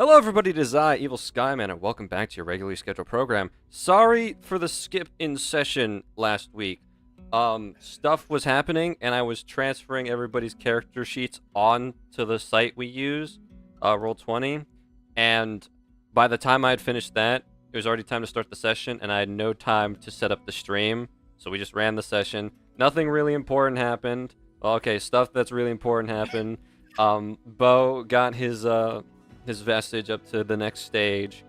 Hello, everybody. It is I, Evil Skyman, and welcome back to your regularly scheduled program. Sorry for the skip in session last week. Stuff was happening, and I was transferring everybody's character sheets on to the site we use, Roll20, and by the time I had finished that, it was already time to start the session, and I had no time to set up the stream, so we just ran the session. Nothing really important happened. Okay, stuff that's really important happened. Bo got his vestige up to the next stage.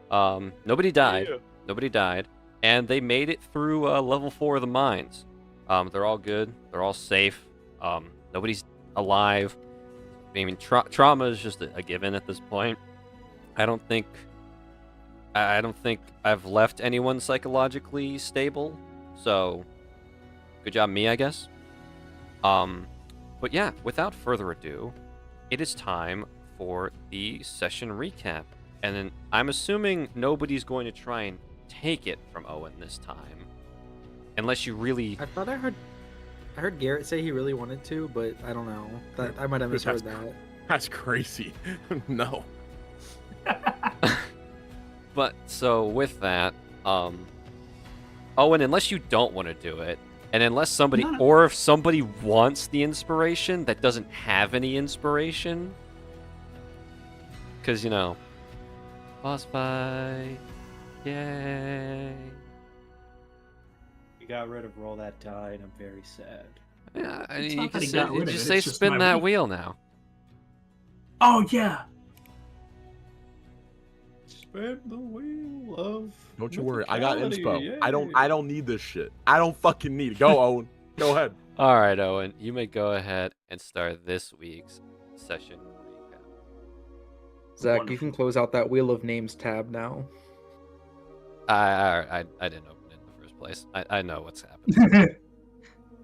Nobody died. Yeah. Nobody died. And they made it through level 4 of the mines. They're all good. They're all safe. Nobody's alive. I mean, trauma is just a given at this point. I don't think I've left anyone psychologically stable. So, good job me, I guess. But yeah, without further ado, it is time for the session recap. And then I'm assuming nobody's going to try and take it from Owen this time. Unless you really... I thought I heard Garrett say he really wanted to, but I don't know. I might have misheard that. That's crazy. No. But, so with that, Owen, unless you don't want to do it, and unless somebody, or if somebody wants the inspiration that doesn't have any inspiration, because, you know, boss fight, yay. You got rid of Roll That Die, and I'm very sad. Yeah, I mean, not you that can he say, got rid of just it, say it's just spin my that week. wheel now. Oh yeah. Spin the wheel of. Don't you worry. I got inspo. Yay. I don't need this shit. I don't fucking need it. Go, Owen. Go ahead. All right, Owen, you may go ahead and start this week's session recap. Zach, Wonderful. you can close out that Wheel of Names tab now. I didn't open it in the first place. I know what's happening.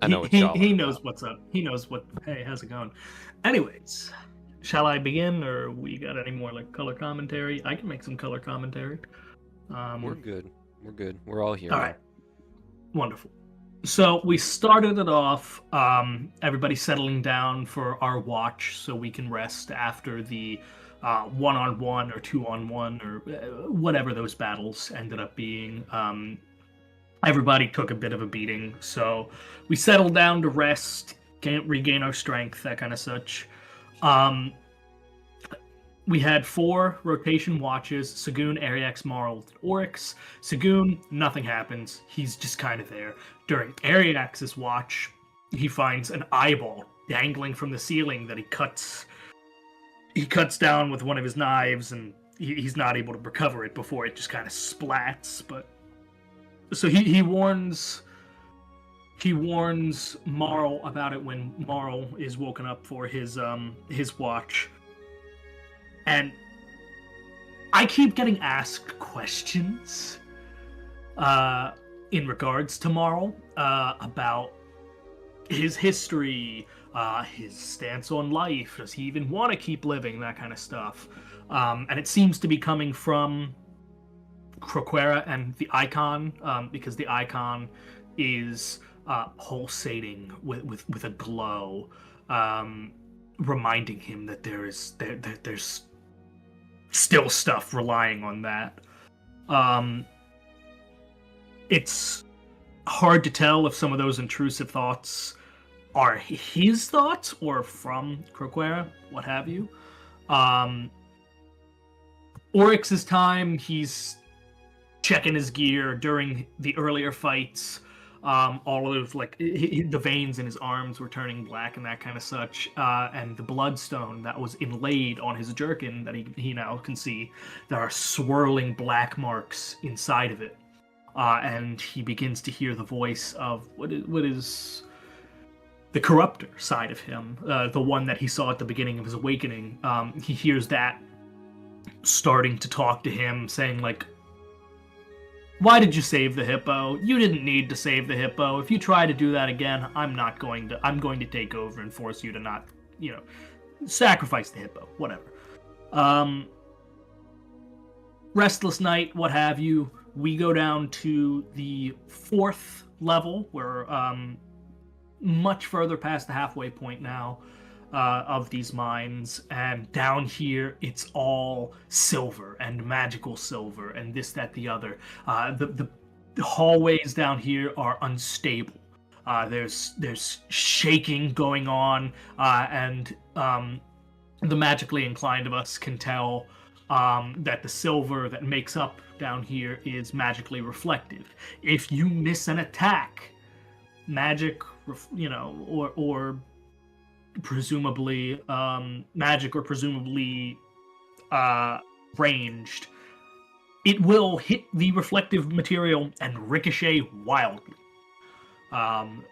I know what y'all he are knows about. what's up. He knows what. Hey, how's it going? Anyways, shall I begin, or we got any more like color commentary? I can make some color commentary. We're good. We're good. We're all here. All right. Wonderful. So we started it off, everybody settling down for our watch so we can rest after the one-on-one or two-on-one or whatever those battles ended up being. Everybody took a bit of a beating, so we settled down to rest, regain our strength, that kind of such. We had 4 rotation watches: Sagoon, Ariax, Marl, Oryx. Sagoon, nothing happens. He's just kind of there. During Ariax's watch, he finds an eyeball dangling from the ceiling that he cuts down with one of his knives, and he's not able to recover it before it just kind of splats. But so he warns Marl about it when Marl is woken up for his watch. And I keep getting asked questions in regards to Marl about his history, his stance on life. Does he even want to keep living? That kind of stuff. And it seems to be coming from Croquera and the Icon, because the Icon is pulsating with a glow, reminding him that there's still stuff relying on that. It's hard to tell if some of those intrusive thoughts are his thoughts or from Croquera, what have you. Oryx's time, he's checking his gear during the earlier fights. All of those, like, the veins in his arms were turning black and that kind of such, and the bloodstone that was inlaid on his jerkin that he now can see, there are swirling black marks inside of it, and he begins to hear the voice of what is the corruptor side of him, the one that he saw at the beginning of his awakening. He hears that starting to talk to him, saying like, "Why did you save the hippo? You didn't need to save the hippo. If you try to do that again, I'm going to take over and force you to not, sacrifice the hippo, whatever." Restless night, what have you. We go down to the 4th level. We're much further past the halfway point now. of these mines, and down here it's all silver and magical silver and this, that, the other. The hallways down here are unstable. There's shaking going on, and the magically inclined of us can tell that the silver that makes up down here is magically reflective. If you miss an attack, magic, or presumably magic or presumably ranged, it will hit the reflective material and ricochet wildly. And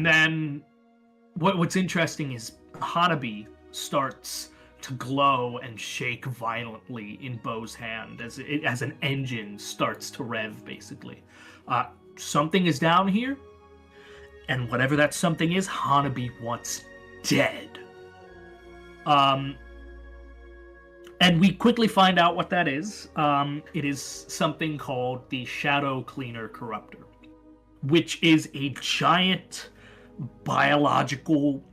then what's interesting is Hanabi starts to glow and shake violently in Bo's hand as an engine starts to rev, basically. Something is down here, and whatever that something is, Hanabi wants dead. And we quickly find out what that is. It is something called the Shadow Cleaner Corruptor, which is a giant biological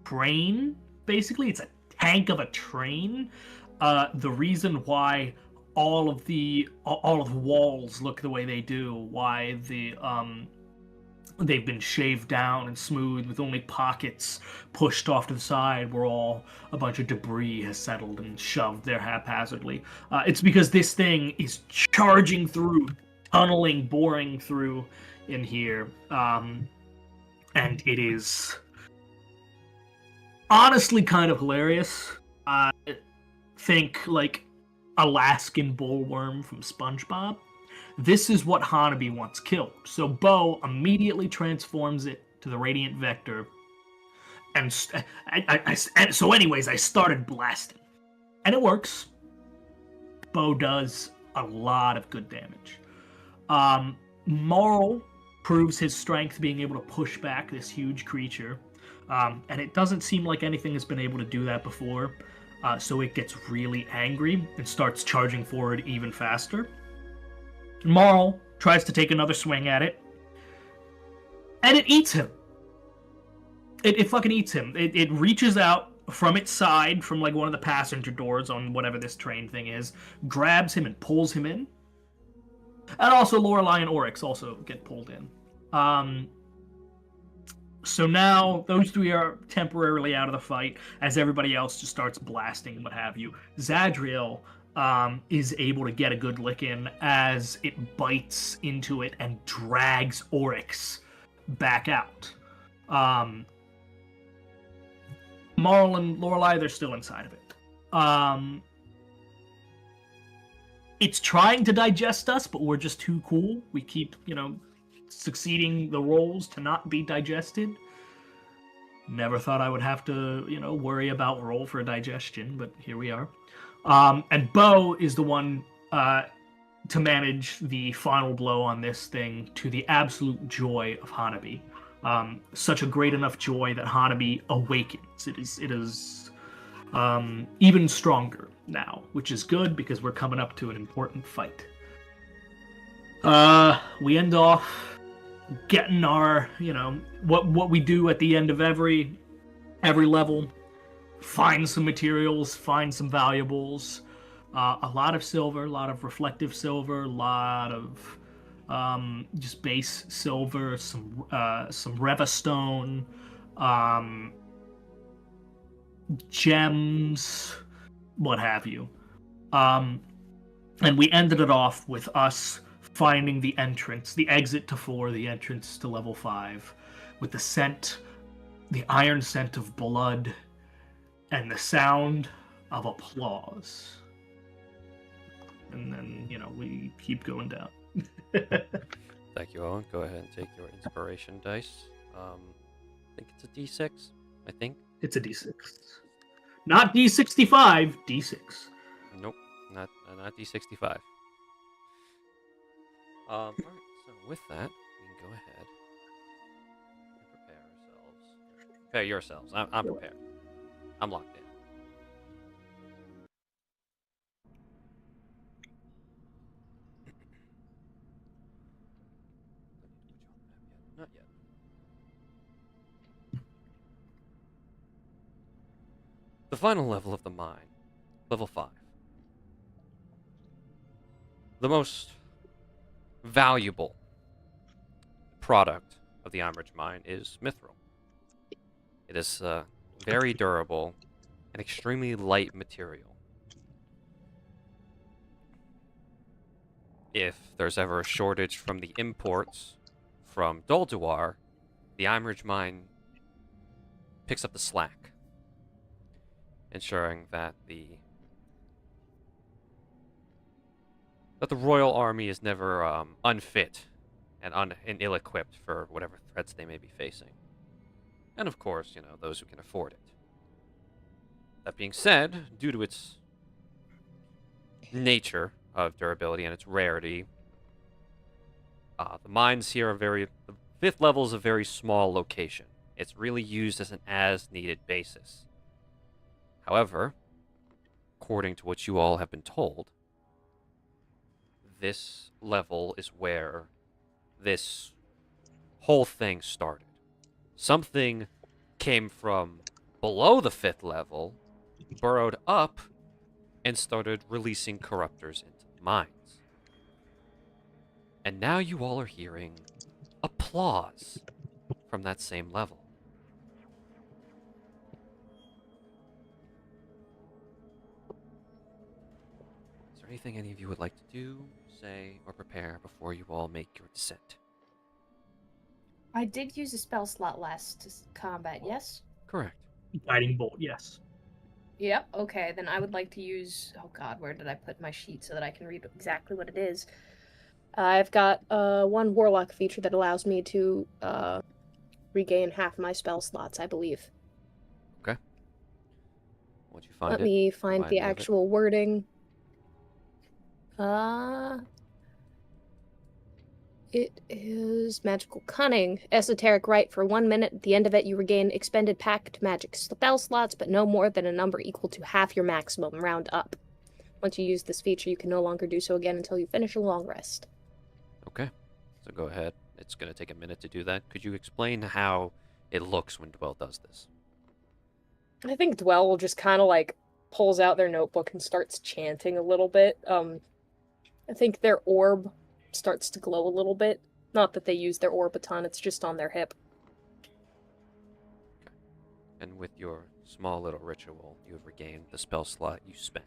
train. Basically, it's a tank of a train. The reason why all of the walls look the way they do, why they've been shaved down and smooth with only pockets pushed off to the side where all a bunch of debris has settled and shoved there haphazardly. It's because this thing is charging through, tunneling, boring through in here. And it is honestly kind of hilarious. Think like Alaskan bullworm from SpongeBob. This is what Hanabi wants killed. So Bo immediately transforms it to the Radiant Vector. And so anyways, I started blasting. And it works. Bo does a lot of good damage. Marl proves his strength being able to push back this huge creature. And it doesn't seem like anything has been able to do that before. So it gets really angry and starts charging forward even faster. Marl tries to take another swing at it, and it eats him. It fucking eats him. It reaches out from its side, from like one of the passenger doors on whatever this train thing is, grabs him and pulls him in. And also Lorelei and Oryx also get pulled in. So now those three are temporarily out of the fight as everybody else just starts blasting, what have you. Zadriel is able to get a good lick in as it bites into it and drags Oryx back out. Marl and Lorelei, they're still inside of it. It's trying to digest us, but we're just too cool. We keep, succeeding the rolls to not be digested. Never thought I would have to, worry about roll for digestion, but here we are. And Bo is the one to manage the final blow on this thing, to the absolute joy of Hanabi. Such a great enough joy that Hanabi awakens. It is even stronger now, which is good because we're coming up to an important fight. We end off getting our, what we do at the end of every level. Find some materials, find some valuables, a lot of silver, a lot of reflective silver, a lot of just base silver, some Revastone, gems, what have you. And we ended it off with us finding the entrance, the exit to 4, the entrance to level 5, with the scent, the iron scent of blood, and the sound of applause. And then, we keep going down. Thank you, Owen. Go ahead and take your inspiration dice. I think it's a D6. I think. It's a D6. Not D65, D6. Nope, not D65. All right, so with that, we can go ahead and prepare ourselves. Prepare yourselves. I'm prepared. I'm locked in. Not yet. The final level of the mine, level 5. The most valuable product of the Eimridge mine is mithril. It is very durable and extremely light material. If there's ever a shortage from the imports from Dolduar, the Eimridge mine picks up the slack, ensuring that the royal army is never unfit and ill-equipped for whatever threats they may be facing. And of course, you know, those who can afford it. That being said, due to its nature of durability and its rarity, the mines here are the 5th level is a very small location. It's really used as an as-needed basis. However, according to what you all have been told, this level is where this whole thing started. Something came from below the 5th level, burrowed up, and started releasing corruptors into the mines. And now you all are hearing applause from that same level. Is there anything any of you would like to do, say, or prepare before you all make your descent? I did use a spell slot last combat, yes? Correct. Guiding bolt, yes. Yep, okay, then I would like to use... Oh god, where did I put my sheet so that I can read exactly what it is? I've got one warlock feature that allows me to regain half my spell slots, I believe. Okay. Once you find Let it, me find remind the me of it. actual wording. It is magical cunning. Esoteric rite for 1 minute. At the end of it, you regain expended packed magic spell slots, but no more than a number equal to half your maximum, round up. Once you use this feature, you can no longer do so again until you finish a long rest. Okay. So go ahead. It's going to take a minute to do that. Could you explain how it looks when Dwell does this? I think Dwell will just kind of like pulls out their notebook and starts chanting a little bit. I think their orb starts to glow a little bit. Not that they use their orb a ton, it's just on their hip. Okay. And with your small little ritual, you have regained the spell slot you spent.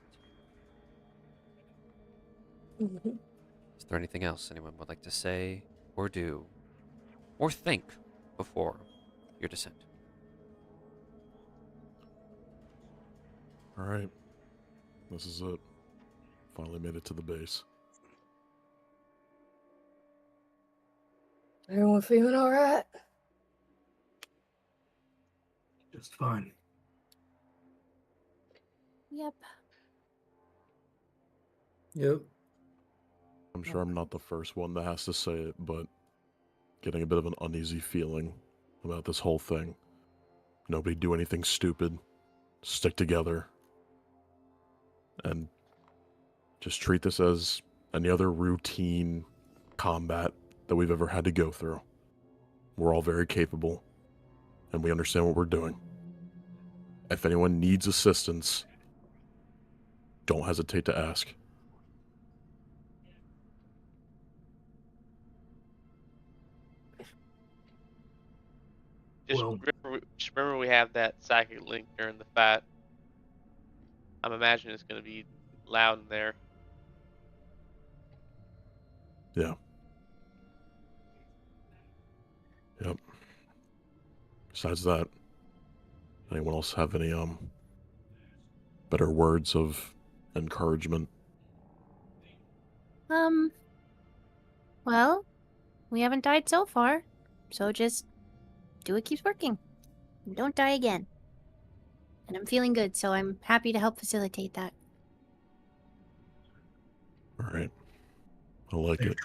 Mm-hmm. Is there anything else anyone would like to say, or do, or think before your descent? All right. This is it. Finally made it to the base. Everyone feeling alright? Just fine. Yep. Yep. I'm sure I'm not the first one that has to say it, but getting a bit of an uneasy feeling about this whole thing. Nobody do anything stupid. Stick together. And just treat this as any other routine combat that we've ever had to go through. We're all very capable, and we understand what we're doing. If anyone needs assistance, don't hesitate to ask. Well- Just remember we have that psychic link during the fight. I'm imagining it's going to be loud in there. Yeah. Yep. Besides that, anyone else have any better words of encouragement? Well, we haven't died so far, so just do what keeps working. Don't die again. And I'm feeling good, so I'm happy to help facilitate that. All right. I like it.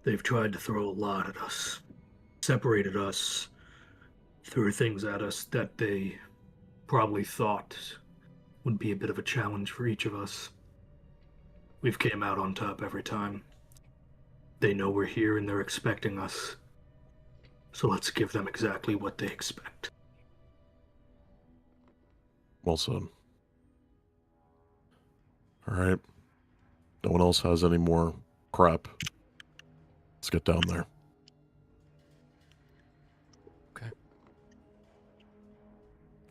They've tried to throw a lot at us. Separated us. Threw things at us that they probably thought would be a bit of a challenge for each of us. We've came out on top every time. They know we're here and they're expecting us. So let's give them exactly what they expect. Well said. Alright. No one else has any more crap. Let's get down there.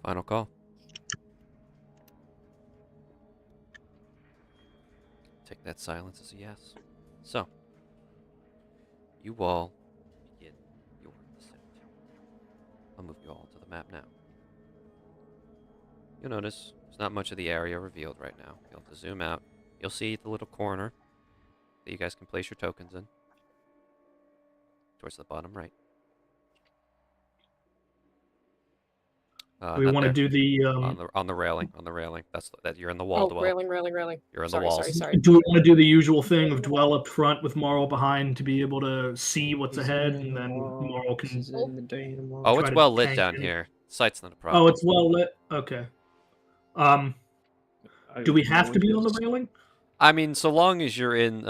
Final call. Take that silence as a yes. So, you all begin your descent. I'll move you all to the map now. You'll notice there's not much of the area revealed right now. You'll have to zoom out. You'll see the little corner that you guys can place your tokens in. Towards the bottom right. We not want to there. do the. On the railing. That's that. You're in the wall. Oh, Dwell. railing. You're in Sorry, the walls. sorry. Do we want to do the usual thing of Dwell up front with Morrow behind to be able to see what's He's ahead, in and the then wall, Morrow this can. is in the dynamo. Oh, Try it's to well lit tank down him. here. Sight's not a problem. Oh, it's well lit. Okay. Do we have to be on the railing? I mean, so long as you're in.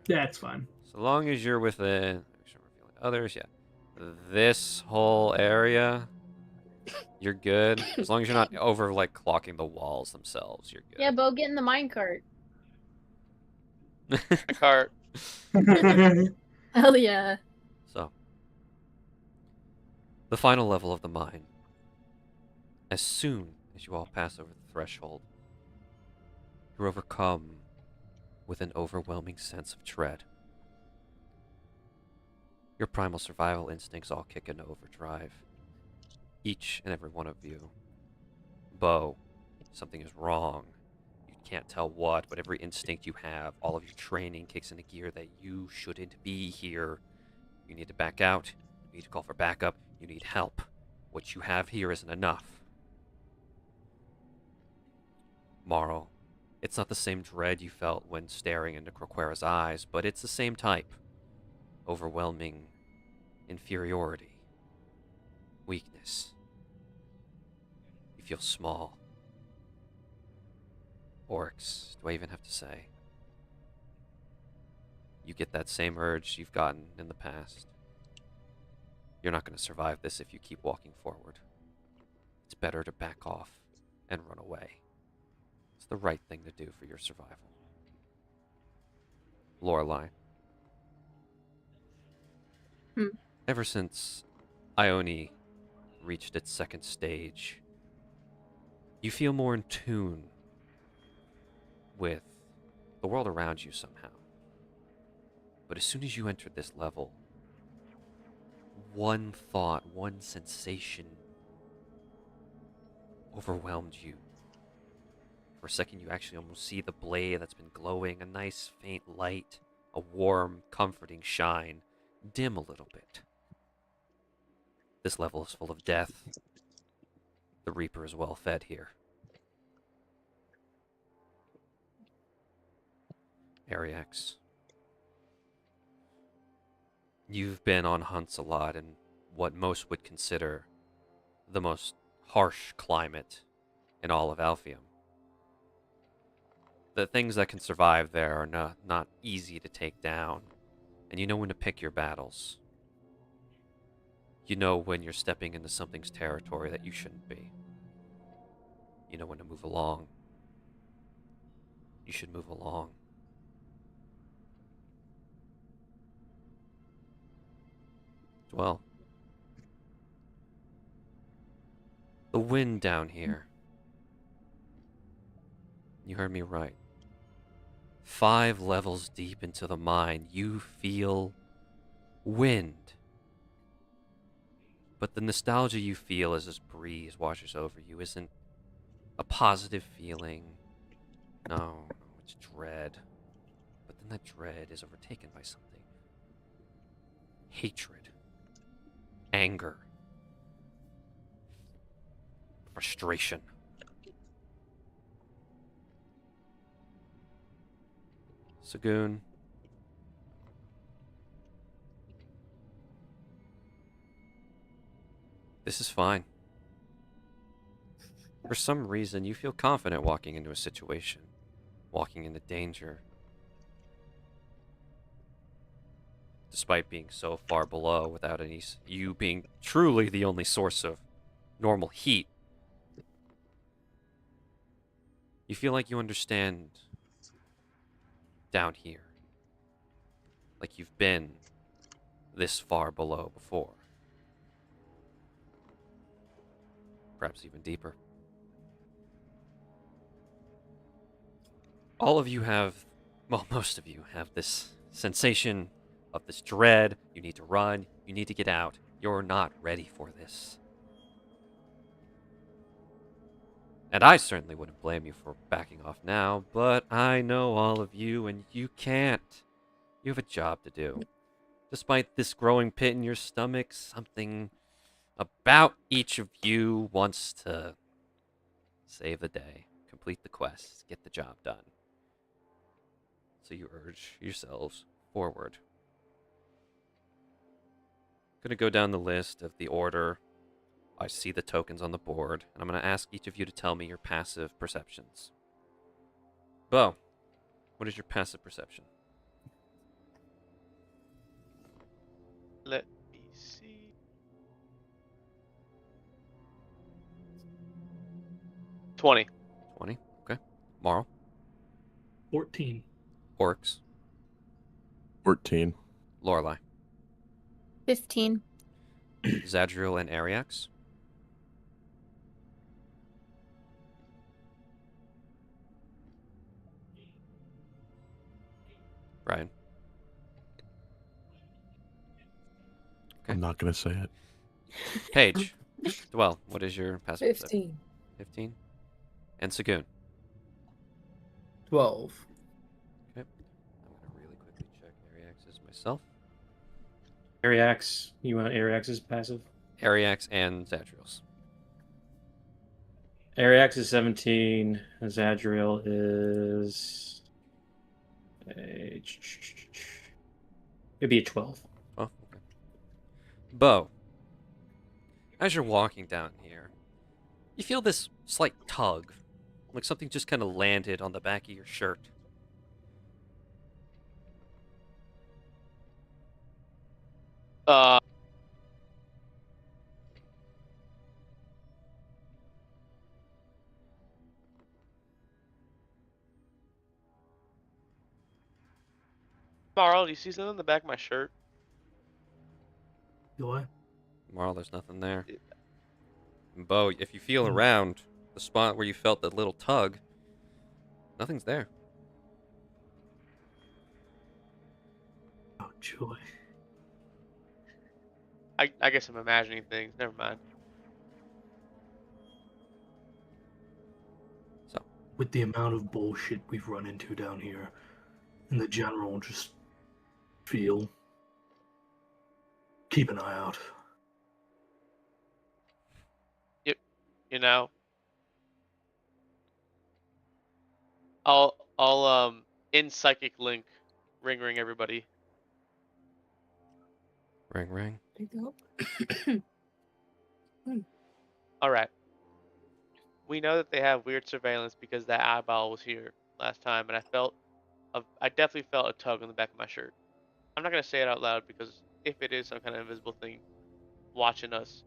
That's fine. So long as you're within. Make sure we're feeling others, yeah. This whole area, you're good. As long as you're not over like clocking the walls themselves, you're good. Yeah, Bo, get in the minecart. My cart. Hell yeah. So, the final level of the mine. As soon as you all pass over the threshold, you're overcome with an overwhelming sense of dread. Your primal survival instincts all kick into overdrive. Each and every one of you. Bo, something is wrong. You can't tell what, but every instinct you have, all of your training kicks into gear that you shouldn't be here. You need to back out. You need to call for backup. You need help. What you have here isn't enough. Morrow, it's not the same dread you felt when staring into Croquera's eyes, but it's the same type. Overwhelming inferiority. Weakness. You feel small. Orcs, do I even have to say? You get that same urge you've gotten in the past. You're not going to survive this if you keep walking forward. It's better to back off and run away. It's the right thing to do for your survival. Lorelei. Ever since Ione reached its second stage, you feel more in tune with the world around you somehow. But as soon as you entered this level, one thought, one sensation overwhelmed you. For a second, you actually almost see the blade that's been glowing, a nice faint light, a warm, comforting shine, dim a little bit. This level is full of death. The Reaper is well fed here. Ariax. You've been on hunts a lot in what most would consider the most harsh climate in all of Alphium. The things that can survive there are not easy to take down, and you know when to pick your battles. You know when you're stepping into something's territory that you shouldn't be. You know when to move along. You should move along. Well, the wind down here. You heard me right. 5 levels deep into the mine, you feel wind. But the nostalgia you feel as this breeze washes over you isn't a positive feeling. No, it's dread. But then that dread is overtaken by something. Hatred. Anger. Frustration. Sagoon. This is fine. For some reason, you feel confident walking into a situation, walking into danger. Despite being so far below without you being truly the only source of normal heat, you feel like you understand down here. Like you've been this far below before. Perhaps even deeper. All of you have, well, most of you have this sensation of this dread. You need to run. You need to get out. You're not ready for this. And I certainly wouldn't blame you for backing off now, but I know all of you and you can't. You have a job to do. Despite this growing pit in your stomach, something about each of you wants to save the day, complete the quest, get the job done. So you urge yourselves forward. Gonna go down the list of the order. I see the tokens on the board, and I'm gonna ask each of you to tell me your passive perceptions. Bo, what is your passive perception? Let me see. 20. 20. Okay. Marl, 14. Orcs, 14. Lorelei, 15. Zadriel, and Ariax. Ryan. I'm not going to say it. Paige. Well, what is your passive perception? 15. 15. And Sagoon. 12. Okay. I'm going to really quickly check Ariax's myself. Ariax. You want Ariax's passive? Ariax and Zadriel's. Ariax is 17. Zadriel is. It'd be a 12. Oh, okay. Bo, as you're walking down here, you feel this slight tug, like something just kind of landed on the back of your shirt. Marl, do you see something in the back of my shirt? Do I? Marl, there's nothing there. And Bo, if you feel around the spot where you felt that little tug, nothing's there. Oh, joy. I guess I'm imagining things. Never mind. So, With the amount of bullshit we've run into down here, and the general just feel. Keep an eye out. You know, I'll in psychic link ring everybody. ring, ring. There you go. All right. We know that they have weird surveillance because that eyeball was here last time, and I definitely felt a tug on the back of my shirt. I'm not gonna say it out loud because if it is some kind of invisible thing watching us,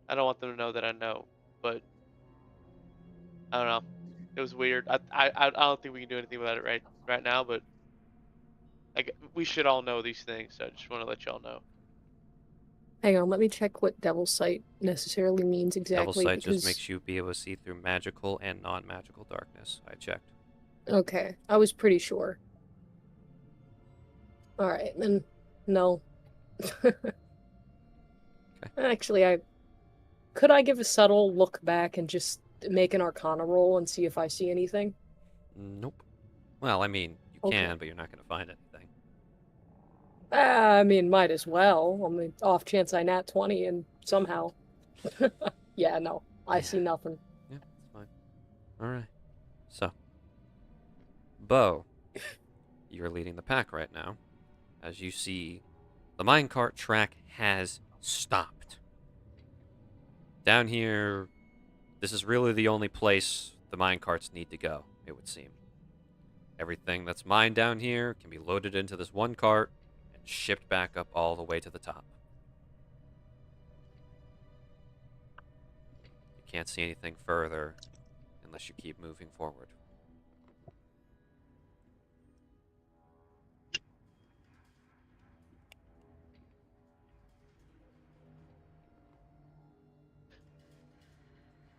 I don't want them to know that I know. But I don't know. It was weird. I don't think we can do anything about it right now. But we should all know these things. So I just want to let y'all know. Hang on, let me check what Devil's Sight necessarily means exactly. Devil Sight because... just makes you be able to see through magical and non-magical darkness. I checked. Okay, I was pretty sure. Alright, then no. Actually, could I give a subtle look back and just make an Arcana roll and see if I see anything? Nope. Well, I mean, you Okay. can, but you're not going to find anything. I mean, might as well. On the off chance I nat 20 and somehow. Yeah, no. I see nothing. Yeah, that's fine. Alright. So, Bo, you're leading the pack right now. As you see, the minecart track has stopped. Down here, this is really the only place the minecarts need to go, it would seem. Everything that's mined down here can be loaded into this one cart and shipped back up all the way to the top. can't see anything further unless you keep moving forward.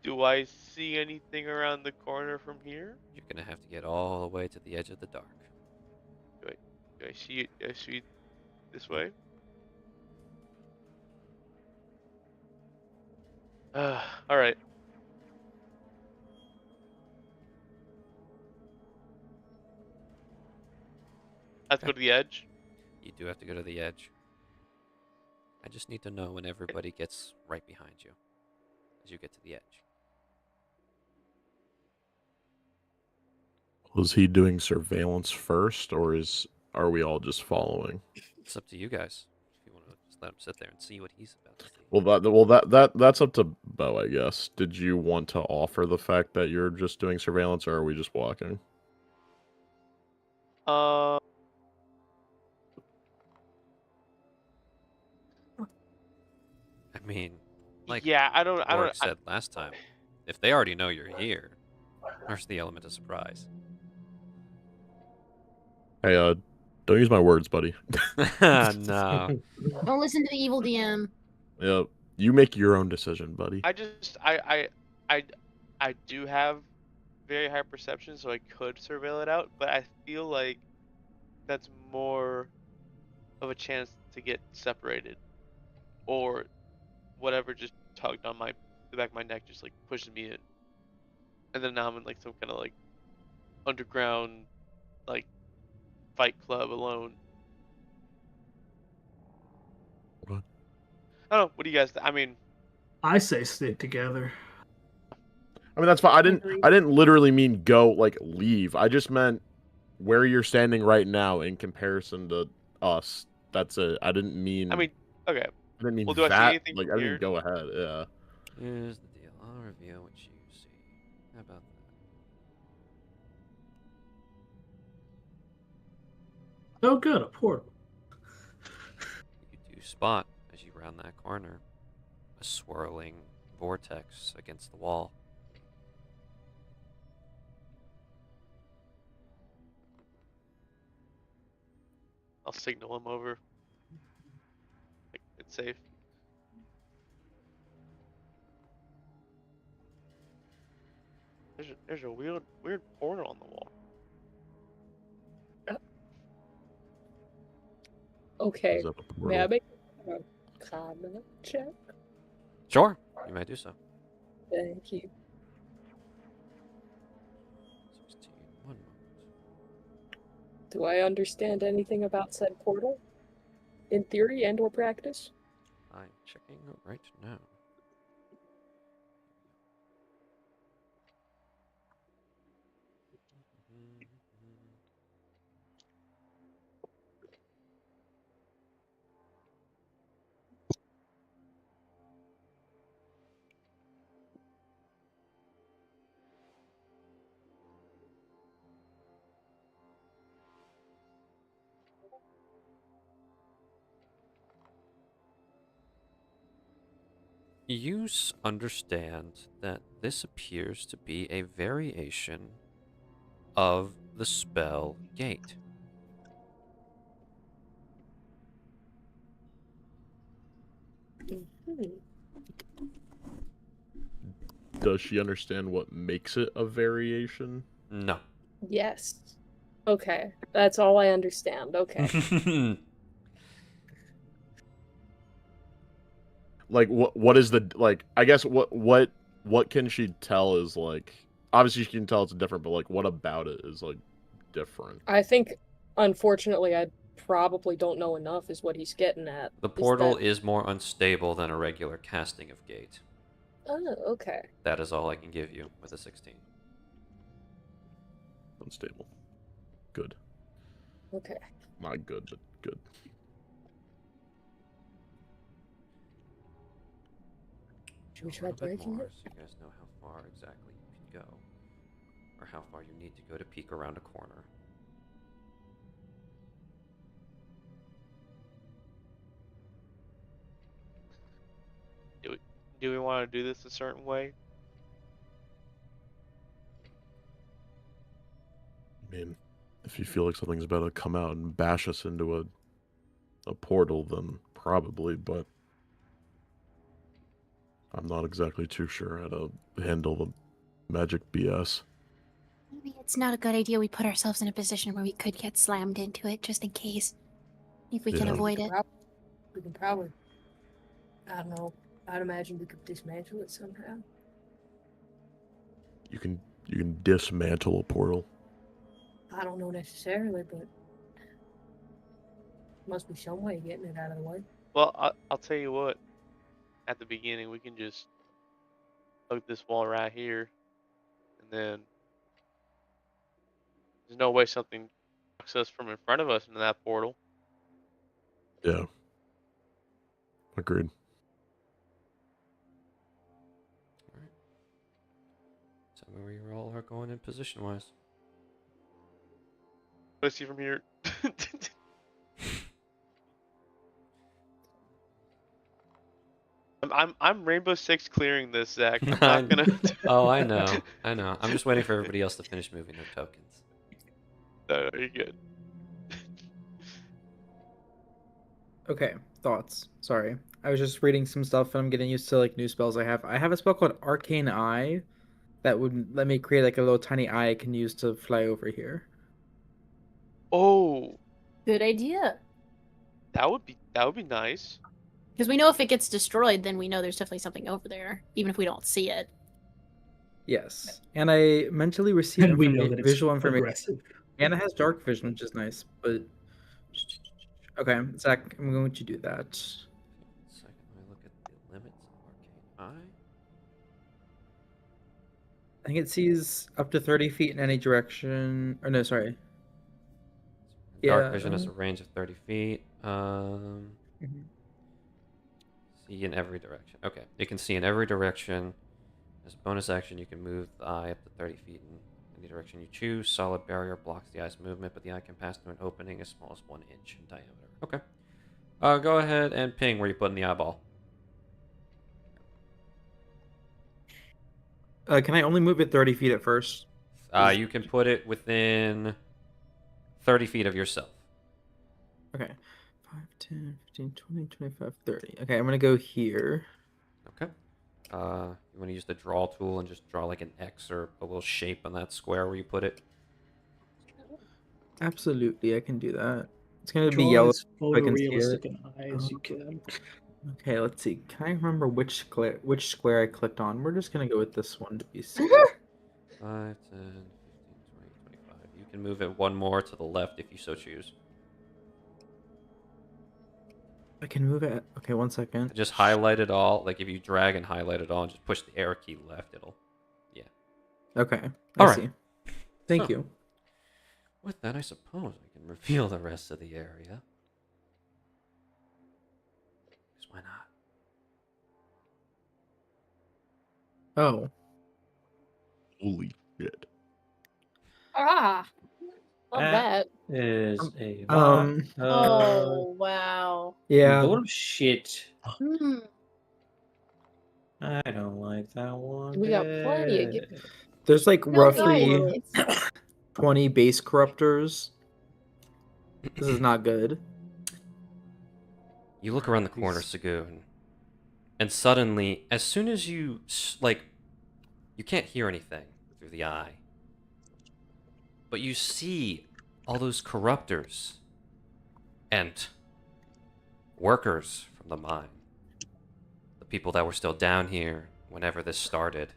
Do I see anything around the corner from here? You're gonna have to get all the way to the edge of the dark. Do I see it? Do I see it this way? All right. Let's go to the edge. You do have to go to the edge. I just need to know when everybody gets right behind you as you get to the edge. Was he doing surveillance first, or are we all just following? It's up to you guys. If you want to just let him sit there and see what he's about to see. That's up to Bo, I guess. Did you want to offer the fact that you're just doing surveillance, or are we just walking? Uh, I mean, like yeah, I don't. Warwick said last time, if they already know you're here, where's the element of surprise? Hey, don't use my words, buddy. No. Don't listen to the evil DM. Yep. You make your own decision, buddy. I do have very high perception, so I could surveil it out, but I feel like that's more of a chance to get separated, or whatever just tugged on the back of my neck, just like pushes me in, and then now I'm in like some kind of like underground like fight club alone. What? I don't know. What do you guys? I mean, I say stick together. I mean, that's fine. I didn't literally mean go, like, leave. I just meant where you're standing right now in comparison to us. That's it. I didn't mean. okay. I didn't mean Well, do I see that. anything Like, from I here? didn't go ahead. Yeah. Here's the deal. I'll reveal what you see. How about that? Oh, good, a portal. You do spot, as you round that corner, a swirling vortex against the wall. I'll signal him over. Like, it's safe. There's a weird portal on the wall. Okay. Is that a May I portal? make a comment check? Sure, you may do so. Thank you. 16, 1 moment. Do I understand anything about said portal? In theory and or practice? I'm checking right now. You understand that this appears to be a variation of the spell Gate. Does she understand what makes it a variation? No. Yes. Okay. That's all I understand. Okay. Like, what is the, like, I guess what can she tell is, like, obviously she can tell it's different, but, like, what about it is, like, different? I think, unfortunately, I probably don't know enough is what he's getting at. The portal that... is more unstable than a regular casting of Gate. Oh, okay. That is all I can give you with a 16. Unstable. Good. Okay. Not good, but good. Should we try A little bit breaking more it? so you guys know how far exactly you can go, or how far you need to go to peek around a corner. Do we want to do this a certain way? I mean, if you feel like something's about to come out and bash us into a portal, then probably, but I'm not exactly too sure how to handle the magic BS. Maybe it's not a good idea we put ourselves in a position where we could get slammed into it, just in case. If we can Yeah. avoid it. We can probably, I don't know, I'd imagine we could dismantle it somehow. You can dismantle a portal. I don't know necessarily, but must be some way of getting it out of the way. Well, I'll tell you what. At the beginning, we can just hug this wall right here, and then there's no way something knocks us from in front of us into that portal. Yeah. Agreed. Alright. So where you all are going in position-wise. Let's see from here. I'm Rainbow Six clearing this, Zach. I'm not gonna. Oh, I know. I'm just waiting for everybody else to finish moving their tokens. No, you're good. Okay, thoughts. Sorry. I was just reading some stuff and I'm getting used to like new spells I have. I have a spell called Arcane Eye that would let me create like a little tiny eye I can use to fly over here. Oh, Good idea. that would be nice. Because we know if it gets destroyed, then we know there's definitely something over there, even if we don't see it. Yes. And I mentally received And we know that it's visual information. aggressive. And it has dark vision, which is nice, but okay, Zach, I'm going to do that. Second, let me look at the limits of Arcane Eye. I think it sees up to 30 feet in any direction. Or no, sorry. Dark Yeah, vision has a range of 30 feet. Mhm. See in every direction. Okay, it can see in every direction. As a bonus action, you can move the eye up to 30 feet in any direction you choose. Solid barrier blocks the eye's movement, but the eye can pass through an opening as small as 1 inch in diameter. Okay. Go ahead and ping where you put in the eyeball. Can I only move it 30 feet at first? You can put it within 30 feet of yourself. Okay. 5, 10, 15, 20, 25, 30. Okay, I'm going to go here. Okay. You want to use the draw tool and just draw like an X or a little shape on that square where you put it. Absolutely, I can do that. It's going to be Draw yellow. as I can see photorealistic it. an eye as you can. Okay, let's see. Can I remember which square I clicked on? We're just going to go with this one to be safe. 5, 10, 15, 20, 25. You can move it one more to the left if you so choose. I can move it. Okay, 1 second. Just highlight it all. Like if you drag and highlight it all and just push the arrow key left, it'll... Okay, All I right. see. Thank So- you. With that, I suppose I can reveal the rest of the area. Because why not? Oh. Holy shit. Ah, love That- that. Is a Um, Oh, wow. Yeah. bullshit. Hmm. I don't like that one. We got plenty of bit. There's like No, roughly guys. 20 base corruptors. This is not good. You look around the corner, Sagoon, and suddenly, as soon as you, you can't hear anything through the eye, but you see all those corruptors and workers from the mine, the people that were still down here whenever this started.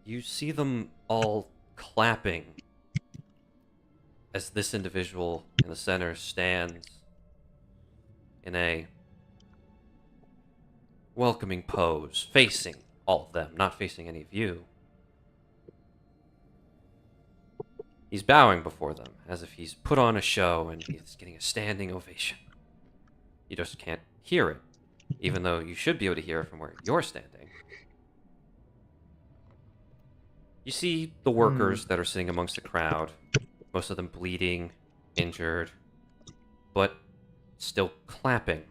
You see them all clapping as this individual in the center stands in a welcoming pose, facing all of them, not facing any of you. He's bowing before them, as if he's put on a show and he's getting a standing ovation. You just can't hear it, even though you should be able to hear it from where you're standing. You see the workers that are sitting amongst the crowd, most of them bleeding, injured, but still clapping.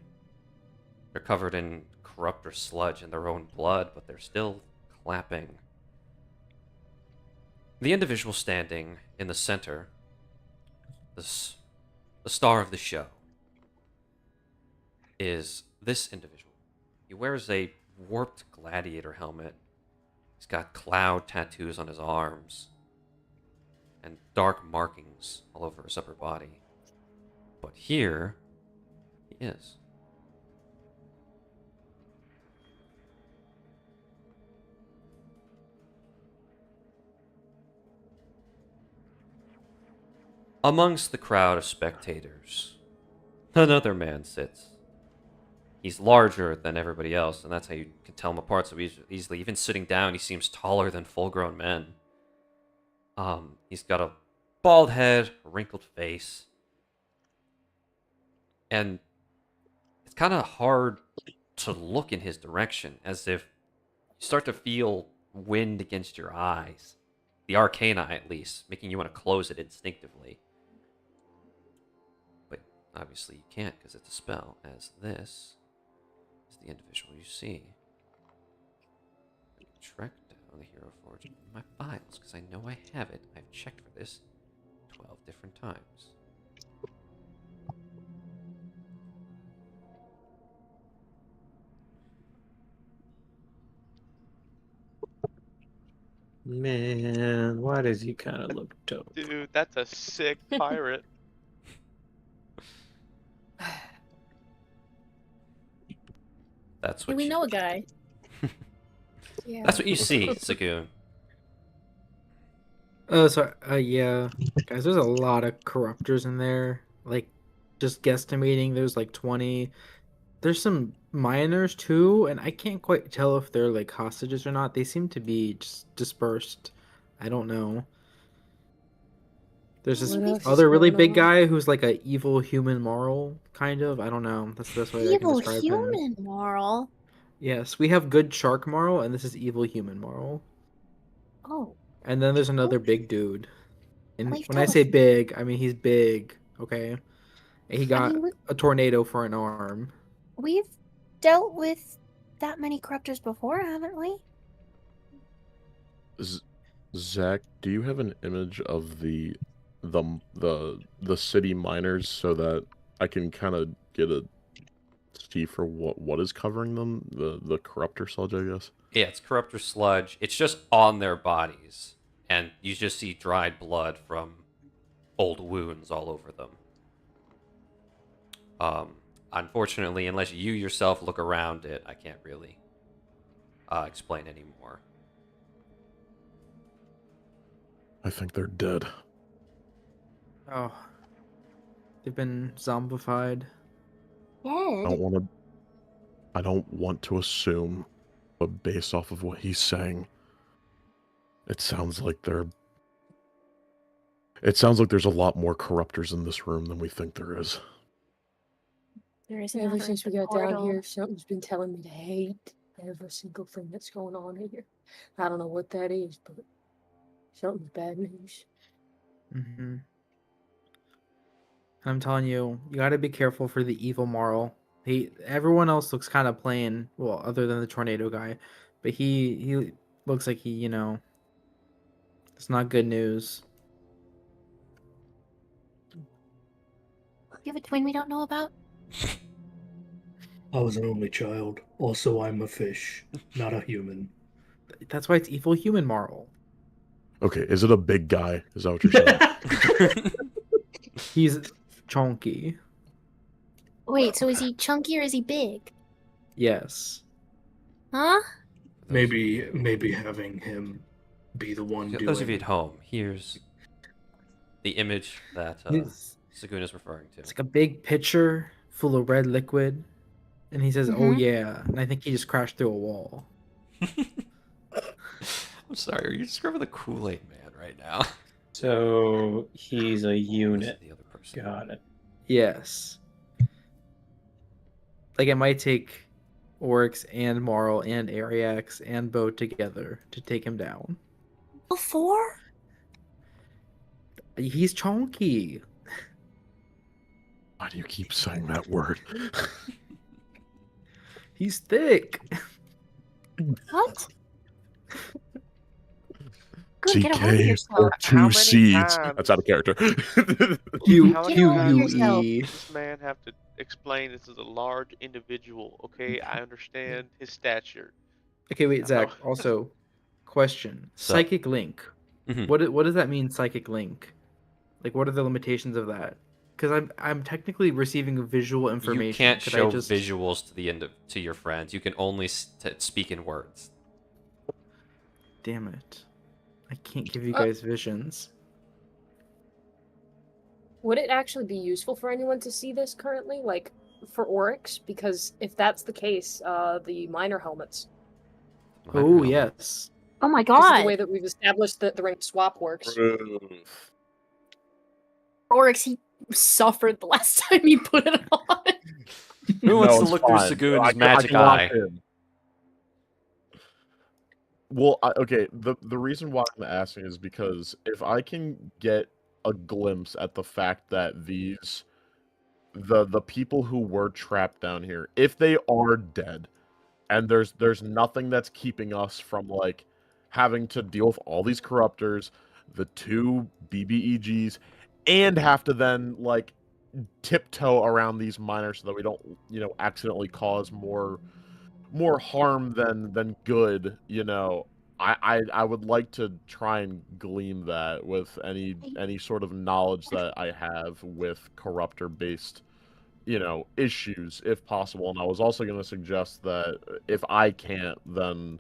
They're covered in corruptor sludge and their own blood, but they're still clapping. The individual standing in the center, the star of the show, is this individual. He wears a warped gladiator helmet. He's got cloud tattoos on his arms and dark markings all over his upper body. But here he is. Amongst the crowd of spectators, another man sits. He's larger than everybody else, and that's how you can tell him apart so easily. Even sitting down, he seems taller than full-grown men. He's got a bald head, a wrinkled face, and it's kind of hard to look in his direction, as if you start to feel wind against your eyes. The arcane eye, at least, making you want to close it instinctively. But obviously you can't, because it's a spell, as this is the individual you see. Track down the Hero Forge in my files, because I know I have it. I've checked for this 12 different times. Man, why does he kind of look dope? Dude, that's a sick pirate. That's Hey, what we you, know a guy. Yeah. that's what you see, Sagoon. Yeah, guys, there's a lot of corruptors in there. Like, just guesstimating, there's like 20. There's some miners too, and I can't quite tell if they're like hostages or not. They seem to be just dispersed. I don't know. There's this What else is other really going big on? guy who's like a evil human moral, kind of. I don't know. That's the best way I can Evil describe him. human moral. Yes, we have good shark moral, and this is evil human moral. Oh, And then there's another big dude. And We've when I dealt say with- big, I mean he's big, okay? And he got mean, a tornado for an arm. we've dealt with that many corruptors before, haven't we? Zach, do you have an image of the city miners so that I can kind of get a see for what is covering them? The corruptor sludge, I guess. Yeah, it's corruptor sludge. It's just on their bodies, and you just see dried blood from old wounds all over them. Unfortunately, unless you yourself look around it, I can't really explain anymore. I think they're dead. Oh. They've been zombified. I Dead. don't want to assume, but based off of what he's saying, it sounds like there's a lot more corruptors in this room than we think there is. There is Ever another since we at the got down portal. here, something's been telling me to hate every single thing that's going on here. I don't know what that is, but something's bad news. Mm-hmm. I'm telling you, you gotta be careful for the evil moral. Everyone else looks kind of plain, well, other than the tornado guy, but he looks like it's not good news. You have a twin we don't know about? I was an only child. Also, I'm a fish, not a human. That's why it's evil human moral. Okay, is it a big guy? Is that what you're saying? He's chunky. Wait, so is he chunky or is he big? Yes. Huh? Maybe having him be the one doing. Those of you at home, here's the image that He's- Sagoon is referring to. It's like a big pitcher full of red liquid, and he says, "Oh Mhm. yeah," and I think he just crashed through a wall. I'm sorry, are you describing the Kool-Aid Man right now? So he's a This is unit. the other person. Got it. Yes. Like it might take Oryx and Marl and Ariax and Bo together to take him down. Before? He's chunky. Why do you keep saying that word? He's thick. What? Good, get a hold of CK yourself. or How two many Cs. times? That's out of character. Q How many Q times U does E. this man have to explain this is a large individual? Okay, I understand his stature. Okay, wait, Zach. Oh. Also, question: So- psychic link. Mhm. What does that mean? Psychic link. Like, what are the limitations of that? Because I'm technically receiving visual information. You can't Could show I just... visuals to your friends. You can only speak in words. Damn it! I can't give you guys visions. Would it actually be useful for anyone to see this currently, like for Oryx? Because if that's the case, the miner helmets. Oh yes. Oh my This is god. the way that we've established that the rank swap works. Oryx, he suffered the last time you put it on. Who wants to it's look fine. through Sagoon's I can magic lock eye? in. Well, okay. The reason why I'm asking is because if I can get a glimpse at the fact that the people who were trapped down here, if they are dead, and there's nothing that's keeping us from like having to deal with all these corruptors, the 2 BBEGs, and have to then like tiptoe around these miners so that we don't, accidentally cause more harm than good, I would like to try and glean that with any sort of knowledge that I have with corruptor based issues if possible. And I was also going to suggest that if I can't, then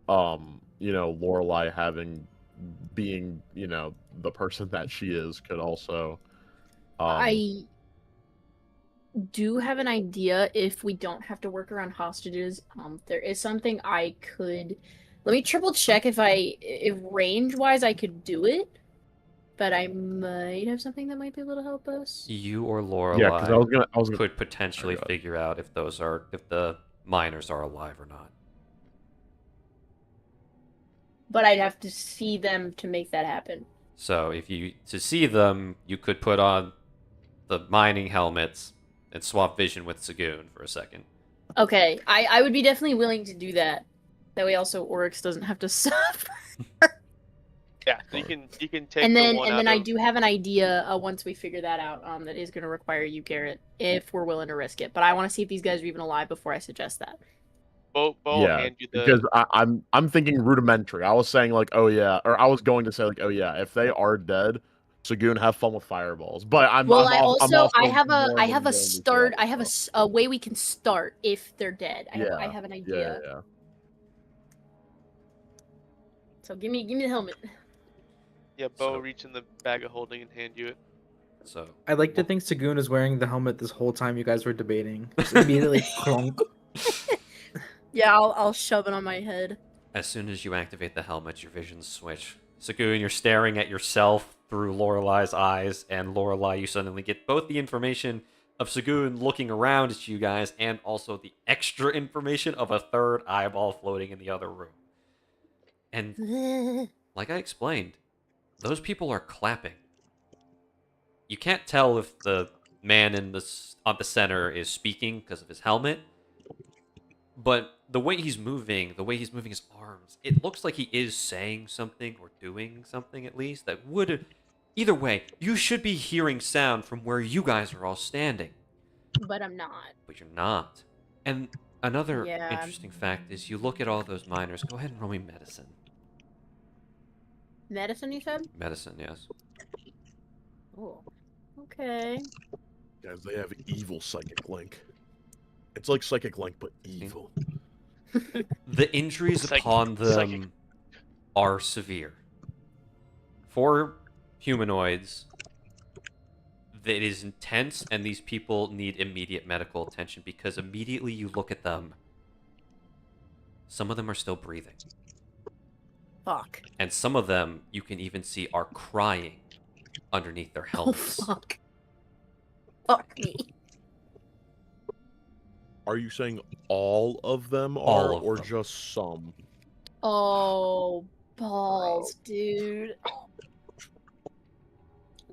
Lorelai being the person that she is could also I do have an idea if we don't have to work around hostages. There is something I could. Let me triple check if range wise I could do it, but I might have something that might be able to help us. You or yeah, because I Lorelai was gonna could potentially figure out if the miners are alive or not. But I'd have to see them to make that happen. So to see them, you could put on the mining helmets and swap vision with Sagoon for a second. Okay, I would be definitely willing to do that. That way also Oryx doesn't have to suffer. Yeah, so you can take And the then one I do have an idea once we figure that out that is going to require you, Garrett, if we're willing to risk it. But I want to see if these guys are even alive before I suggest that. Bo yeah, hand you the because I'm thinking rudimentary. I was saying like, oh yeah, or I was going to say like, oh yeah, if they are dead, Sagoon, have fun with fireballs. But I have a more than willing to start. do I have that, a way we can start if they're dead. I Yeah, have an idea. yeah. So give me the helmet. Yeah, Bo So- reach in the bag of holding and hand you it. So I'd like to think Sagoon is wearing the helmet this whole time you guys were debating. Just immediately clunk. Yeah, I'll shove it on my head. as soon as you activate the helmet, your visions switch. Sagoon, you're staring at yourself through Lorelai's eyes, and Lorelai, you suddenly get both the information of Sagoon looking around at you guys, and also the extra information of a third eyeball floating in the other room. And like I explained, those people are clapping. You can't tell if the man on the center is speaking because of his helmet, but the way he's moving his arms, it looks like he is saying something or doing something at least that would... Either way, you should be hearing sound from where you guys are all standing. But I'm not. But you're not. And another Yeah. interesting fact is you look at all those miners. Go ahead and roll me medicine. Medicine, you said? Medicine, yes. Oh. Okay. Guys, they have evil psychic link. It's like psychic link, but evil. The injuries Psychic- upon them psychic. are severe. For humanoids, it is intense, and these people need immediate medical attention because immediately you look at them, some of them are still breathing. Fuck. And some of them, you can even see, are crying underneath their Oh, helmets. fuck. Fuck me. Are you saying all of them are, All of or them. just some? Oh, balls, dude.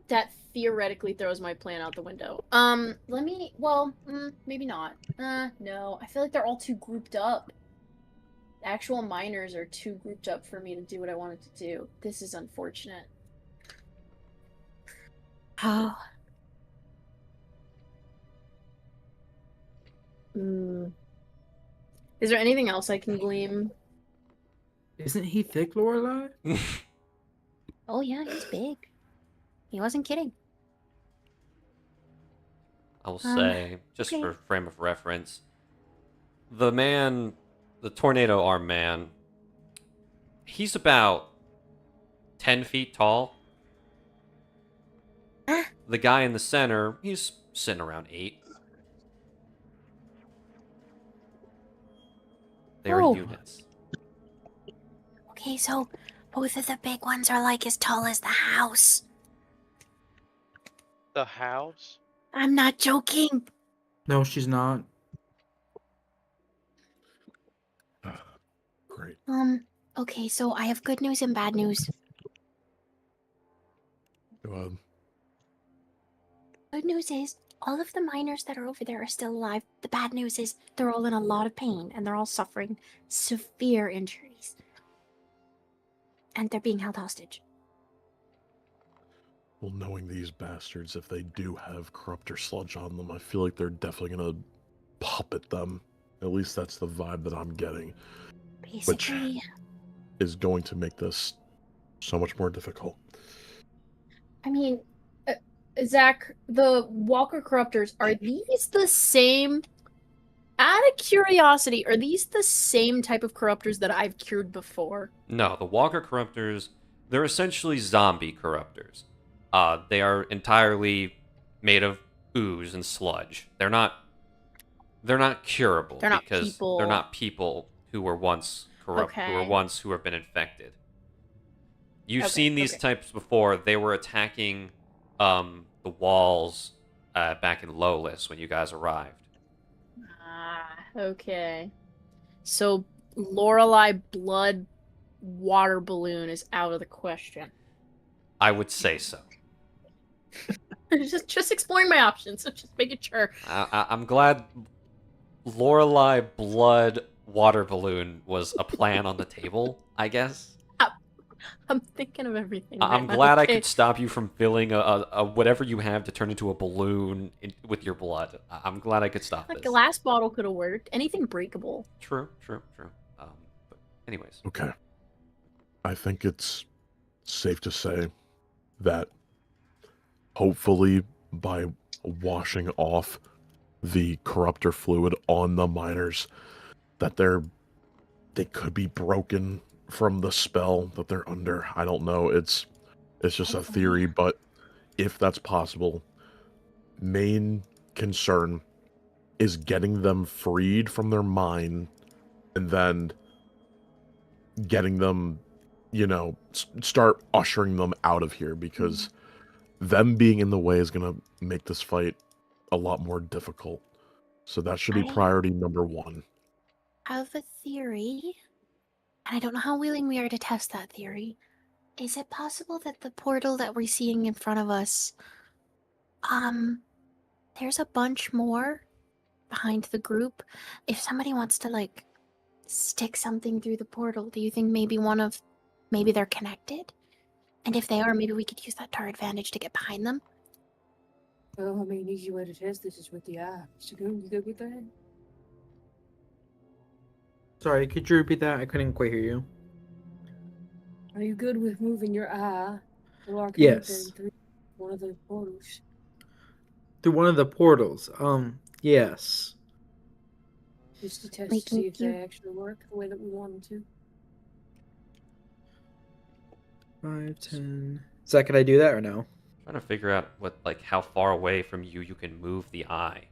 That theoretically throws my plan out the window. Maybe not. No, I feel like they're all too grouped up. actual miners are too grouped up for me to do what I wanted to do. This is unfortunate. Oh. Is there anything else I can glean? Isn't he thick, Lorelai? Oh yeah, he's big. He wasn't kidding. I will say, just okay. for frame of reference, the tornado arm man, he's about 10 feet tall. The guy in the center, he's sitting around 8. They're units. Okay, so both of the big ones are like as tall as the house. The house? I'm not joking. No, she's not. Great. Okay, so I have good news and bad news. Go ahead. Good news is all of the miners that are over there are still alive. The bad news is they're all in a lot of pain and they're all suffering severe injuries. And they're being held hostage. Well, knowing these bastards, if they do have corruptor sludge on them, I feel like they're definitely gonna puppet them. At least that's the vibe that I'm getting. Basically, which is going to make this so much more difficult. I mean, Zach, the Walker Corruptors, are these the same? Out of curiosity, are these the same type of Corruptors that I've cured before? No, the Walker Corruptors, they're essentially zombie Corruptors. They are entirely made of ooze and sludge. They're not curable They're not because people. they're not people who were once corrupt, who have been infected. You've seen these types before. They were attacking the walls back in Lowless when you guys arrived. Okay. So Lorelei blood water balloon is out of the question. I would say so. just exploring my options. So just making sure. I'm glad Lorelei blood water balloon was a plan on the table, I guess. I'm thinking of everything. I'm glad I could stop you from filling a whatever you have to turn into a balloon with your blood. I'm glad I could stop A this. glass bottle could have worked. Anything breakable. True. But anyways. Okay. I think it's safe to say that hopefully by washing off the corruptor fluid on the miners, that they could be broken from the spell that they're under. I don't know. It's just a theory, but if that's possible, main concern is getting them freed from their mine and then getting them, start ushering them out of here, because them being in the way is going to make this fight a lot more difficult. So that should be priority number 1. I have a theory, and I don't know how willing we are to test that theory. Is it possible that the portal that we're seeing in front of us, there's a bunch more behind the group? If somebody wants to, stick something through the portal, do you think maybe they're connected? And if they are, maybe we could use that to our advantage to get behind them? Well, I mean, easy way to test this is with the eye. So you good with that? Sorry, could you repeat that? I couldn't quite hear you. Are you good with moving your eye? Yes. Through one of the portals. Through one of the portals. Yes. Just to test to see if they actually work the way that we want them to. 5, 10. Zach, could I do that or no? I'm trying to figure out how far away from you can move the eye.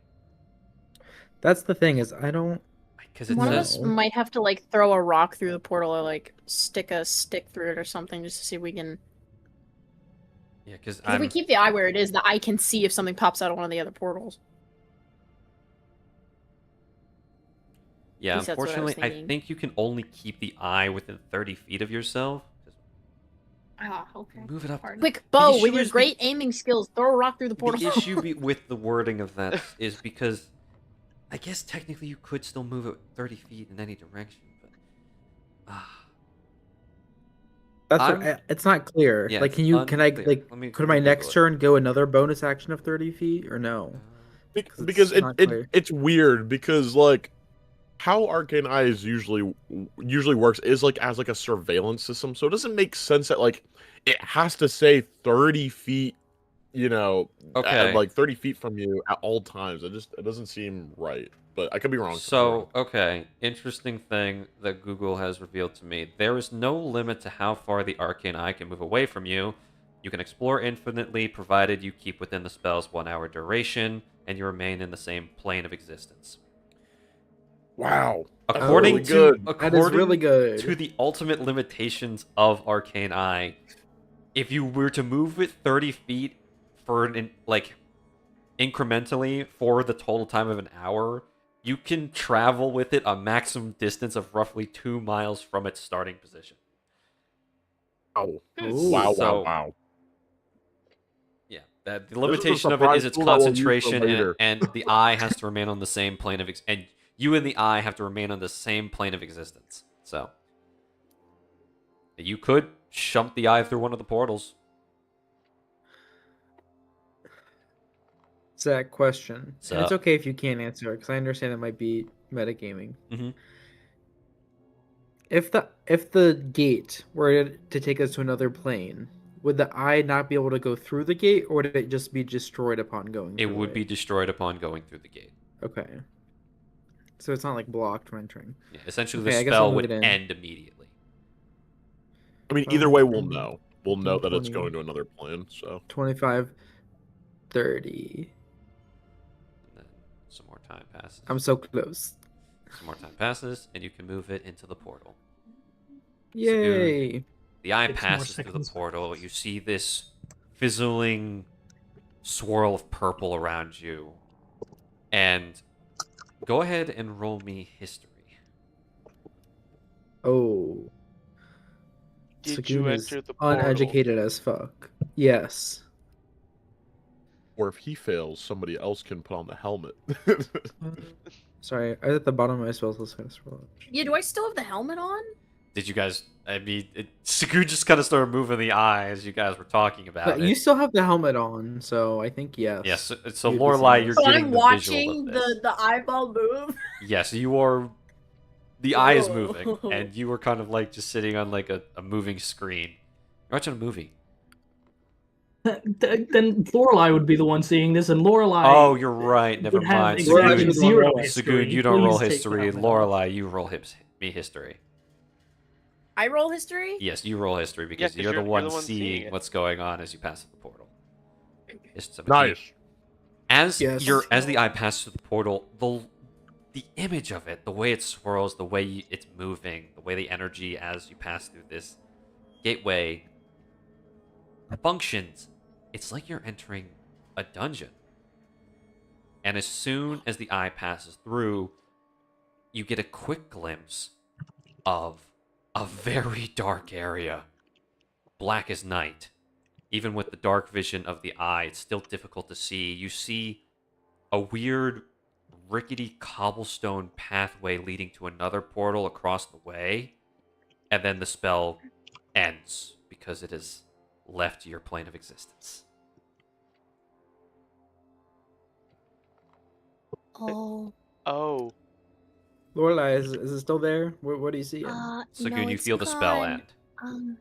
That's the thing, is I don't. Because it One of says us might have to throw a rock through the portal or stick a stick through it or something just to see if we can. Yeah, because if we keep the eye where it is, the eye can see if something pops out of one of the other portals. Yeah, unfortunately, I think you can only keep the eye within 30 feet of yourself. Okay. Move it up. Quick, Bo, with your great aiming skills, throw a rock through the portal. The issue with the wording of that is because I guess technically you could still move it 30 feet in any direction, but That's I'm- what it's not clear. Yeah, like, it's can I unclear. like Let me could my Google next it. turn go another bonus action of 30 feet or no? Because it's it, not it clear. it's weird because like how Arcane Eyes usually works is like as like a surveillance system, so it doesn't make sense that like it has to say 30 feet, you know, Okay. like 30 feet from you at all times. It doesn't seem right, but I could be wrong. So, okay, interesting thing that Google has revealed to me. There is no limit to how far the Arcane Eye can move away from you. You can explore infinitely, provided you keep within the spell's 1 hour duration, and you remain in the same plane of existence. Wow. According really good. That is really good. to the ultimate limitations of Arcane Eye, if you were to move it 30 feet for incrementally for the total time of an hour, you can travel with it a maximum distance of roughly 2 miles from its starting position. Wow. Ooh. Wow, So- wow. Yeah, that the is a limitation of it surprise is its tool that we'll use for concentration, later. and the eye has to remain on the same plane of and you and the eye have to remain on the same plane of existence. So you could shump the eye through one of the portals. Zach, question. And So- it's okay if you can't answer it because I understand it might be metagaming. Mhm. If the gate were to take us to another plane, would the eye not be able to go through the gate, or would it just be destroyed upon going? It through would be destroyed upon going through the gate. Okay. So it's not like blocked from entering. Yeah, essentially, Okay, the I guess I'll spell move would it in. end immediately. I mean, either way, we'll 10, know. We'll know that it's 20. going to another plane. So 25, 30. And then some more time passes. I'm so close. Some more time passes, and you can move it into the portal. Yay! The eye 6 more passes through the seconds. portal. You see this fizzling swirl of purple around you. And go ahead and roll me history. Oh. Did you Sagoon is enter the portal? uneducated as fuck. Yes. or if he fails, somebody else can put on the helmet. Sorry, I was at the bottom of my spells list. Yeah, do I still have the helmet on? Did you guys? I mean, Sagu just kind of started moving the eye as you guys were talking about But it. you still have the helmet on, so I think yes. Yes. So You'd be Lorelai, seeing you're this. So getting I'm the watching visual of this. the eyeball move. Yes, you are. The eye is moving, Whoa. and you were kind of like just sitting on like a moving screen. You're watching a movie. Then Lorelai would be the one seeing this, and Lorelai. Oh, you're right. Never would have mind. Lorelai exactly should zero roll it. history. Sagoon, you don't roll Please take the history. helmet off. Lorelai, you roll me history. I roll history? Yes, you roll history because 'cause you're the you're one the one seeing seeing it. what's going on as you pass through the portal. It's 17. Nice. As Yes. as the eye passes through the portal, the image of it, the way it swirls, the way it's moving, the way the energy as you pass through this gateway functions, it's like you're entering a dungeon. And as soon as the eye passes through, you get a quick glimpse of a very dark area, black as night. Even with the dark vision of the eye, it's still difficult to see. You see a weird, rickety cobblestone pathway leading to another portal across the way, and then the spell ends because it has left your plane of existence. Oh, Oh, Lorelai, is it still there? What do you see? So no, good, you it's feel the spell gone. end.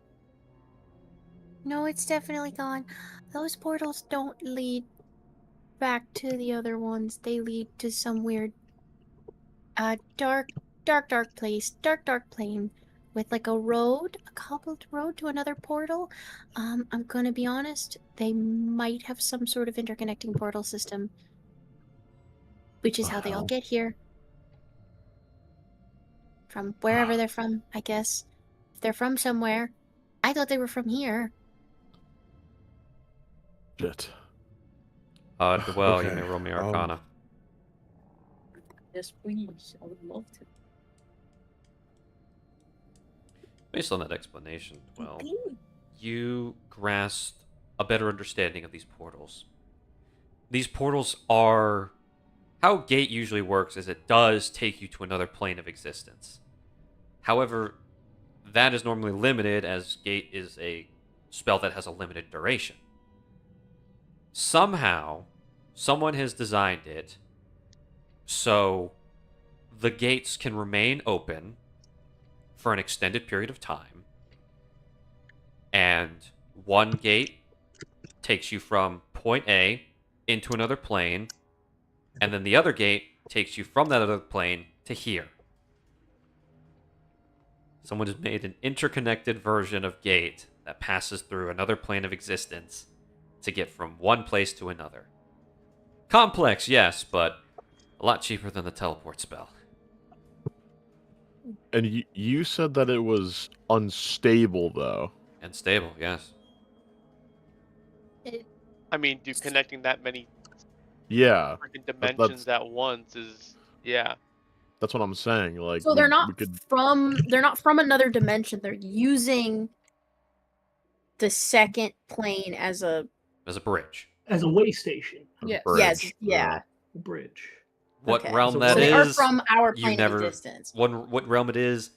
No, it's definitely gone. Those portals don't lead back to the other ones. They lead to some weird, dark place, dark plane with like a road, a cobbled road to another portal. I'm gonna be honest. They might have some sort of interconnecting portal system, which is how they all Wow. get here. From wherever they're from, I guess. If they're from somewhere, I thought they were from here. Shit. Well, you Okay, may roll me Arcana. Yes, please. I would love to. Based on that explanation, well, Please. you grasped a better understanding of these portals. These portals are... How Gate usually works is it does take you to another plane of existence. However, that is normally limited, as Gate is a spell that has a limited duration. Somehow, someone has designed it so the gates can remain open for an extended period of time, and one gate takes you from point A into another plane, and then the other gate takes you from that other plane to here. Someone has made an interconnected version of Gate that passes through another plane of existence to get from one place to another. Complex, yes, but a lot cheaper than the teleport spell. And you said that it was unstable, though. And stable, yes. I mean, dude, connecting that many Yeah. freaking dimensions at once is, yeah. That's what I'm saying. Like, So they're not we could... from another dimension. They're using the second plane as a bridge. As a way station. Yes. bridge. Yes. Yeah. A bridge. What Okay. realm So that they is? are from our you plane never. of existence. What realm it is?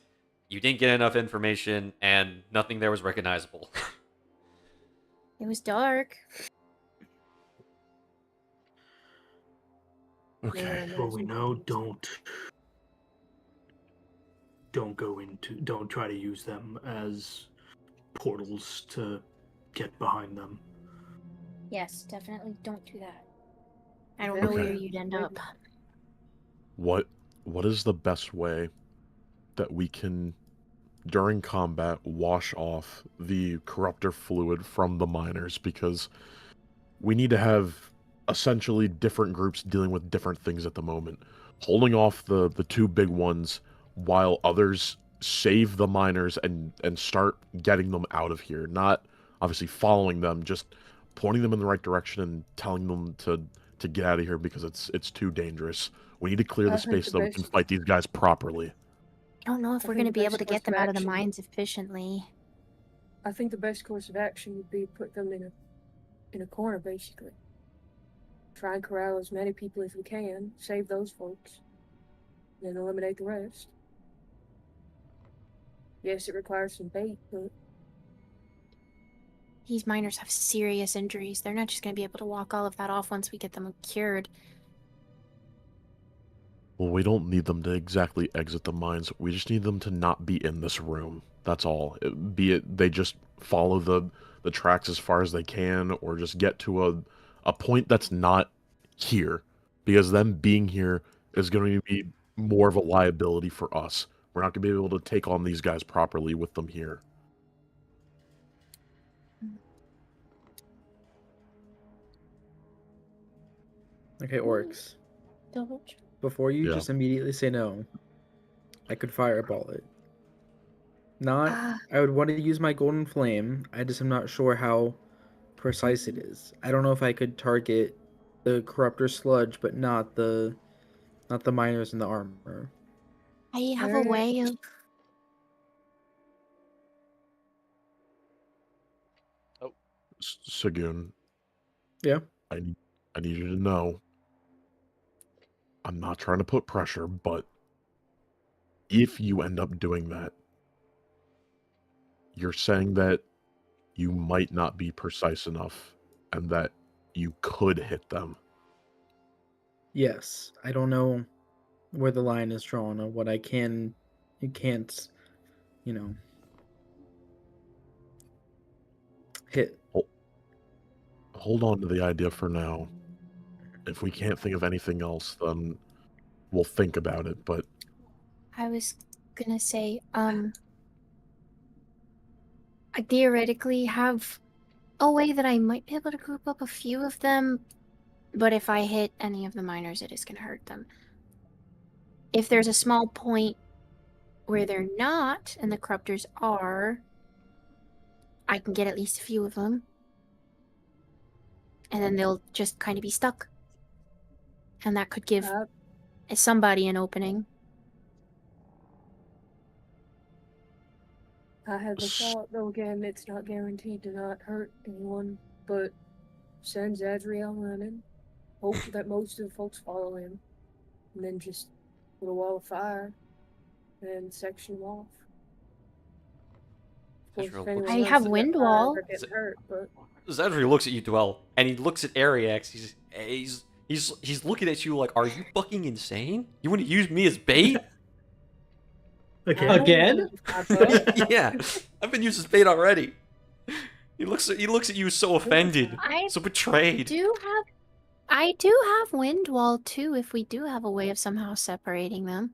You didn't get enough information, and nothing there was recognizable. It was dark. Okay. Well, we know don't try to use them as portals to get behind them. Yes, definitely don't do that. I don't know Okay. where you'd end up. What is the best way that we can, during combat, wash off the corruptor fluid from the miners? Because we need to have essentially different groups dealing with different things at the moment. Holding off the two big ones while others save the miners and start getting them out of here. Not obviously following them, just pointing them in the right direction and telling them to get out of here because it's too dangerous. We need to clear the space so that we can fight these guys properly. I don't know if we're going to be able to get them out of the mines efficiently. I think the best course of action would be to put them in a corner, basically. Try and corral as many people as we can, save those folks, then eliminate the rest. Yes, it requires some bait, but These miners have serious injuries. They're not just going to be able to walk all of that off once we get them cured. Well, we don't need them to exactly exit the mines. We just need them to not be in this room. That's all. Be it they just follow the tracks as far as they can, or just get to a point that's not here. Because them being here is going to be more of a liability for us. We're not going to be able to take on these guys properly with them here. Okay, orcs. Double. Before you Yeah. just immediately say no, I could fireball it. Not, I would want to use my golden flame. I just am not sure how precise it is. I don't know if I could target the corruptor sludge, but not the miners in the armor. I have a way of... Sagoon. Yeah. I need you to know. I'm not trying to put pressure, but if you end up doing that, you're saying that you might not be precise enough and that you could hit them. Yes. I don't know where the line is drawn on what I can, you can't, hit. Hold on to the idea for now. If we can't think of anything else, then we'll think about it, but... I was gonna say, I theoretically have a way that I might be able to group up a few of them, but if I hit any of the miners, it is gonna hurt them. If there's a small point where they're not, and the corruptors are, I can get at least a few of them. And then they'll just kind of be stuck. And that could give somebody an opening. I had the thought, though again, it's not guaranteed to not hurt anyone, but send Zadriel running, hope that most of the folks follow him, and then just put a wall of fire and section them off. course, Ezreal if anyone looks- I else have in that wind fire, wall. they're getting hurt, but Zedri looks at you, Dwell, and he looks at Ariax. He's looking at you like, are you fucking insane? You want to use me as bait? Again? Yeah, I've been used as bait already. He looks at you so offended, I so betrayed. I do have wind wall too. If we do have a way of somehow separating them.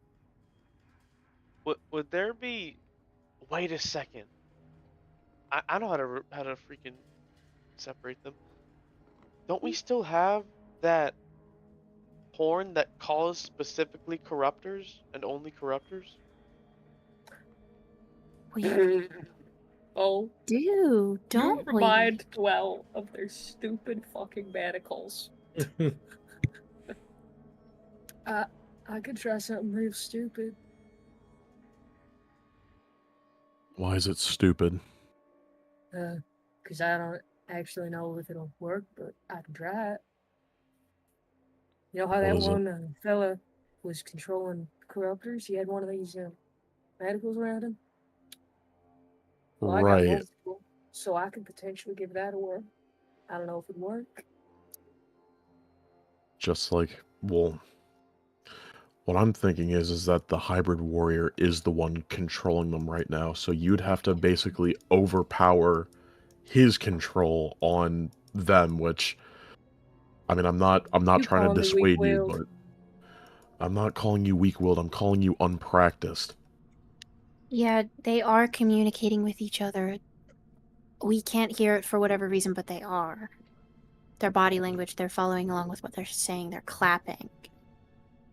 Would there be? Wait a second. I know how to freaking separate them. Don't we still have that horn that calls specifically corruptors and only corruptors? We Oh, do, don't you we? remind Dwell of their stupid fucking manacles. I could try something real stupid. Why is it stupid? Because I don't actually know if it'll work, but I can try it. You know how What that is it? one fella was controlling corruptors? He had one of these manacles around him. Well, I got Right. multiple, so I could potentially give that a whirl. I don't know if it'd work. Just like, well, what I'm thinking is that the hybrid warrior is the one controlling them right now. So you'd have to basically overpower his control on them, which, I mean, I'm not You trying call to me dissuade you, weak-willed. but I'm not calling you weak-willed. I'm calling you unpracticed. Yeah, they are communicating with each other. We can't hear it for whatever reason, but they are. Their body language, they're following along with what they're saying, they're clapping.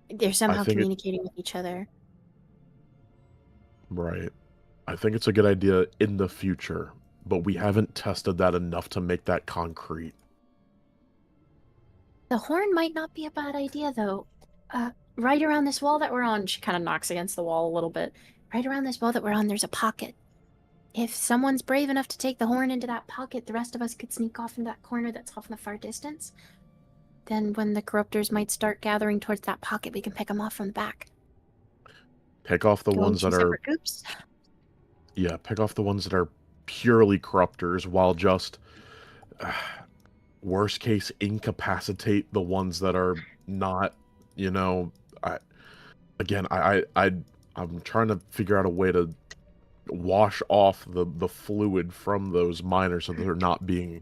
They're somehow think it- communicating with each other. Right. I think it's a good idea in the future, but we haven't tested that enough to make that concrete. The horn might not be a bad idea, though. Right around this wall that we're on, she kind of knocks against the wall a little bit. Right around this wall that we're on, there's a pocket. If someone's brave enough to take the horn into that pocket, the rest of us could sneak off into that corner that's off in the far distance. Then when the corruptors might start gathering towards that pocket, we can pick them off from the back. Pick off the Go in ones two that are, separate groups. yeah, pick off the ones that are purely corruptors, while just, worst case, incapacitate the ones that are not, you know, I'm trying to figure out a way to wash off the fluid from those miners so that they're not being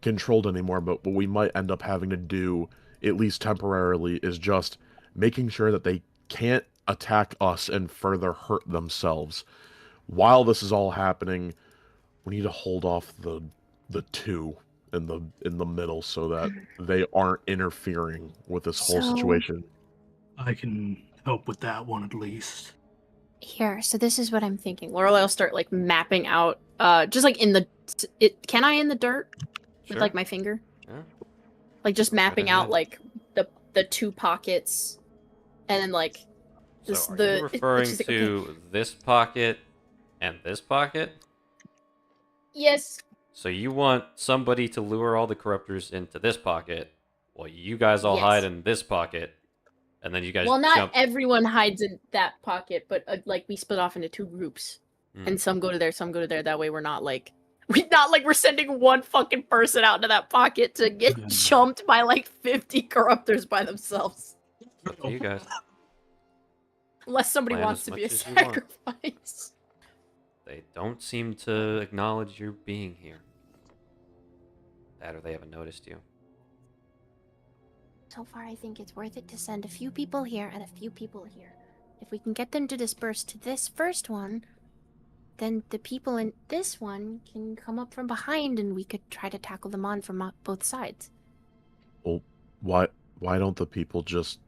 controlled anymore. But what we might end up having to do, at least temporarily, is just making sure that they can't attack us and further hurt themselves. While this is all happening, we need to hold off the two in the middle so that they aren't interfering with this whole So- situation. I can help with that one at least. Here, so this is what I'm thinking. Lorelei will start like mapping out, just like in the, can I in the dirt with Sure. like my finger? Yeah. Like just mapping ahead. out like the two pockets, and then like this So are the you referring she's like, to okay, this pocket and this pocket? yes, So you want somebody to lure all the corruptors into this pocket, while you guys all Yes. hide in this pocket, and then you guys well, not jump. everyone hides in that pocket, but like we split off into two groups, Hmm. and some go to there, some go to there. That way, we're not like we're sending one fucking person out into that pocket to get Yeah. jumped by like 50 corruptors by themselves. Up to you guys. Unless somebody Plan wants as to much be a as you want. sacrifice. They don't seem to acknowledge your being here. That or they haven't noticed you. So far, I think it's worth it to send a few people here and a few people here. If we can get them to disperse to this first one, then the people in this one can come up from behind and we could try to tackle them on from both sides. Well, why don't the people just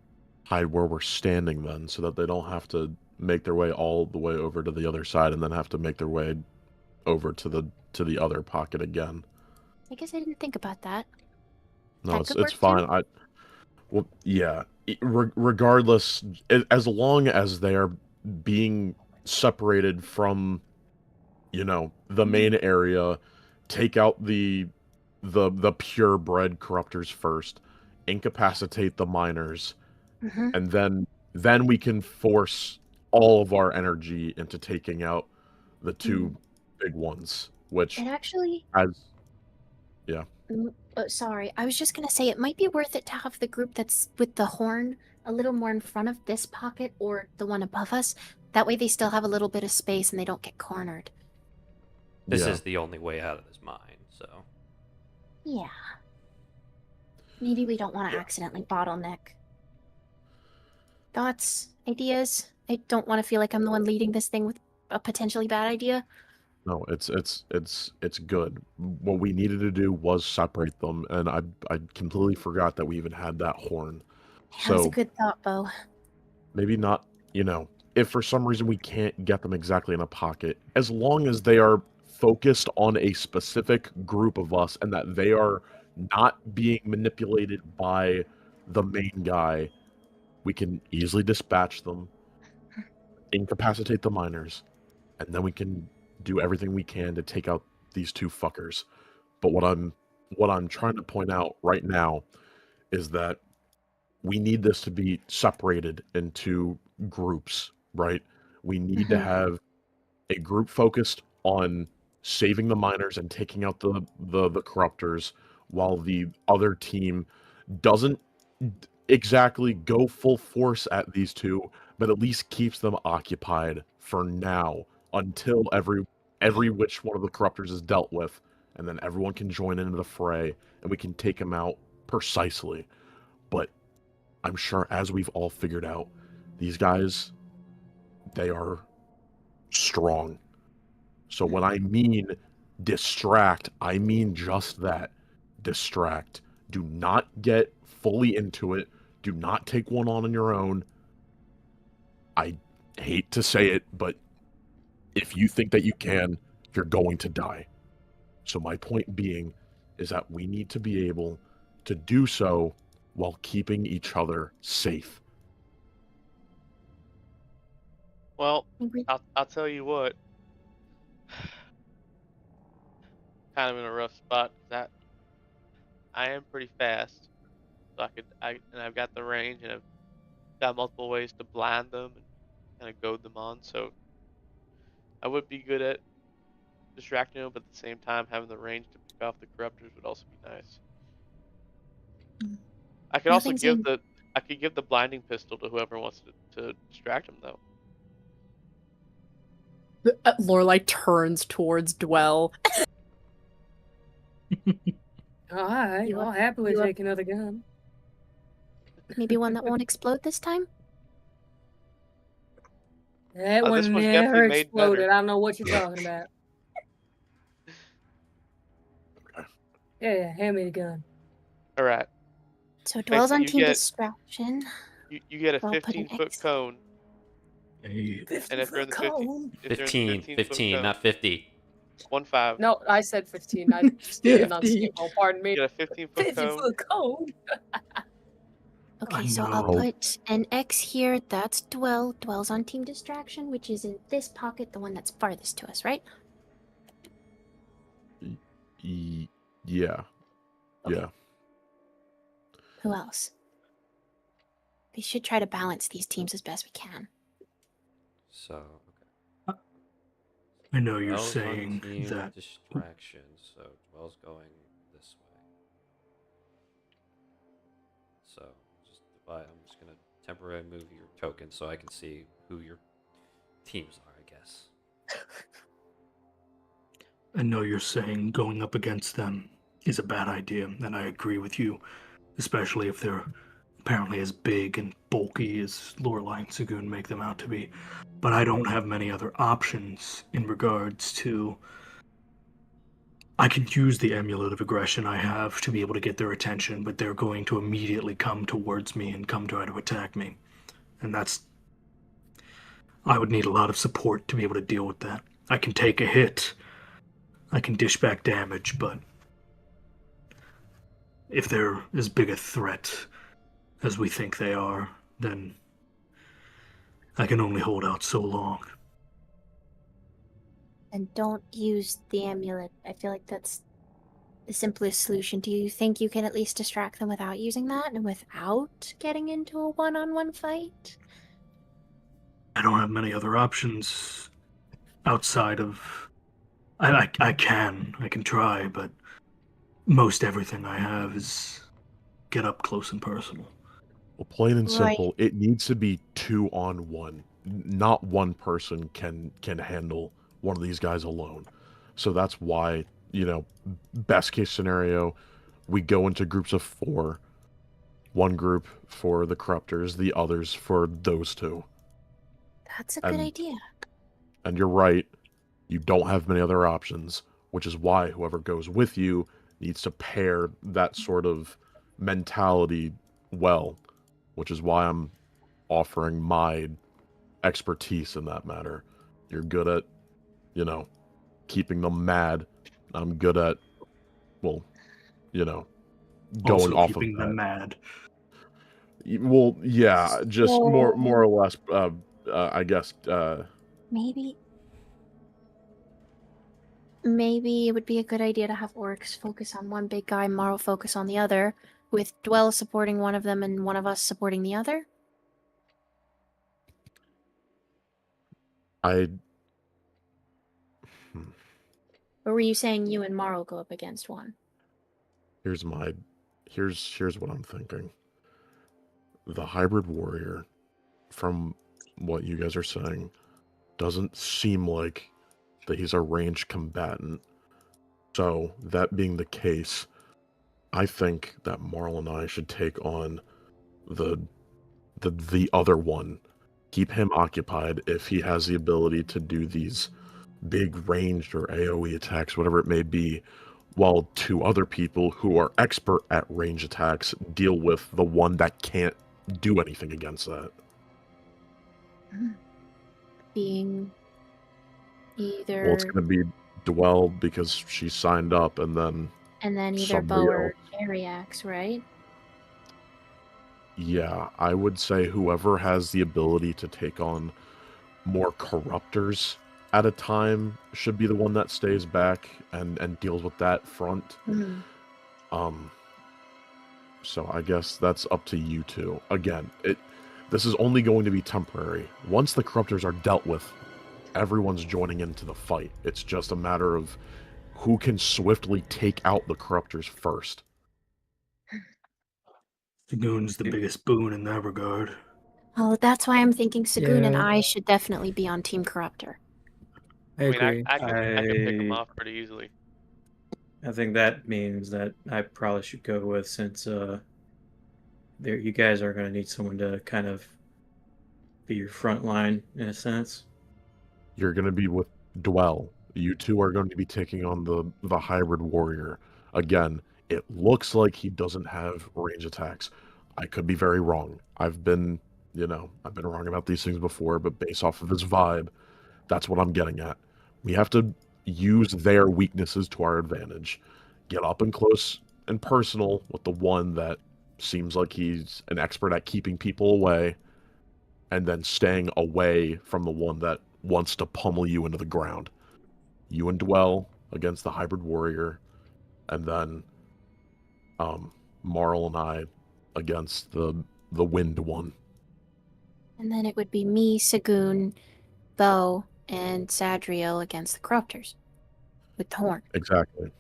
hide where we're standing then, so that they don't have to make their way all the way over to the other side and then have to make their way over to the other pocket again? I guess I didn't think about that. No, That it's could work fine. Well, yeah. Regardless, as long as they are being separated from, you know, the main area, take out the purebred corruptors first, incapacitate the miners, Mm-hmm. and then we can force all of our energy into taking out the two big ones, which It actually. as Sorry, I was just gonna say it might be worth it to have the group that's with the horn a little more in front of this pocket or the one above us. That way they still have a little bit of space and they don't get cornered. This Yeah. is the only way out of this mine, so. Yeah. Maybe we don't want to accidentally bottleneck. Thoughts? Ideas? I don't want to feel like I'm the one leading this thing with a potentially bad idea. No, it's good. What we needed to do was separate them, and I completely forgot that we even had that horn. That was a So good thought, Bo. maybe not, if for some reason we can't get them exactly in a pocket, as long as they are focused on a specific group of us and that they are not being manipulated by the main guy, we can easily dispatch them, incapacitate the miners, and then we can do everything we can to take out these two fuckers. But what I'm trying to point out right now is that we need this to be separated into groups, right? We need to have a group focused on saving the miners and taking out the corruptors, while the other team doesn't exactly go full force at these two, but at least keeps them occupied for now until every which one of the corruptors is dealt with, and then everyone can join into the fray and we can take them out precisely. But I'm sure, as we've all figured out, these guys, they are strong. So when I mean distract, I mean just that. Distract. Do not get fully into it. Do not take one on your own. I hate to say it, but if you think that you can, you're going to die. So my point being is that we need to be able to do so while keeping each other safe. Well, I'll tell you what. Kind of in a rough spot. That I am pretty fast, so I've got the range, and I've got multiple ways to blind them and kind of goad them on. So I would be good at distracting them, but at the same time, having the range to pick off the corruptors would also be nice. I could also give the blinding pistol to whoever wants to distract them, though. Lorelai turns towards Dwell. Alright, I'll happily take another gun. Maybe one that won't explode this time? That This one one's never definitely made exploded. better. I don't know what you're talking about. Yeah, hand me the gun. All right. So Dwell's Thanks, on you team get- distraction. You get a Well, put an 15-foot X. cone, Hey. and if you're in the 15, if you're in the 15, 15-foot 15, cone, not 50. 1-5. No, I said 15. I did not skip. Oh, pardon me. You get a 15-foot 50-foot cone. cone. Okay, I so I'll know. put an X here. That's Dwell. Dwell's on team distraction, which is in this pocket, the one that's farthest to us, right? Yeah. Okay. Yeah. Who else? We should try to balance these teams as best we can. So, I know you're Dwell's on saying team that. distraction, so Dwell's going this way. So, I'm just gonna temporarily move your token so I can see who your teams are, I guess. I know you're saying going up against them is a bad idea, and I agree with you, especially if they're apparently as big and bulky as Lorelai and Sagoon make them out to be. But I don't have many other options in regards to... I could use the amulet of aggression I have to be able to get their attention, but they're going to immediately come towards me and come try to attack me. And that's... I would need a lot of support to be able to deal with that. I can take a hit, I can dish back damage, but if they're as big a threat as we think they are, then I can only hold out so long. And don't use the amulet. I feel like that's the simplest solution. Do you think you can at least distract them without using that and without getting into a one-on-one fight? I don't have many other options outside of... I can try, but most everything I have is get up close and personal. Well, plain and Right. simple, it needs to be 2-on-1. Not one person can handle one of these guys alone. So that's why, best case scenario, we go into groups of 4. One group for the corruptors, the others for those 2. That's a good And- idea. And you're right, you don't have many other options, which is why whoever goes with you needs to pair that sort of mentality well, which is why I'm offering my expertise in that matter. You're good at, keeping them mad. I'm good at, well, going Also off keeping of them that. mad. Well, yeah, just more So- or less. I guess. Maybe it would be a good idea to have orcs focus on one big guy, Marl focus on the other, with Dwell supporting one of them and one of us supporting the other. I. Or were you saying you and Marl go up against one? Here's what I'm thinking. The hybrid warrior, from what you guys are saying, doesn't seem like that he's a ranged combatant. So, that being the case, I think that Marl and I should take on the other one. Keep him occupied if he has the ability to do these big ranged or AoE attacks, whatever it may be, while 2 other people who are expert at range attacks deal with the one that can't do anything against that. Being either Well, it's going to be Dwell because she signed up, and then and then either somebody bow or else. carry axe, right? Yeah, I would say whoever has the ability to take on more corruptors at a time should be the one that stays back and deals with that front. So I guess that's up to you 2. Again, this is only going to be temporary. Once the corruptors are dealt with, everyone's joining into the fight. It's just a matter of who can swiftly take out the corruptors first. Sagoon's the biggest boon in that regard. Oh, that's why I'm thinking Sagoon and Yeah. I should definitely be on Team Corruptor. I agree. I can pick them off pretty easily. I think that means that I probably should go with, since you guys are going to need someone to kind of be your front line in a sense. You're going to be with Dwell. You 2 are going to be taking on the hybrid warrior. Again, it looks like he doesn't have range attacks. I could be very wrong. I've been wrong about these things before, but based off of his vibe, that's what I'm getting at. We have to use their weaknesses to our advantage. Get up and close and personal with the one that seems like he's an expert at keeping people away, and then staying away from the one that wants to pummel you into the ground. You and Dwell against the hybrid warrior, and then Marl and I against the wind one. And then it would be me, Sagoon, Bo, and Sadriel against the Corruptors. With the horn. Exactly.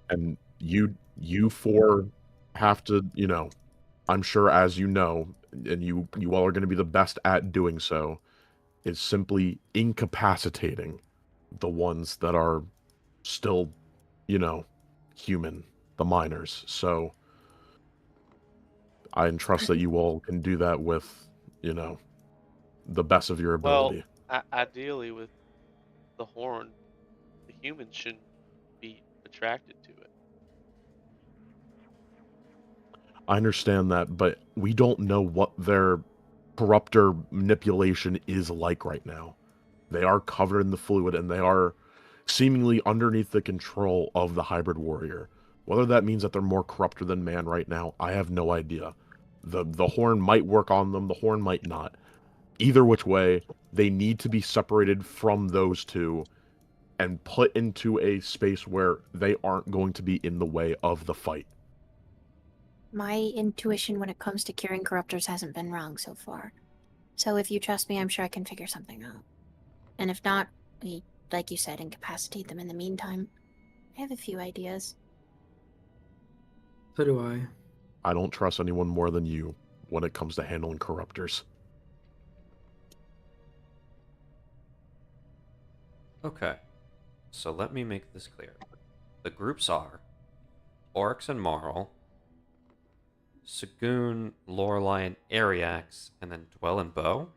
And you 4 have to, I'm sure, as you know, and you all are going to be the best at doing so, is simply incapacitating the ones that are still, human, the miners. So I entrust that you all can do that with, the best of your ability. Well, ideally with the horn, the humans shouldn't be attracted to it. I understand that, but we don't know what their corruptor manipulation is like right now. They are covered in the fluid, and they are seemingly underneath the control of the hybrid warrior. Whether that means that they're more corruptor than man right now, I have no idea. The horn might work on them, the horn might not. Either which way, they need to be separated from those 2 and put into a space where they aren't going to be in the way of the fight. My intuition when it comes to curing corruptors hasn't been wrong so far. So if you trust me, I'm sure I can figure something out. And if not, we like you said, incapacitate them in the meantime. I have a few ideas. So do I. I don't trust anyone more than you when it comes to handling corruptors. Okay. So let me make this clear. The groups are Oryx and Marl, Sagoon, Lorelei, and Ariax, and then Dwell and Bow?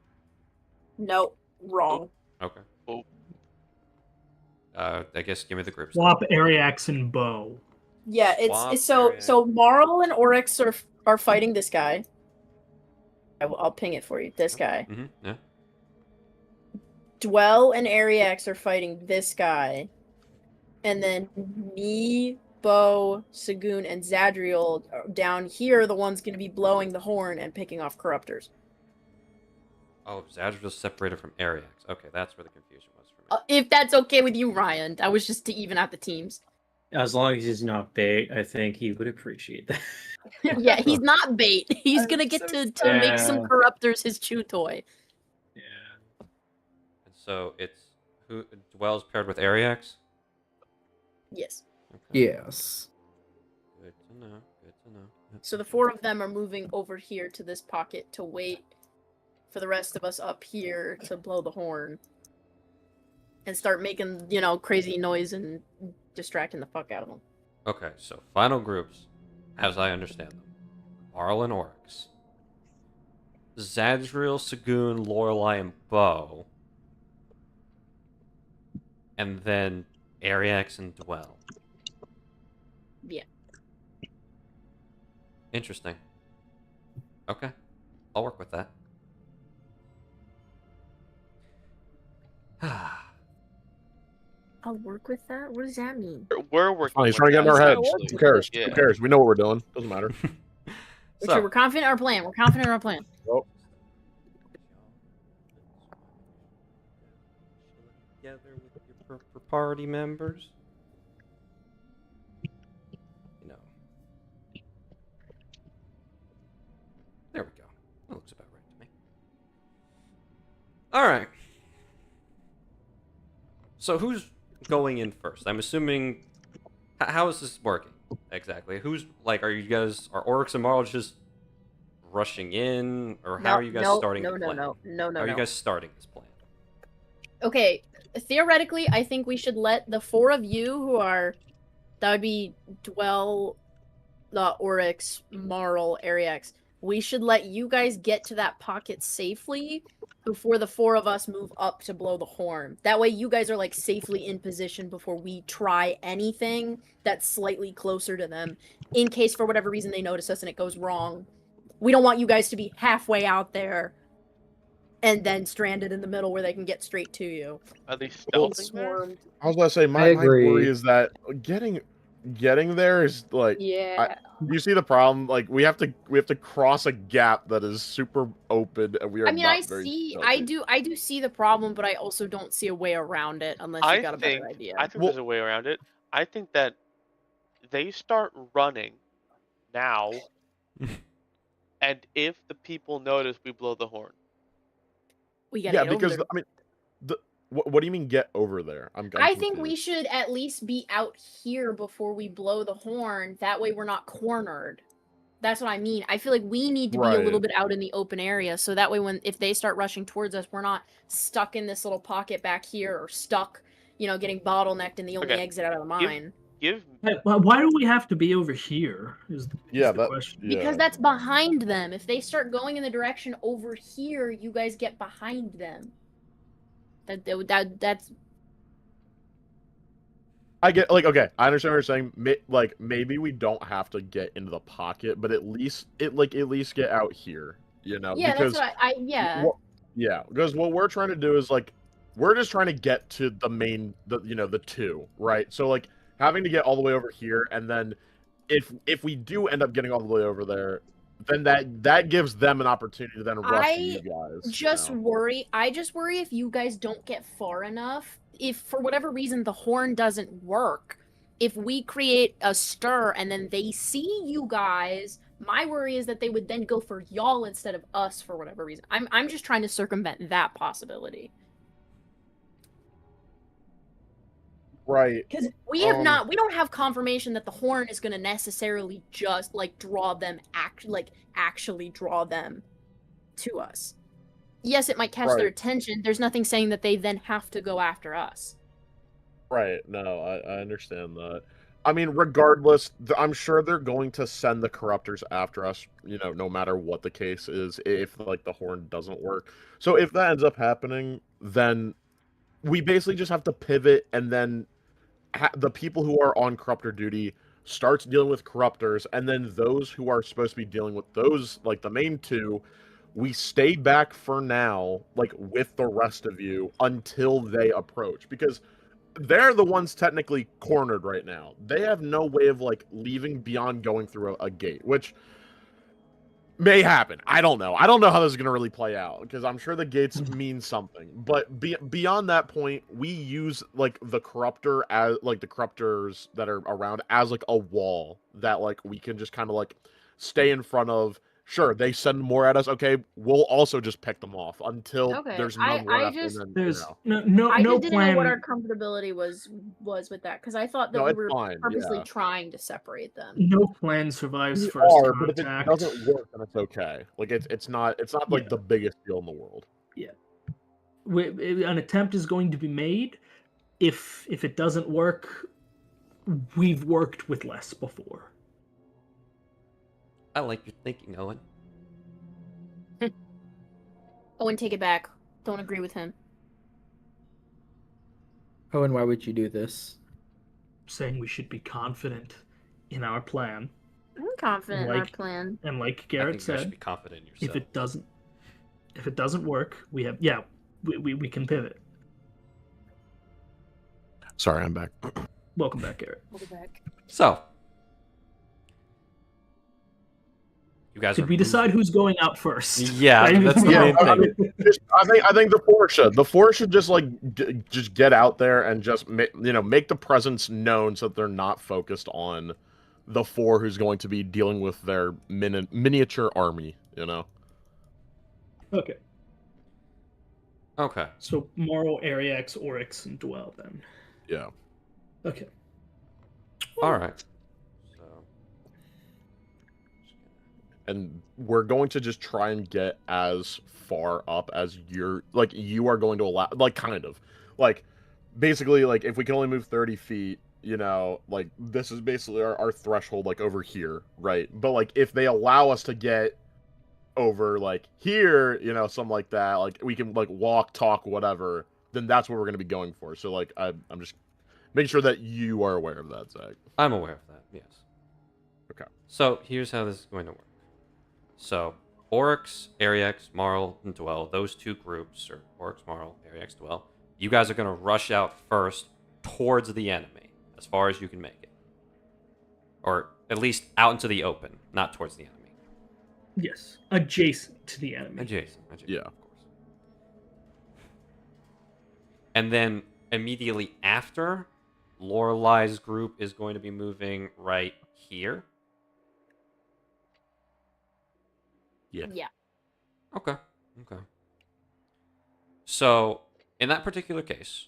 No, wrong. Okay. Oh. I guess give me the groups. Swap Ariax and Bow. Yeah, Swap it's so area. so Marl and Oryx are fighting this guy. I'll ping it for you. This guy. Mm-hmm. Yeah. Dwell and Ariax are fighting this guy, and then me, Bo, Sagoon, and Zadriel down here are the ones going to be blowing the horn and picking off corruptors. Oh, Zadriel's separated from Ariax. Okay, that's where the confusion was for me. If that's okay with you, Ryan. That was just to even out the teams. As long as he's not bait, I think he would appreciate that. Yeah, he's not bait. He's going to get to make some Yeah. corruptors his chew toy. Yeah. And so it's who Dwell's paired with Ariax? Yes. Okay. Yes. Good to know. Good to know. Yep. So the four of them are moving over here to this pocket to wait for the rest of us up here to blow the horn and start making, crazy noise and distracting the fuck out of them. Okay, so final groups, as I understand them. Marl and Oryx. Zadriel, Sagoon, Lorelei, and Bow. And then Ariax and Dwell. Yeah. Interesting. Okay. I'll work with that. I'll work with that? What does that mean? We're working. Oh, he's with trying to get in that, our heads. actually. Who cares? Yeah. Who cares? We know what we're doing. Doesn't matter. Okay, we're confident in our plan. We're confident in our plan. Oh. Together with your party members. There we go. That looks about right to me. All right. So who's going in first? I'm assuming. How is this working exactly? Who's are you guys are Oryx and Marl just rushing in, or how are you guys starting? No, the no, plan? no. How are you guys starting this plan? Okay, theoretically, I think we should let the four of you who are, that would be Dwell, Oryx, Marl, Ariax. We should let you guys get to that pocket safely before the four of us move up to blow the horn. That way you guys are safely in position before we try anything that's slightly closer to them, in case for whatever reason they notice us and it goes wrong. We don't want you guys to be halfway out there and then stranded in the middle where they can get straight to you. At least Being stealthing there? swarmed. I was gonna say my agree. worry is that getting there is Yeah. you see the problem? We have to cross a gap that is super open, and we are. I mean, not I very see, stealthy. I do see the problem, but I also don't see a way around it unless you got a better idea. I think there's a way around it. I think that they start running now, and if the people notice, we blow the horn. We gotta Yeah, get over because there. I mean, what do you mean get over there? I'm I think we confused. should at least be out here before we blow the horn. That way we're not cornered. That's what I mean. I feel like we need to be a little Right. bit out in the open area, so that way if they start rushing towards us, we're not stuck in this little pocket back here, or stuck, getting bottlenecked in the only Okay. exit out of the mine. Why do we have to be over here? Is the question. Because that's behind them. If they start going in the direction over here, you guys get behind them. That's. I get okay. I understand what you're saying. Maybe we don't have to get into the pocket, but at least at least get out here. Yeah, because that's what yeah. Yeah, because what we're trying to do is we're just trying to get to the main the two, right? So having to get all the way over here, and then if we do end up getting all the way over there, then that gives them an opportunity to then rush you guys. I just worry if you guys don't get far enough. If for whatever reason the horn doesn't work, if we create a stir and then they see you guys, my worry is that they would then go for y'all instead of us for whatever reason. I'm just trying to circumvent that possibility. Right. Because we don't have confirmation that the horn is going to necessarily just like draw them actually draw them to us. Yes, it might catch their Right. attention. There's nothing saying that they then have to go after us. Right. No, I understand that. I mean, regardless, I'm sure they're going to send the corruptors after us, no matter what the case is, if like the horn doesn't work. So if that ends up happening, then we basically just have to pivot, and then the people who are on corruptor duty starts dealing with corruptors, and then those who are supposed to be dealing with those, like the main two, we stay back for now, like with the rest of you until they approach, because they're the ones technically cornered right now. They have no way of like leaving beyond going through a gate, which may happen. I don't know. I don't know how this is going to really play out, because I'm sure the gates mean something. But beyond that point, we use like the corruptor as like the corruptors that are around as like a wall that like we can just kind of like stay in front of. Sure, they send more at us. Okay, we'll also just pick them off until there's none left. just and then, There's I no just didn't know what our plan. comfortability was with that, because I thought that No, we it's were fine, purposely yeah. trying to separate them. No plan survives We first are, but if it contact. doesn't work, then it's okay. Like it's not like Yeah. the biggest deal in the world. An attempt is going to be made. If it doesn't work, we've worked with less before. I like your thinking, Owen. Owen, take it back. Don't agree with him. Owen, why would you do this? Saying we should be confident in our plan, I'm confident in our Like- plan. and like I Garrett think you should said, be confident in yourself. if it doesn't work, we can pivot. Sorry, I'm back. Welcome back, Garrett. Hold it back. So, you guys Did are we decide who's going out first? Yeah, Right? that's the main thing. I think the four should just like just get out there and just make the presence known so that they're not focused on the four who's going to be dealing with their miniature army. Okay. Okay. So Morrow, Ariax, Oryx, and Dwell then. Yeah. Okay. All right. So, And we're going to just try and get as far up as you are going to allow, like kind of like basically like if we can only move 30 feet, like this is basically our threshold, like over here, right? But like if they allow us to get over like here, something like that, like we can like walk, talk, whatever, then that's what we're going to be going for. So like I'm just making sure that you are aware of that, Zach. I'm aware of that, yes. Okay. So, here's how this is going to work. So, Oryx, Ariax, Marl, and Dwell, those two groups, or Oryx, Marl, Ariax, Dwell, you guys are going to rush out first towards the enemy, as far as you can make it. Or at least out into the open, not towards the enemy. Yes. Adjacent to the enemy. Adjacent, Yeah. of course. And then immediately after, Lorelai's group is going to be moving right here. Yeah. Okay. So, in that particular case,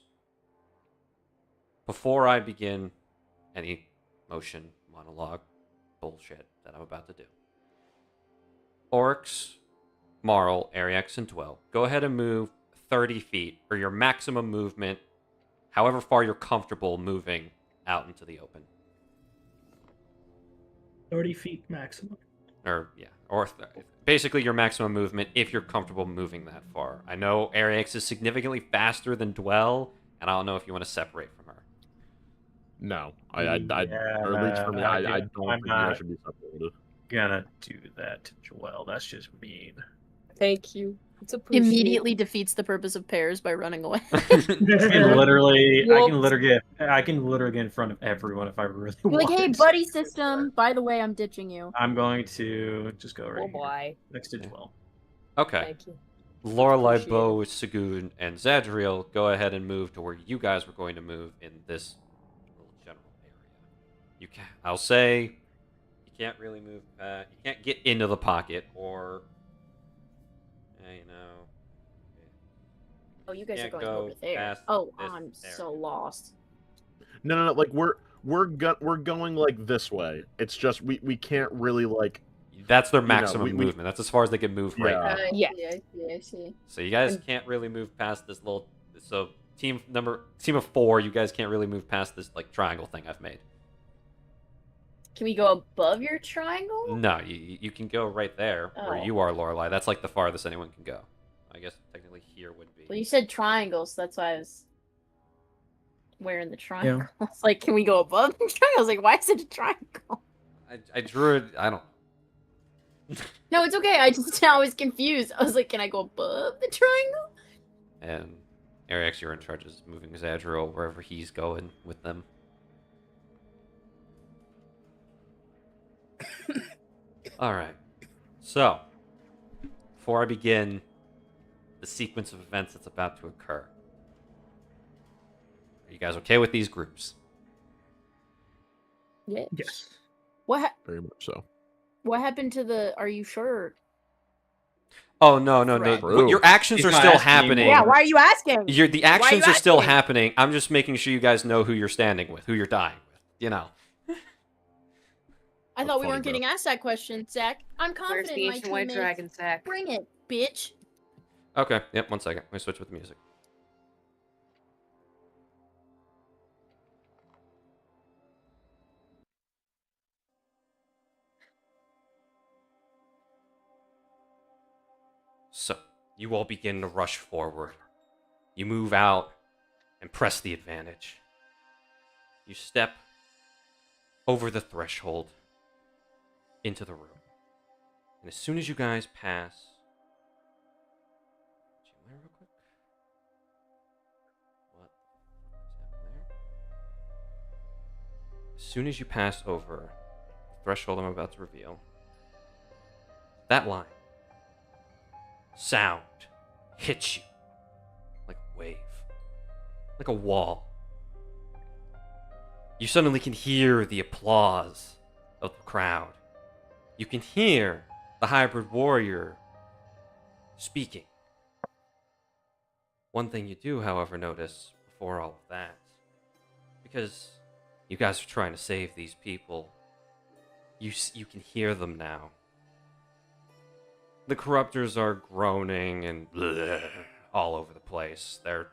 before I begin any motion, monologue, bullshit that I'm about to do, Oryx, Marl, Ariax, and Dwell, go ahead and move 30 feet, or your maximum movement, however far you're comfortable moving out into the open. 30 feet maximum. Or, yeah. Or basically your maximum movement if you're comfortable moving that far. I know Ariax is significantly faster than Dwell, and I don't know if you want to separate from her. No, or at least for me, I don't think I should be separated. Gonna do that to Joelle. That's just mean. Thank you. It's appreciated. Immediately defeats the purpose of pairs by running away. I can literally Whoops. get in front of everyone if I really You're want. like, hey, buddy system. By the way, I'm ditching you. I'm going to just go right Oh here, boy. next to Joelle. Okay. Thank you. Lorelai, Appreciate Bo, Sagoon, and Zadriel, go ahead and move to where you guys were going to move in this little general area. You can I'll say you can't really move. You can't get into the pocket, or Oh, you guys are Can't going go over there. past Oh, this I'm area. so lost. No. Like we're going like this way. It's just we can't really like. That's their You know, maximum we- movement. That's as far as they can move right Yeah. now. Yeah. I see. So you guys can't really move past this little. So team of 4, you guys can't really move past this like triangle thing I've made. Can we go above your triangle? No, you can go right there where Oh. you are, Lorelei. That's like the farthest anyone can go. I guess technically here would be. Well, you said triangles, so that's why I was wearing the triangle. I was like, can we go above the triangle? I was like, why is it a triangle? I drew it. I don't. No, it's okay. I was confused. I was like, can I go above the triangle? And Ariax, you're in charge of moving Zadriel wherever he's going with them. Alright. So, before I begin the sequence of events that's about to occur, are you guys okay with these groups? Yes. Yes. Very much so. What happened to the? Are you sure? Oh, no. Right. What your actions He's are not still asking happening. anymore. Yeah, why are you asking? The actions you are still asking? happening. I'm just making sure you guys know who you're standing with, who you're dying with. You know. I That's thought we funny, weren't bro. getting anced that question, Zach. I'm Where's confident the in my ancient white teammates. dragon sack? Bring it, bitch. Okay, yep, 1 second. Let me switch with the music. So, you all begin to rush forward. You move out and press the advantage. You step over the threshold into the room. And as soon as you guys pass... Real quick. What is happening there? As soon as you pass over the threshold I'm about to reveal, that line, sound, hits you like a wave, like a wall. You suddenly can hear the applause of the crowd. You can hear the hybrid warrior speaking. One thing you do, however, notice before all of that, because you guys are trying to save these people, you can hear them now. The corruptors are groaning and bleh, all over the place. They're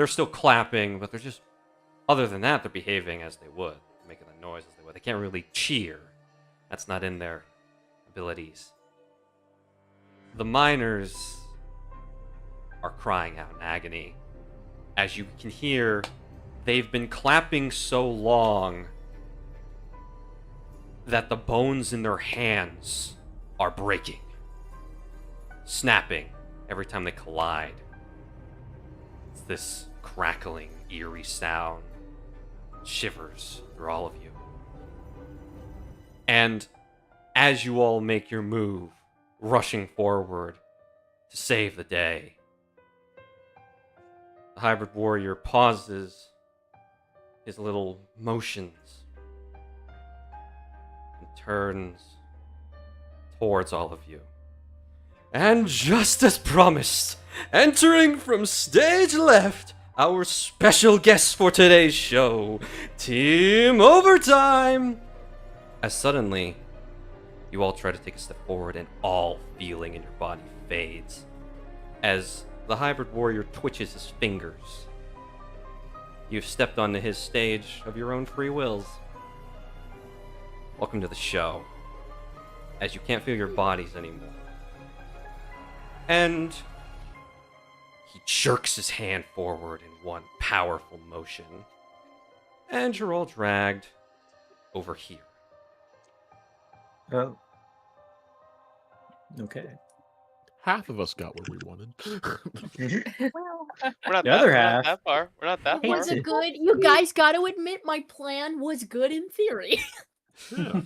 still clapping, but they're just, other than that, they're behaving as they would, making the noise as they would. They can't really cheer. That's not in their abilities. The miners are crying out in agony. As you can hear, they've been clapping so long that the bones in their hands are breaking, snapping every time they collide. It's this crackling, eerie sound, shivers through all of you. And as you all make your move, rushing forward to save the day, the hybrid warrior pauses his little motions and turns towards all of you. And just as promised, entering from stage left, our special guest for today's show, Team Overtime! As suddenly, you all try to take a step forward and all feeling in your body fades. As the hybrid warrior twitches his fingers. You've stepped onto his stage of your own free wills. Welcome to the show. As you can't feel your bodies anymore. And he jerks his hand forward in one powerful motion. And you're all dragged over here. Oh. Okay. Half of us got what we wanted. Well, We're not The that, other we're not half. that far. We're not that far. was it good? You guys got to admit, my plan was good in theory. Yeah.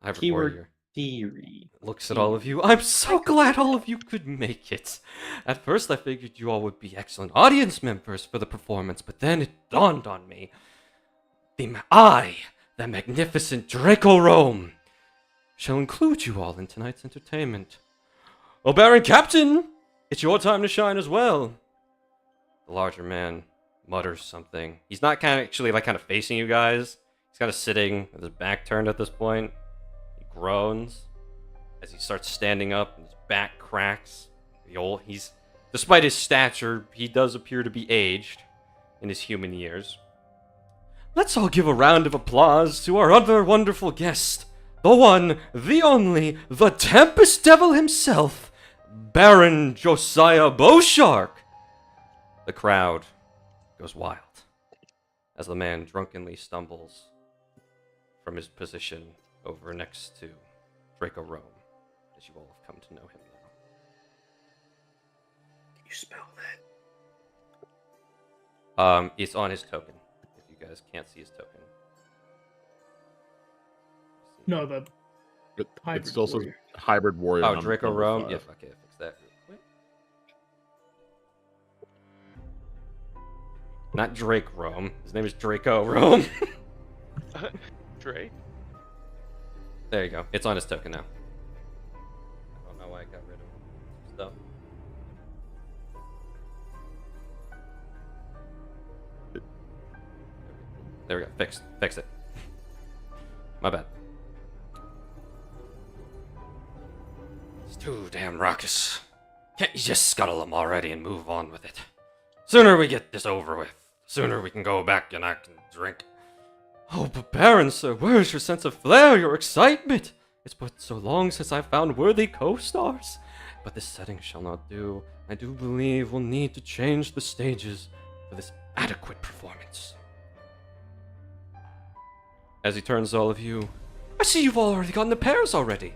Hybrid Keyword warrior theory. looks at all of you. I'm so glad all of you could make it. At first I figured you all would be excellent audience members for the performance, but then it dawned on me. The magnificent Draco Rome, shall include you all in tonight's entertainment. Oh, Baron Captain, it's your time to shine as well. The larger man mutters something. He's not kind of facing you guys. He's kind of sitting with his back turned at this point. He groans as he starts standing up and his back cracks. Despite his stature, he does appear to be aged in his human years. Let's all give a round of applause to our other wonderful guest, the one, the only, the Tempest Devil himself, Baron Josiah Bowshark. The crowd goes wild as the man drunkenly stumbles from his position over next to Draco Rome, as you all have come to know him now. Can you spell that? It's on his token. If you guys can't see his token. No, the It Hybrid still says warrior. hybrid warrior. Oh, on Draco number Rome? 5. Yeah, okay, fix that real quick. Not Drake Rome. His name is Draco Rome. Drake? There you go. It's on his token now. I don't know why I got rid of stuff. There we go. Fix it. My bad. It's too damn raucous. Can't you just scuttle them already and move on with it? Sooner we get this over with, sooner we can go back and I can drink. Oh, but Baron, sir, where's your sense of flair, your excitement? It's but so long since I found worthy co-stars. But this setting shall not do. I do believe we'll need to change the stages for this adequate performance. As he turns to all of you, I see you've already gotten the pairs already.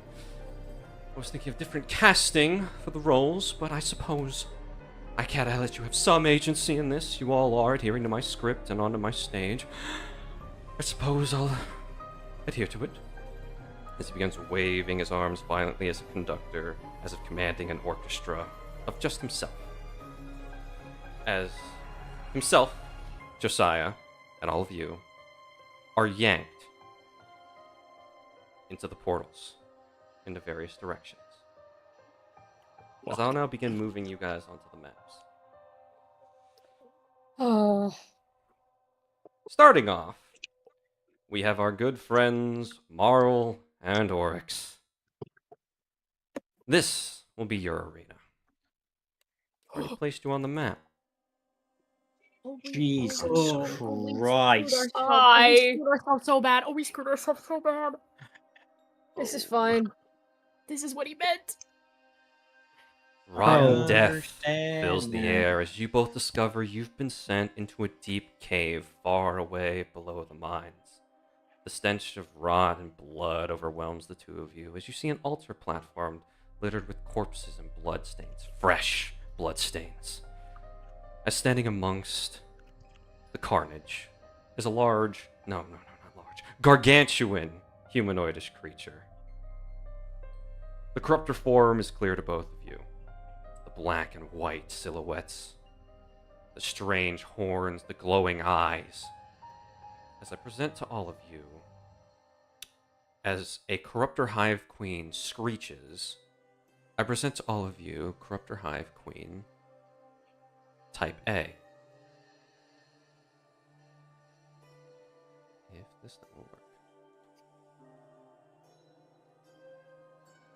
I was thinking of different casting for the roles, but I suppose I can't let you have some agency in this. You all are adhering to my script and onto my stage. I suppose I'll adhere to it. As he begins waving his arms violently as a conductor, as if commanding an orchestra of just himself. As himself, Josiah, and all of you are yanked into the portals into various directions. As I'll now begin moving you guys onto the maps. Oh. Starting off, we have our good friends Marl and Oryx. This will be your arena. Already placed you on the map. Jesus Oh. Christ. We screwed ourselves so bad. Oh, we screwed ourselves so bad. This is fine. This is what he meant. Rotten death Understand fills the now. air as you both discover you've been sent into a deep cave far away below the mines. The stench of rot and blood overwhelms the two of you as you see an altar platform littered with corpses and bloodstains, fresh bloodstains. As standing amongst the carnage is a large, not large, gargantuan humanoidish creature. The corruptor form is clear to both of you. The black and white silhouettes, the strange horns, the glowing eyes. As I present to all of you, as a corruptor hive queen screeches, I present to all of you corruptor hive queen Type A. If this will work.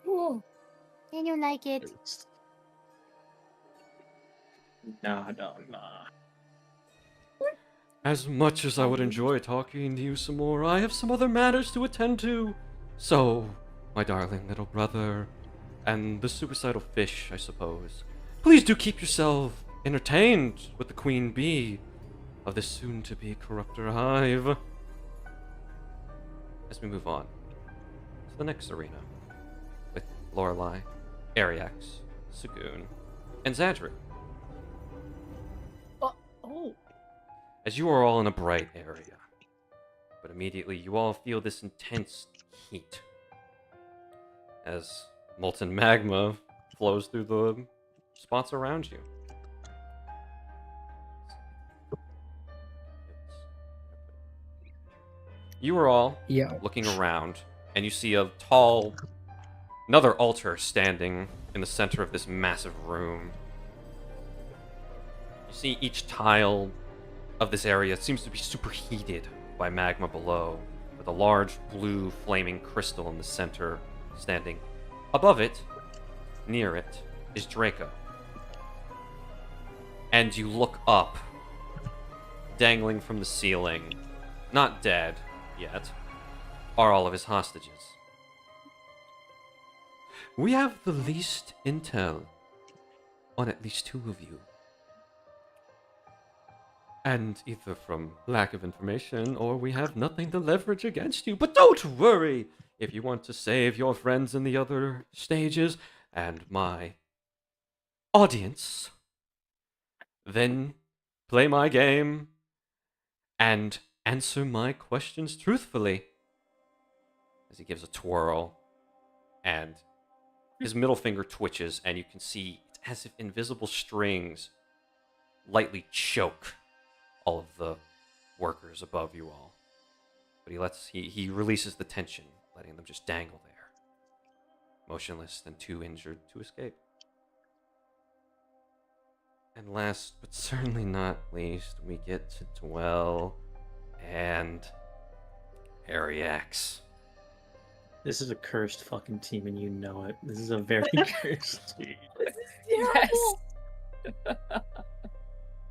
Ooh. And you like it? Nah. As much as I would enjoy talking to you some more, I have some other matters to attend to. So, my darling little brother, and the suicidal fish, I suppose, please do keep yourself entertained with the queen bee of this soon-to-be corruptor hive. As we move on to the next arena with Lorelei, Ariax, Sagoon, and Zadru. Oh. As you are all in a bright area, but immediately you all feel this intense heat as molten magma flows through the spots around you. You are all looking around, and you see a tall, another altar standing in the center of this massive room. You see each tile of this area seems to be superheated by magma below, with a large blue flaming crystal in the center standing. Above it, near it, is Draco. And you look up, dangling from the ceiling, not dead yet, are all of his hostages. We have the least intel on at least 2 of you. And either from lack of information or we have nothing to leverage against you. But don't worry! If you want to save your friends in the other stages and my audience, then play my game and answer my questions truthfully. As he gives a twirl, and his middle finger twitches, and you can see it's as if invisible strings lightly choke all of the workers above you all. But he releases the tension, letting them just dangle there, motionless and too injured to escape. And last, but certainly not least, we get to Dwell and Harry X. This is a cursed fucking team, and you know it. This is a very cursed team. Yes.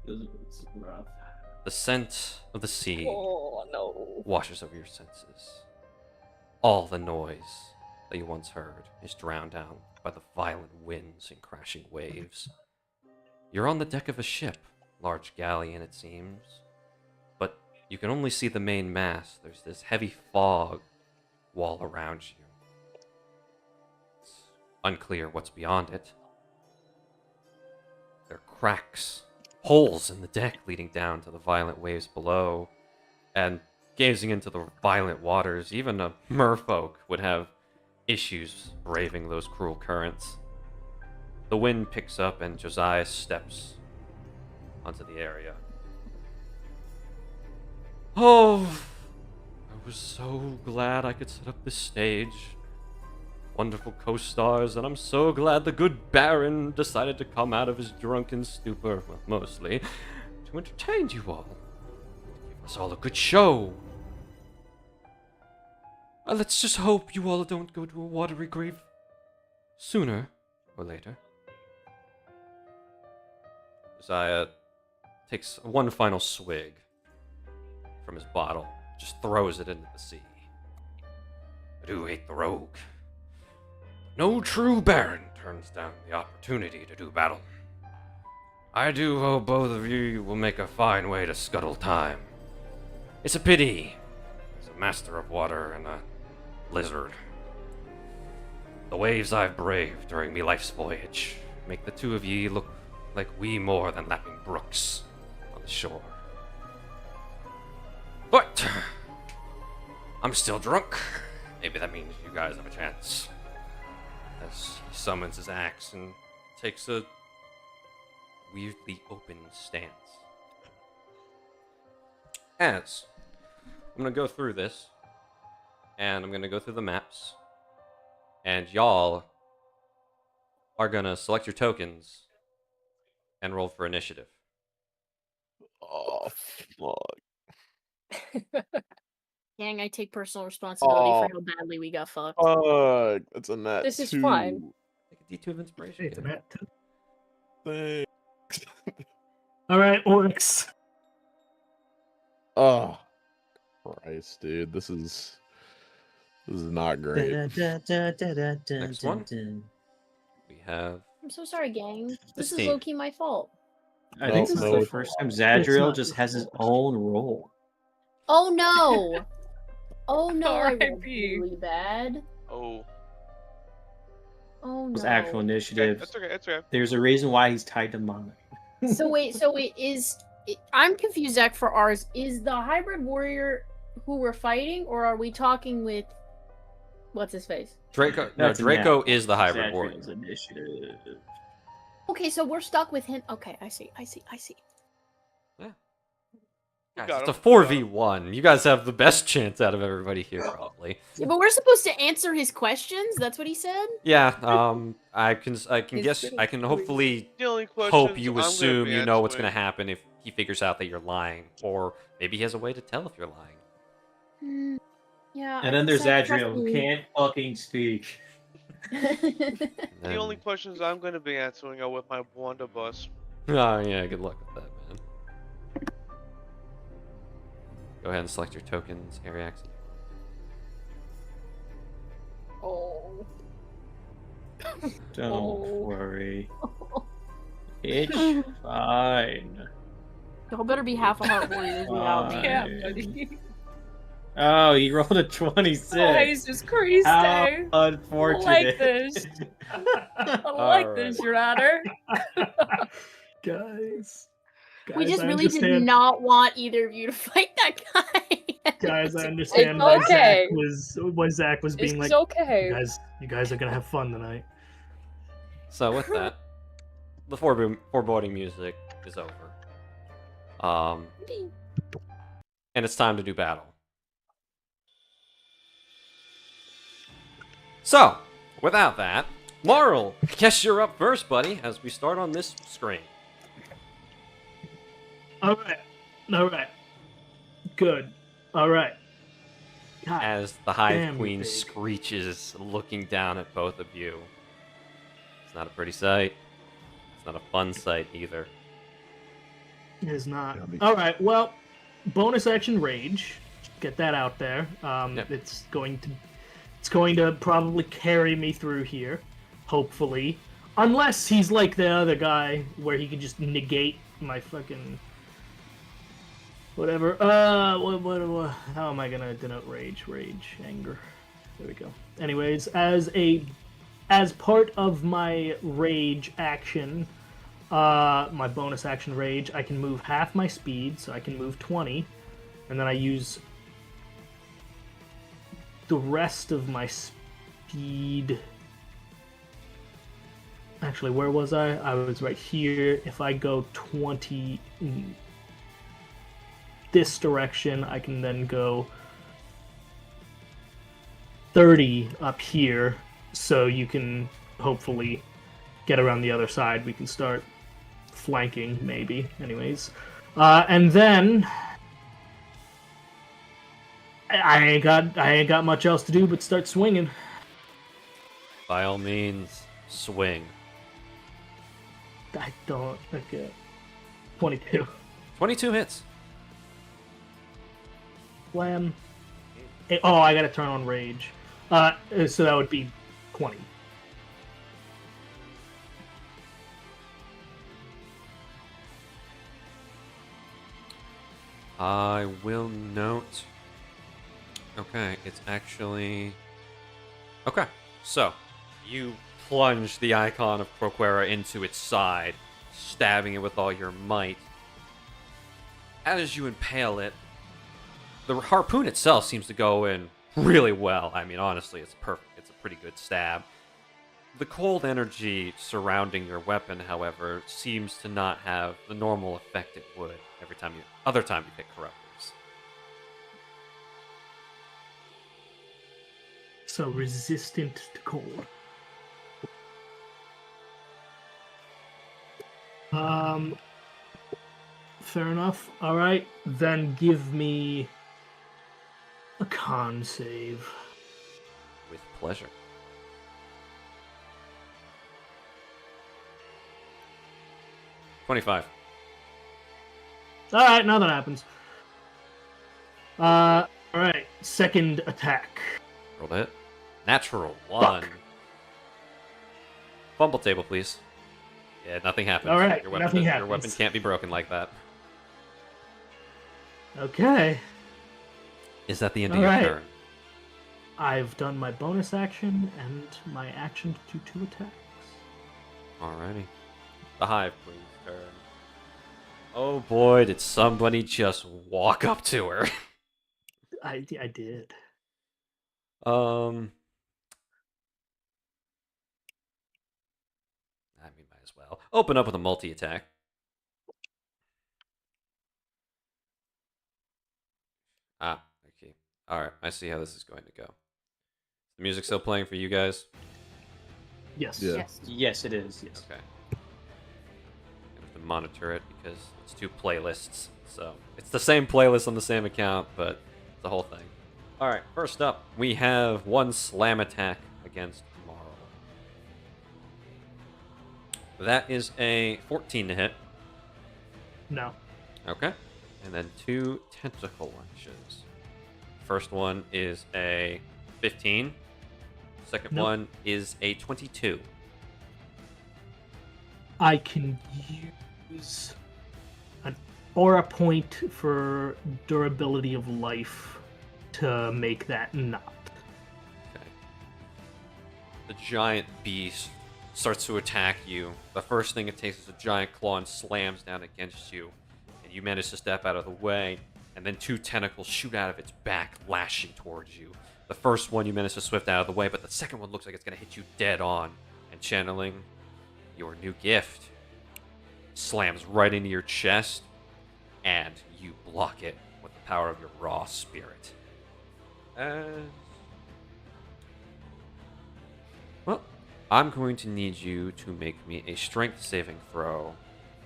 This is rough. The scent of the sea Oh no. washes over your senses. All the noise that you once heard is drowned out by the violent winds and crashing waves. You're on the deck of a ship, large galleon it seems, but you can only see the main mast. There's this heavy fog wall around you. It's unclear what's beyond it. There are cracks, holes in the deck leading down to the violent waves below, and gazing into the violent waters, even a merfolk would have issues braving those cruel currents. The wind picks up and Josiah steps onto the area. Oh, I was so glad I could set up this stage. Wonderful co-stars, and I'm so glad the good Baron decided to come out of his drunken stupor, well, mostly, to entertain you all. Give us all a good show. Let's just hope you all don't go to a watery grave sooner or later. Josiah takes one final swig from his bottle, just throws it into the sea. I do hate the rogue. No true baron turns down the opportunity to do battle. I do hope both of you will make a fine way to scuttle time. It's a pity, as a master of water and a lizard. The waves I've braved during me life's voyage make the 2 of ye look like we more than lapping brooks on the shore. But I'm still drunk. Maybe that means you guys have a chance. As he summons his axe and takes a weirdly open stance. As I'm gonna go through this, and I'm gonna go through the maps, and y'all are gonna select your tokens and roll for initiative. Oh, fuck. Gang, I take personal responsibility Oh. for how badly we got fucked. Fuck. That's a net. This is 2. fine. Take a D2 of inspiration. Hey, it's a kid. net too. Thanks. All right, Oryx. Oh, Christ, dude. This is not great. Next one. We have I'm so sorry, gang. This is team. low-key my fault. I think this is No. the first time Zadriel not. just has his own role. Oh no! Oh no, I rolled R.I.P.. really bad. Oh, Oh His no. actual okay, initiative. that's okay. That's okay. There's a reason why he's tied to mine. So wait, I'm confused, Zach, for ours. Is the hybrid warrior who we're fighting, or are we talking with what's his face? Draco. No, That's a Draco net. is the hybrid warrior. Zadriel's initiative. Okay, so we're stuck with him. Okay, I see. Yeah. Guys, got it's a him, we got 4v1. You guys have the best chance out of everybody here, probably. Yeah, but we're supposed to answer his questions. That's what he said. Yeah. I can He's guess. pretty I can pleased. hopefully The only hope questions you I'm gonna assume be you know what's gonna answering- happen if he figures out that you're lying, or maybe he has a way to tell if you're lying. Yeah. And then there's Adriel, who can't fucking speak. The And only questions I'm gonna be answering are with my blunderbuss. oh yeah, good luck with that, man. Go ahead and select your tokens, area access. Oh. Don't Oh. worry. It's fine. Y'all better be half a heart warriors without me. Yeah, Fine. buddy. Oh, he rolled a 26. Oh, Jesus Christ. How I unfortunate. like this. I like this, Your Honor. Guys. We Guys, just I really did understand- not want either of you to fight that guy. Guys, I understand It's why okay. Zach was being It's like, okay. you guys are gonna have fun tonight. So with that, the foreboding music is over. And it's time to do battle. So, without that, Marl, guess you're up first, buddy, as we start on this screen. Alright. Good. Alright. God, As the Hive Damn, Queen big. screeches, looking down at both of you. It's not a pretty sight. It's not a fun sight either. it is not. Yummy. Alright, well, bonus action rage. Get that out there. Yep. It's going to probably carry me through here, hopefully. Unless he's like the other guy where he can just negate my fucking whatever. What how am I gonna denote rage? Rage, anger. There we go. Anyways, as part of my rage action, my bonus action rage, I can move half my speed, so I can move 20, and then I use the rest of my speed. Actually, where was I? I was right here. If I go 20 in this direction, I can then go 30 up here, so you can hopefully get around the other side. We can start flanking, maybe. Anyways, and then I ain't got much else to do but start swinging. By all means, swing. I don't. Okay. 22. 22 hits. Slam. Oh, I gotta turn on rage. So that would be 20. I will note. Okay, it's actually. Okay, so you plunge the icon of Proquera into its side, stabbing it with all your might. As you impale it, the harpoon itself seems to go in really well. I mean, honestly, it's perfect. It's a pretty good stab. The cold energy surrounding your weapon, however, seems to not have the normal effect it would other time you hit corruptors. So resistant to cold. Fair enough. Alright, then give me a con save. With pleasure. $25. Alright, now that happens. Alright, second attack. Roll to hit. Natural 1. Fumble table, please. Yeah, nothing happens. All right, your weapon, nothing Your happens. weapon can't be broken like that. Okay. Is that the end All of your right. turn? I've done my bonus action and my action to 2 attacks. Alrighty. The Hive Queen's turn. Oh boy, did somebody just walk up to her. I did. I mean, might as well. Open up with a multi-attack. Ah, okay. All right, I see how this is going to go. The music still playing for you guys? Yes. Yeah. Yes. Yes, it is. Yes. Okay. I have to monitor it because it's 2 playlists. So it's the same playlist on the same account, but it's the whole thing. All right, first up, we have 1 slam attack against Marl. That is a 14 to hit. No. Okay. And then 2 tentacle lunges. First one is a 15. Second Nope. one is a 22. I can use an aura point for durability of life to make that not. Okay. The giant beast starts to attack you. The first thing it takes is a giant claw and slams down against you. And you manage to step out of the way. And then 2 tentacles shoot out of its back, lashing towards you. The first one you manage to swift out of the way, but the second one looks like it's going to hit you dead on. And channeling your new gift slams right into your chest, and you block it with the power of your raw spirit. Well, I'm going to need you to make me a strength saving throw,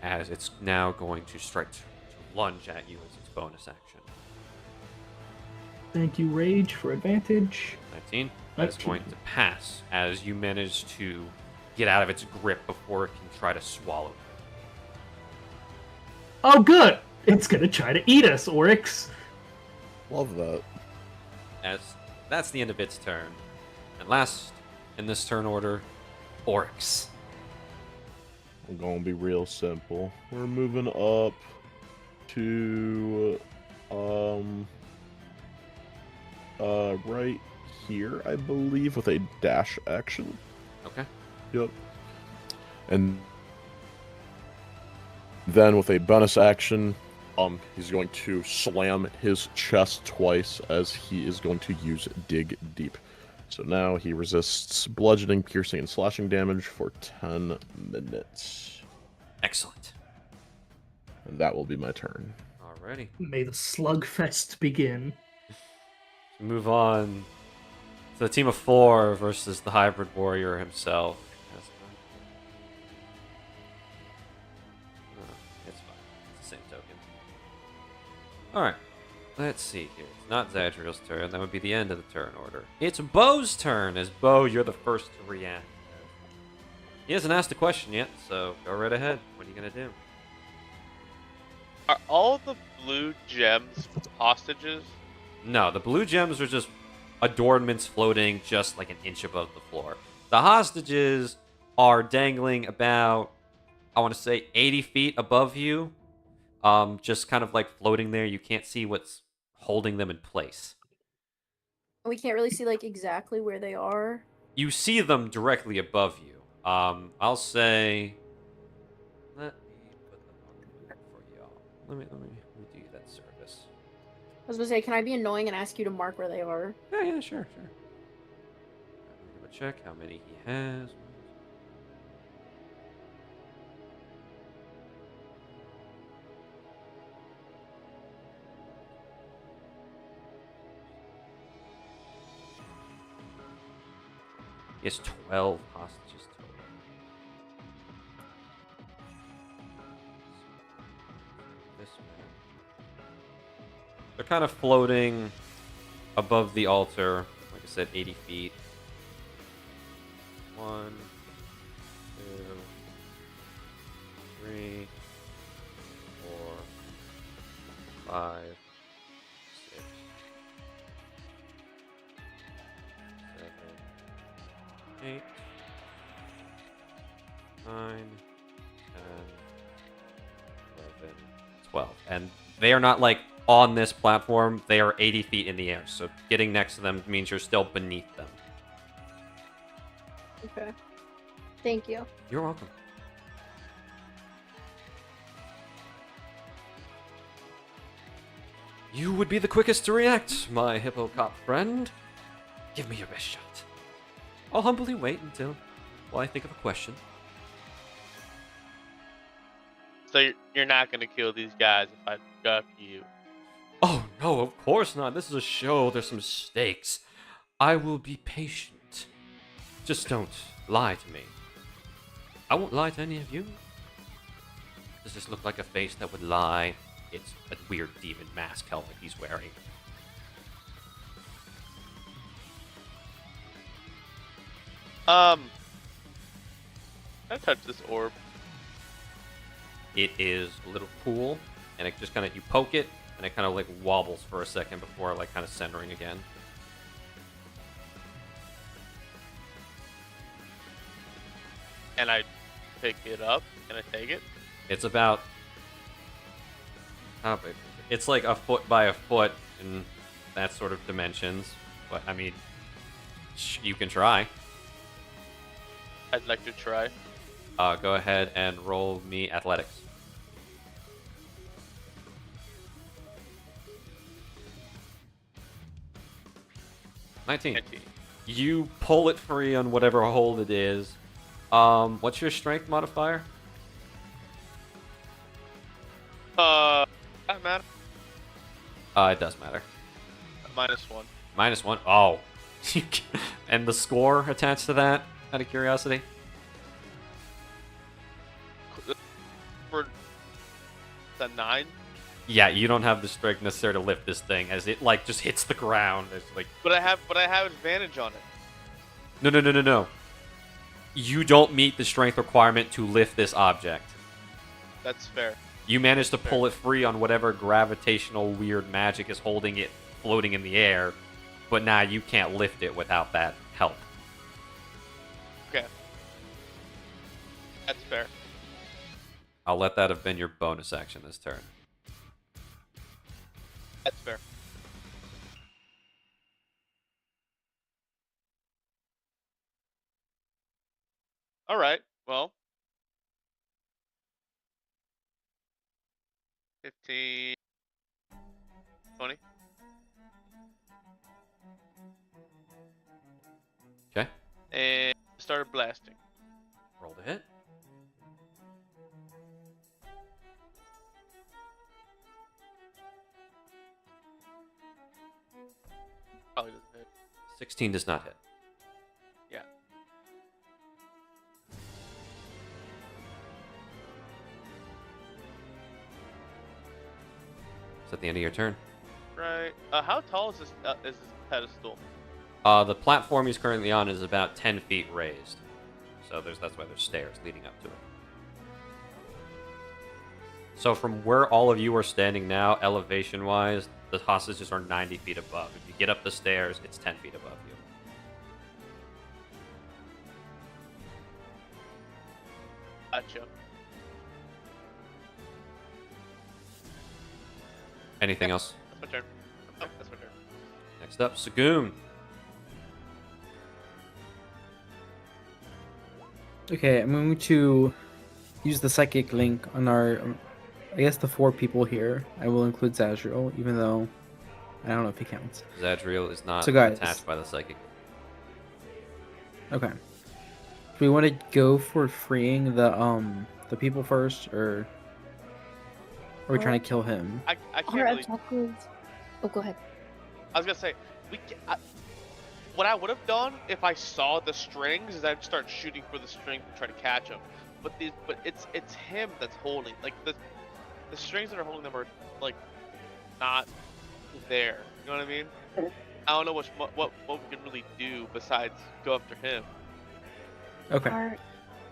as it's now going to strike to lunge at you as its bonus action. Thank you, Rage, for advantage. 19. That's going to pass as you manage to get out of its grip before it can try to swallow you. Oh, good! It's gonna try to eat us, Oryx. Love that. As that's the end of its turn. And last in this turn order, Oryx. We're gonna be real simple. We're moving up to right here, I believe, with a dash action. Okay. Yep. And then with a bonus action, he's going to slam his chest twice as he is going to use Dig Deep. So now he resists bludgeoning, piercing, and slashing damage for 10 minutes. Excellent. And that will be my turn. Alrighty. May the slugfest begin. Move on to the team of 4 versus the hybrid warrior himself. It's fine. It's the same token. Alright. Let's see here. It's not Zadriel's turn. That would be the end of the turn order. It's Bo's turn. As Bo, you're the first to react. He hasn't asked a question yet, so go right ahead. What are you going to do? Are all the blue gems hostages? No, the blue gems are just adornments floating just like an inch above the floor. The hostages are dangling about, I want to say, 80 feet above you. Just kind of like floating there. You can't see what's holding them in place. We can't really see like exactly where they are. You see them directly above you. I'll say, let me put them on the map for y'all. Let me do that service. I was gonna say, can I be annoying and ask you to mark where they are? Yeah, sure. I'm gonna check how many he has. He has 12 hostages total. This man. They're kind of floating above the altar. Like I said, 80 feet. 1, 2, 3, 4, 5, 6, 7, 8, 9, 10, 11, 12. And they are not like on this platform. They are 80 feet in the air. So getting next to them means you're still beneath them. Okay. Thank you. You're welcome. You would be the quickest to react, my hippocop friend. Give me your best shot. I'll humbly wait while I think of a question. So you're not gonna kill these guys if I go after you? Oh, No, of course not. This is a show. There's some stakes. I will be patient. Just don't lie to me. I won't lie to any of you. Does this look like a face that would lie? It's a weird demon mask helmet he's wearing. Can I touch this orb? It is a little cool, and it just kind of, you poke it, and it kind of like wobbles for a second before like kind of centering again. And I pick it up and I take it. It's about, it's like a foot by a foot in that sort of dimensions. But I mean, you can try. I'd like to try. Go ahead and roll me athletics. $19. You pull it free on whatever hold it is. What's your strength modifier? That matter? It does matter. -1. -1? Oh. And the score attached to that, out of curiosity? For the 9? Yeah, you don't have the strength necessary to lift this thing as it like just hits the ground. It's like, But I have advantage on it. no. You don't meet the strength requirement to lift this object. That's fair. You managed to pull it free on whatever gravitational weird magic is holding it floating in the air, but now you can't lift it without that help. Okay. That's fair. I'll let that have been your bonus action this turn. That's fair. All right. Well. 15. 20. Okay. And started blasting. Roll to hit. Probably doesn't hit. 16 does not hit. Yeah. Is that the end of your turn? Right. How tall is this pedestal? The platform he's currently on is about 10 feet raised. So that's why there's stairs leading up to it. So from where all of you are standing now, elevation-wise, the hostages are 90 feet above. If you get up the stairs, it's 10 feet above you. Gotcha. Anything else? That's my turn. Oh, that's my turn. Next up, Sagoon. Okay, I'm going to use the psychic link on our, I guess the 4 people here. I will include Zazriel, even though I don't know if he counts. Zadriel is not So guys- attached by the psychic. Okay. Do we want to go for freeing the people first, or are we trying to kill him? I can't Our really. objectives. Oh, go ahead. I was gonna say what I would have done if I saw the strings is I'd start shooting for the string to try to catch him. But it's him that's holding. Like the strings that are holding them are like not there. You know what I mean? I don't know what we can really do besides go after him. Okay.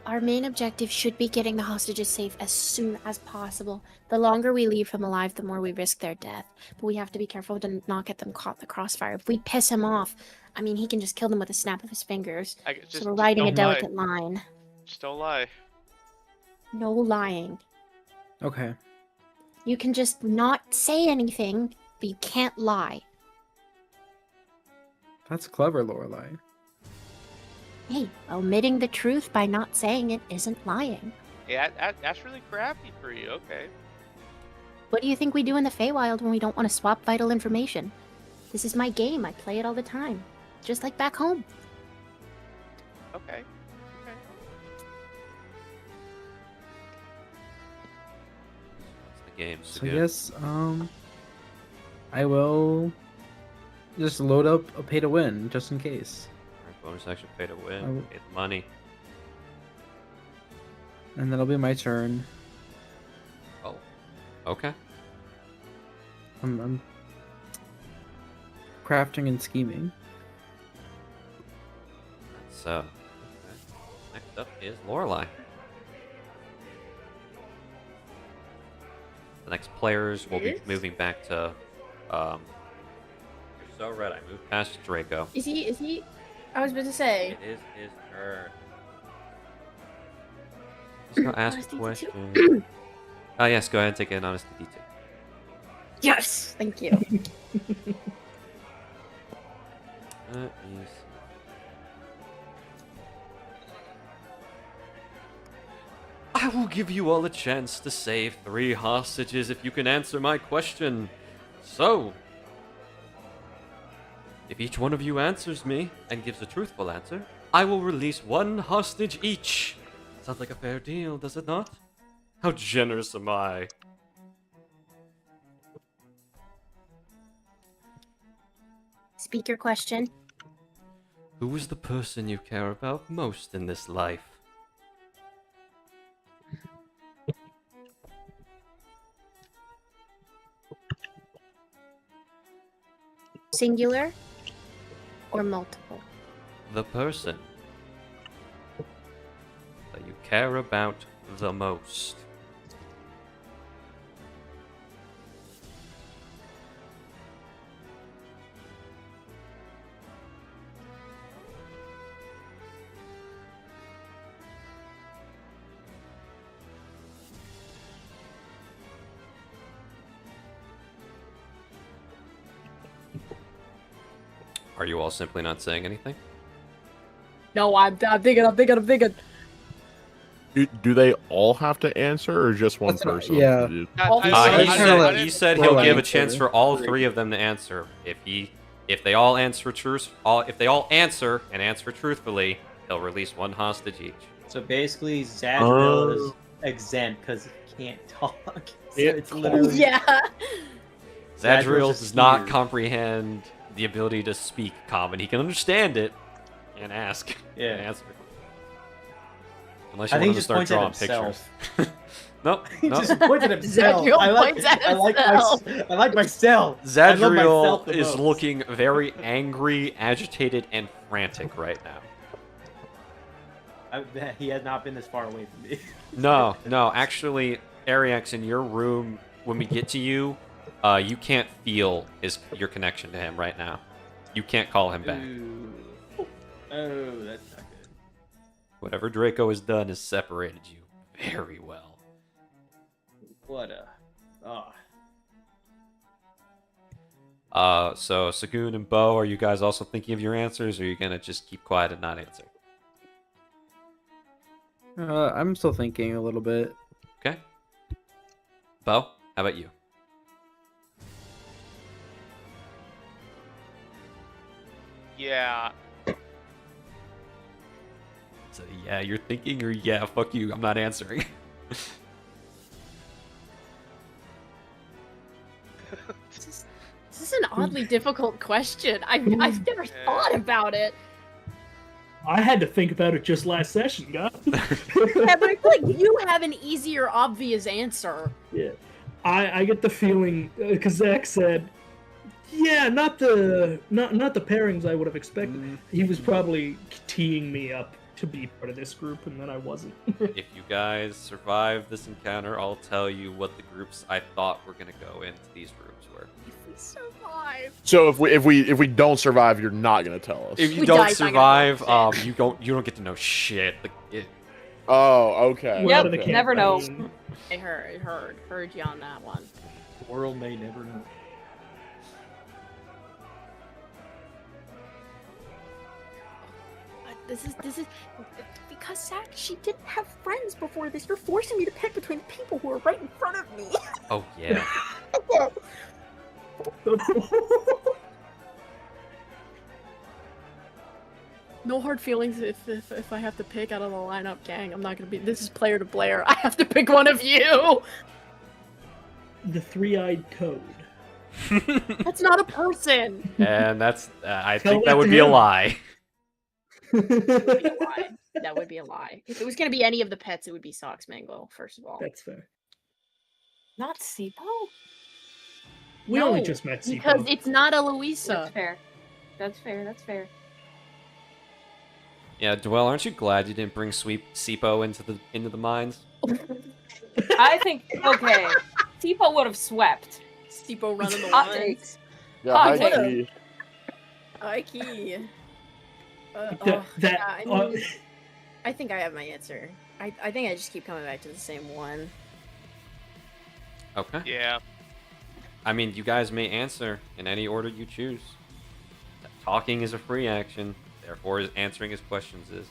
Our main objective should be getting the hostages safe as soon as possible. The longer we leave them alive, the more we risk their death. But we have to be careful to not get them caught in the crossfire. If we piss him off, I mean, he can just kill them with a snap of his fingers. So we're riding a delicate line. Just don't lie. No lying. Okay. You can just not say anything, but you can't lie. That's clever, Lorelai. Hey, omitting the truth by not saying it isn't lying. Yeah, that's really crafty for you. Okay. What do you think we do in the Feywild when we don't want to swap vital information? This is my game. I play it all the time. Just like back home. Okay. That's the game. So I guess, I will just load up a pay to win just in case. Alright, bonus action, pay to win, will- pay the money. And that'll be my turn. Oh, okay. I'm crafting and scheming. So, okay. Next up is Lorelei. The next players will be Yes? moving back to. You're so right. I moved past Draco. Is he? I was about to say. It is his turn. He's gonna ask a Honesty question. Oh yes, go ahead and take an honesty D2. Yes, thank you. Let me see. I will give you all a chance to save 3 hostages if you can answer my question. So, if each one of you answers me and gives a truthful answer, I will release 1 hostage each. Sounds like a fair deal, does it not? How generous am I? Speak your question. Who is the person you care about most in this life? Singular or multiple? The person that you care about the most. Are you all simply not saying anything? No, I'm thinking. Do they all have to answer, or just one That's what I- person? yeah. He said he'll Well, give a answer. chance for all 3 of them to answer. If they all answer if they all answer and answer truthfully, he'll release 1 hostage each. So basically, Zadriel is exempt because he can't talk. So it's literally Yeah. Zadriel just does not here. comprehend the ability to speak common. He can understand it and ask Yeah. and answer. Unless you I want think him he to just start points at drawing pictures. himself. Nope. He nope. just pointed at himself. Zadriel I like, points at I like, himself. I like myself. I love myself Zadriel the is most. looking very angry, agitated, and frantic right now. He has not been this far away from me. No, actually, Ariax, in your room, when we get to you, you can't feel your connection to him right now. You can't call him back. Ooh. Oh, that's not good. Whatever Draco has done has separated you very well. What a... So Sagoon and Bo, are you guys also thinking of your answers, or are you gonna just keep quiet and not answer? I'm still thinking a little bit. Okay. Bo, how about you? Yeah. So yeah, you're thinking, or yeah, fuck you, I'm not answering. This is an oddly difficult question. I've never thought about it. I had to think about it just last session, guys. Yeah, but I feel like you have an easier, obvious answer. Yeah, I get the feeling because Zach said, "Yeah, not the pairings I would have expected." He was probably teeing me up to be part of this group, and then I wasn't. If you guys survive this encounter, I'll tell you what the groups I thought were gonna go into these rooms were. If we survive. So if we don't survive, you're not gonna tell us. If you We don't die, it's not gonna survive, be you don't get to know shit. Oh, okay. We're out of okay. the never know. campaign. I heard you on that one. The world may never know. This is because Zach, she didn't have friends before this. You're forcing me to pick between people who are right in front of me. Oh yeah. No hard feelings if I have to pick out of the lineup, gang. I'm not gonna be. This is player to player. I have to pick one of you. The three-eyed toad. That's not a person. And that's I Tell think that that would to be a him. lie. That would be a lie. That would be a lie. If it was gonna be any of the pets, it would be Socks Mango, first of all. That's fair. Not Sipo? We only No, just met because Sipo. it's not a That's Louisa. fair. That's fair. That's fair. Yeah, Dwell, aren't you glad you didn't bring Sweep Sipo into the mines? I think okay. Sipo would have swept. Sipo running the Hot lines. takes. Yeah, Hot high take. key. Ikey. That- Yeah, I mean, I think I have my answer. I think I just keep coming back to the same one. Okay. Yeah. I mean, you guys may answer in any order you choose. Talking is a free action, therefore answering his questions is.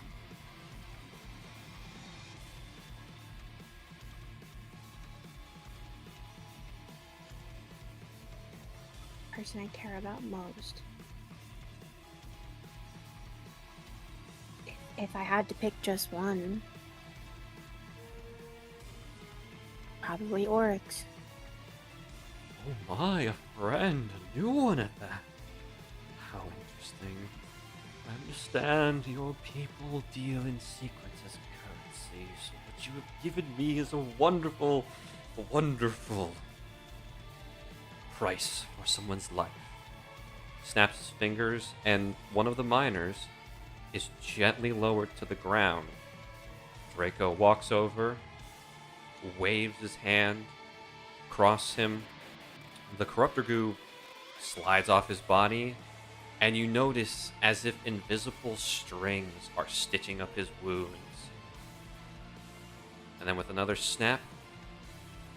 Person I care about most. If I had to pick just one, probably Oryx. Oh my, a friend, a new one at that. How interesting. I understand your people deal in secrets as currency, so what you have given me is a wonderful price for someone's life. Snaps his fingers, and one of the miners is gently lowered to the ground. Draco walks over, waves his hand across him. The corruptor goo slides off his body, and you notice as if invisible strings are stitching up his wounds. And then with another snap,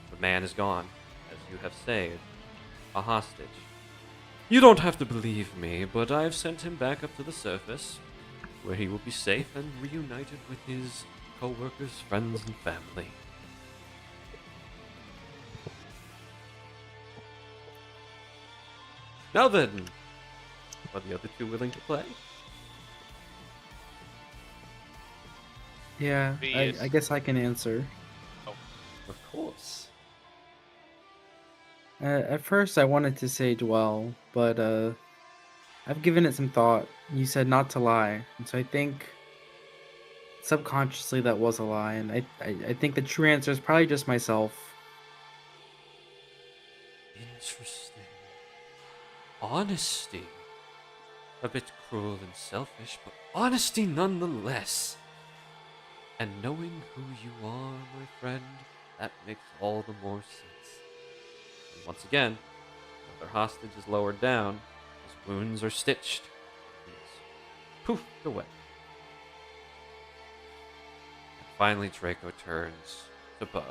the man is gone, as you have saved a hostage. You don't have to believe me, but I've sent him back up to the surface, where he will be safe and reunited with his co-workers, friends, and family. Now then, are the other two willing to play? Yeah, I guess I can answer. Of course. At first, I wanted to say dwell, but I've given it some thought. You said not to lie, and so I think subconsciously that was a lie, and I think the true answer is probably just myself. Interesting. Honesty. A bit cruel and selfish, but honesty nonetheless. And knowing who you are, my friend, that makes all the more sense. And once again, another hostage is lowered down. His wounds are stitched. He's poofed away. And finally, Draco turns to Bo.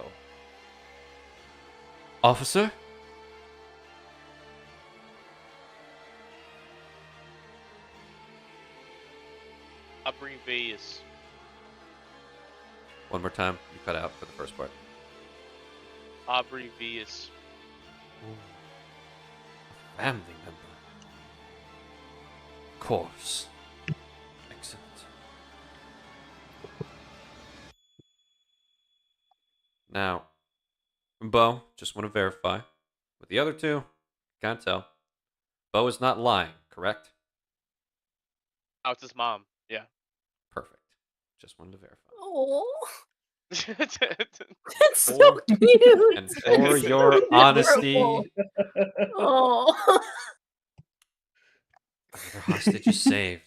Officer? Abbrevious. One more time. You cut out for the first part. Abbrevious. A family member. Of course. Excellent. Now, Bo, just want to verify. With the other two, can't tell. Bo is not lying, correct? Oh, it's his mom. Yeah. Perfect. Just wanted to verify. Oh, That's that's so cute. And for your honesty, Oh. another hostage is saved.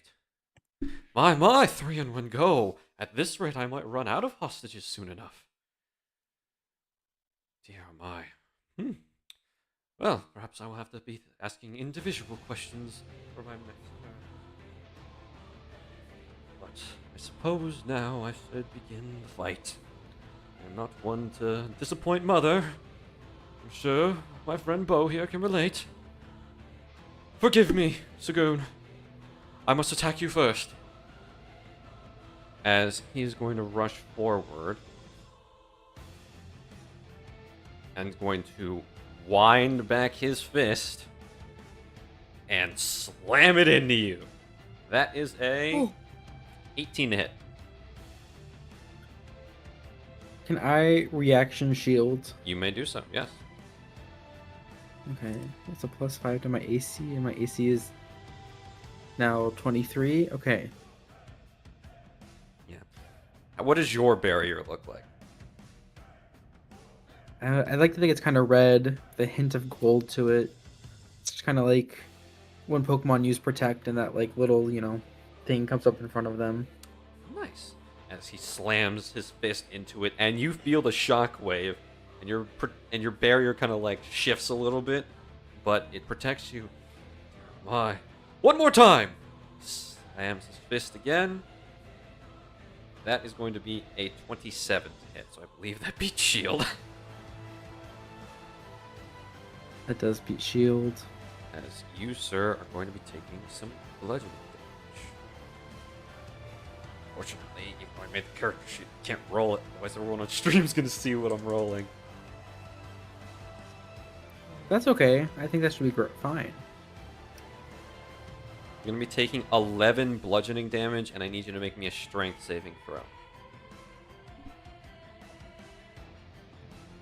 My, 3 in 1 go. At this rate, I might run out of hostages soon enough. Dear oh my. Well, perhaps I will have to be asking individual questions for my next turn. But I suppose now I should begin the fight. I'm not one to disappoint Mother. I'm sure my friend Bo here can relate. Forgive me, Sagoon. I must attack you first. As he's going to rush forward. And going to wind back his fist. And slam it into you. That is a 18 to hit. Can I reaction shield? You may do so, yes. Okay, that's a +5 to my AC, and my AC is now 23. Okay. Yeah. What does your barrier look like? I like to think it's kind of red, with a hint of gold to it. It's kind of like when Pokemon use Protect, and that like little thing comes up in front of them. Nice. As he slams his fist into it, and you feel the shock wave, and your barrier kind of like shifts a little bit, but it protects you. Why? One more time. Slams his fist again. That is going to be a 27 to hit, so I believe that beats shield. That does beat shield. As you, sir, are going to be taking some bludgeoning damage. Fortunately, even though I made the character sheet, I can't roll it, otherwise everyone on stream is going to see what I'm rolling. That's okay. I think that should be fine. You're going to be taking 11 bludgeoning damage, and I need you to make me a strength saving throw.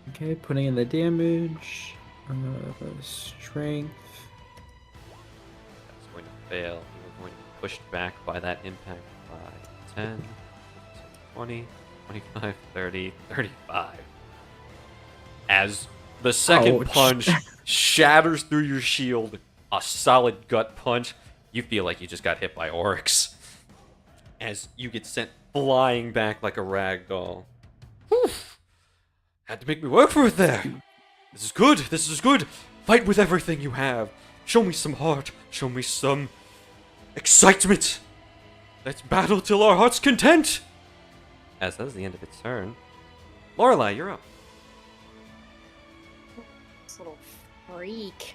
Okay, putting in the damage. Strength. That's going to fail. You're going to be pushed back by that impact by 10, 20, 25, 30, 35. As the second Ouch. punch shatters through your shield, a solid gut punch, you feel like you just got hit by Oryx. As you get sent flying back like a rag doll. Whew. Had to make me work for it there. This is good. This is good. Fight with everything you have. Show me some heart. Show me some excitement. Let's battle till our heart's content. As that is the end of its turn. Lorelei, you're up. This little freak.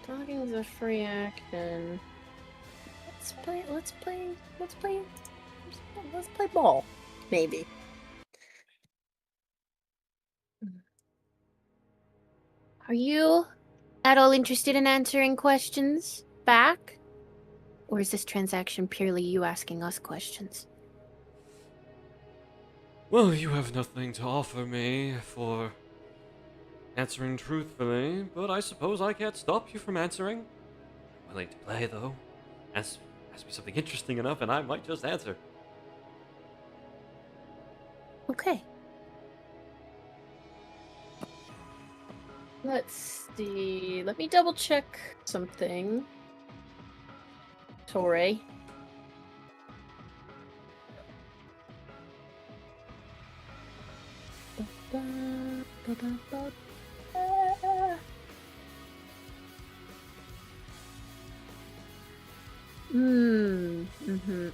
Talking's a free action. Let's play ball. Maybe. Are you at all interested in answering questions back? Or is this transaction purely you asking us questions? Well, you have nothing to offer me for answering truthfully, but I suppose I can't stop you from answering. I'm willing to play, though. Ask me something interesting enough, and I might just answer. Okay. Let's see. Let me double check something. Torre.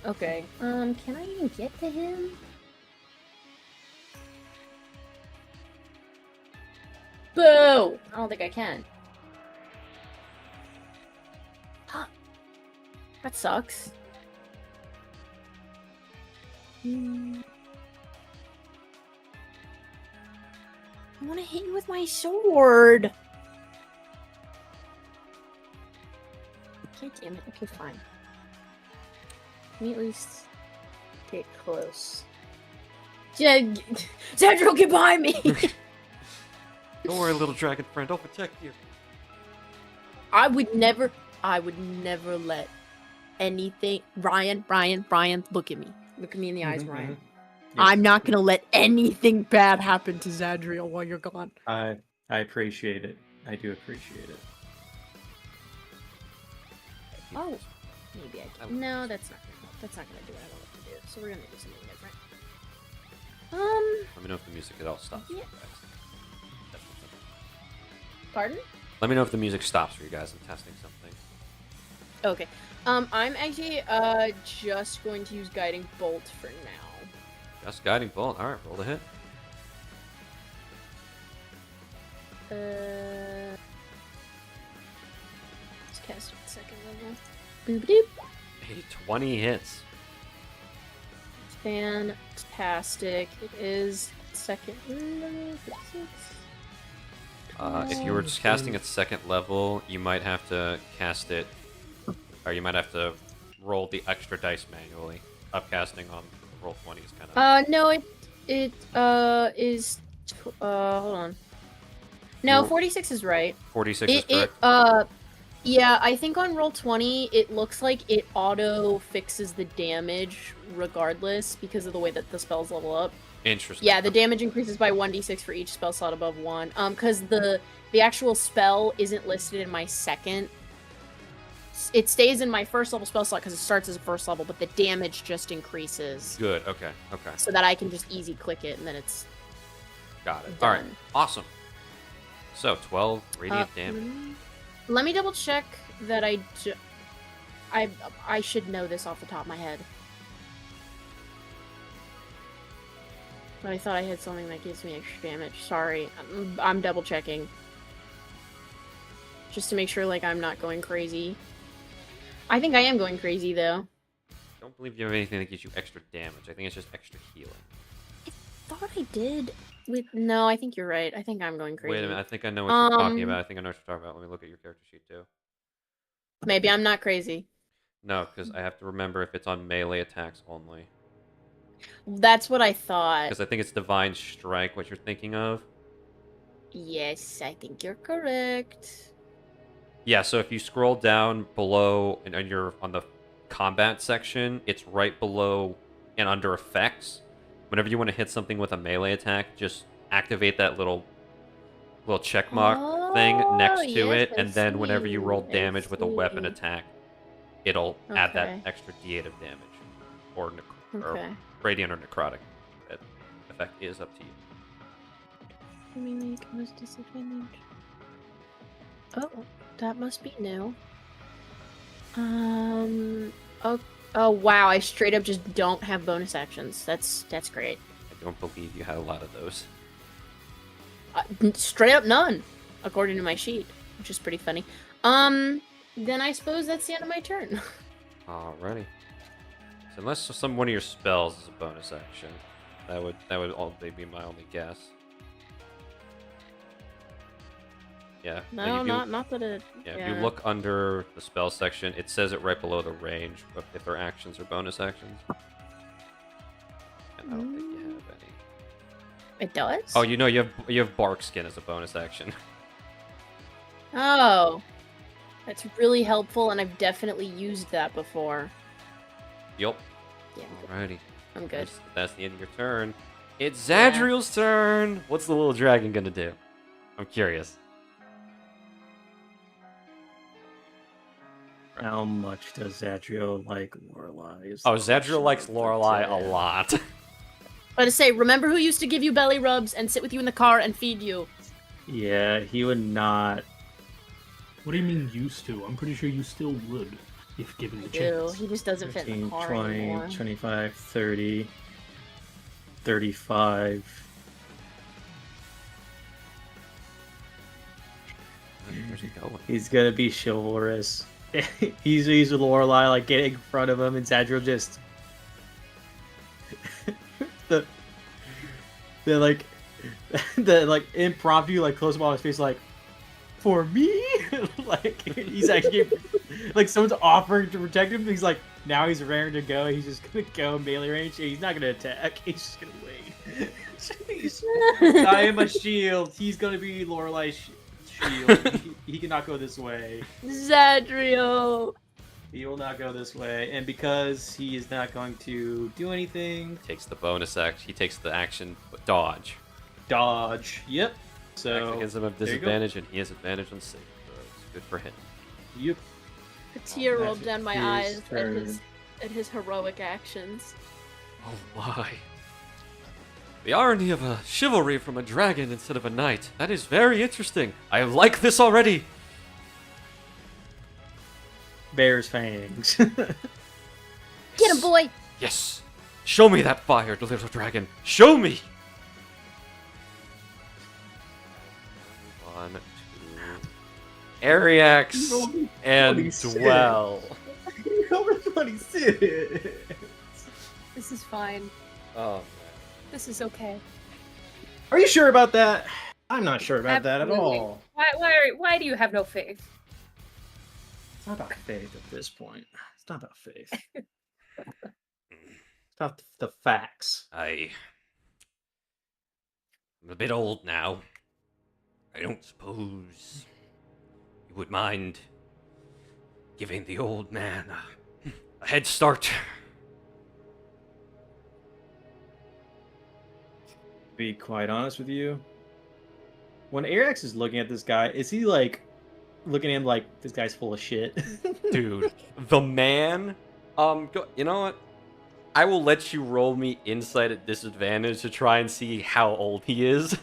Okay. Can I even get to him? Boo! I don't think I can. That sucks. I want to hit you with my sword. God damn it. Okay, fine. Let me at least get close. Zandro, get behind me! Don't worry, little dragon friend. I'll protect you. I would never let anything. Ryan, look at me. Look at me in the eyes, Ryan. Yes. I'm not gonna let anything bad happen to Zadriel while you're gone. I appreciate it. I do appreciate it. Oh, maybe I can. No, that's not gonna do what I want it to do. So we're gonna do something different. Let me know if the music at all stops. Yeah. For you guys. Pardon? Let me know if the music stops for you guys. I'm testing something. Okay. I'm actually just going to use Guiding Bolt for now. Just guiding bolt. All right, roll the hit. Let's cast it at second level. Boop doop. 20 hits. Fantastic. It is second level. If you were just casting at second level, you might have to cast it, or you might have to roll the extra dice manually. Upcasting on roll 20 is kind of. No, It is hold on. No, 46 is right. 46 is It correct. yeah, I think on roll 20 it looks like it auto fixes the damage regardless because of the way that the spells level up. Interesting. Yeah, the damage increases by 1d6 for each spell slot above 1. Cuz the actual spell isn't listed in my second. It stays in my first level spell slot cuz it starts as a first level, but the damage just increases. Good. Okay. Okay. So that I can just easy click it and then it's Got it. done. All right. Awesome. So 12 radiant damage. Let me double check that I should know this off the top of my head. But I thought I had something that gives me extra damage. Sorry, I'm double checking. Just to make sure, like, I'm not going crazy. I think I am going crazy, though. I don't believe you have anything that gives you extra damage. I think it's just extra healing. I thought I did. No, I think you're right. I think I'm going crazy. Wait a minute. I think I know what you're talking about. I think I know what you're talking about. Let me look at your character sheet, too. Maybe I'm not crazy. No, because I have to remember if it's on melee attacks only. That's what I thought. Because I think it's Divine Strike, what you're thinking of. Yes, I think you're correct. Yeah, so if you scroll down below and you're on the combat section, it's right below and under effects. Whenever you want to hit something with a melee attack, just activate that little check mark thing next to it, and then whenever you roll damage with a weapon attack, it'll add that extra D8 of damage. Or radiant or necrotic. That effect is up to you. Let me make most disadvantage. Oh, that must be new. Oh wow, I straight up just don't have bonus actions. That's great. I don't believe you had a lot of those. Straight up none, according to my sheet, which is pretty funny. Then I suppose that's the end of my turn. Alrighty. So unless one of your spells is a bonus action, that would only be my only guess. Yeah. No, not that it. Yeah, if you look under the spell section, it says it right below the range, but if they're actions or bonus actions. And I don't think you have any. It does? Oh, you have bark skin as a bonus action. Oh. That's really helpful, and I've definitely used that before. Yup. Yeah. Alrighty. I'm good. That's the end of your turn. It's Zadriel's turn! What's the little dragon gonna do? I'm curious. How much does Zadriel like Lorelai? Oh, Zadriel likes Lorelai a lot. But to say, remember who used to give you belly rubs and sit with you in the car and feed you? Yeah, he would not. What do you mean used to? I'm pretty sure you still would, if given the chance. He just doesn't fit in the car 20, anymore. 25, 30, 35. Where's he going? He's gonna be chivalrous. he's with Lorelai, like getting in front of him, and Zadriel just the like impromptu, like close up on his face, like, for me. Like he's actually like someone's offering to protect him. He's like, now he's raring to go. He's just gonna go melee range. He's not gonna attack. He's just gonna wait. I am a shield. He's gonna be Lorelai's shield. He cannot go this way. Zadriel. He will not go this way, and because he is not going to do anything, Takes the bonus action. He takes the action dodge. dodge. Yep. So Actually gives him a disadvantage, and he has advantage on saving throws. Good for him. Yep. A tear rolled down my eyes turn. at his heroic actions. Oh my. The irony of a chivalry from a dragon instead of a knight. That is very interesting. I like this already. Bear's fangs. Get him, boy! Yes. Show me that fire, little dragon. Show me. 1, 2. Ariax and Dwell. Over 26. This is fine. Oh man. This is okay. Are you sure about that? I'm not sure about that at Absolutely. all. Why do you have no faith? It's not about faith at this point. It's not about faith. It's about the facts. I'm a bit old now. I don't suppose you would mind giving the old man a head start. To be quite honest with you, when Arax is looking at this guy, is he like looking at him like this guy's full of shit? Dude, the man. You know what? I will let you roll me insight at disadvantage to try and see how old he is.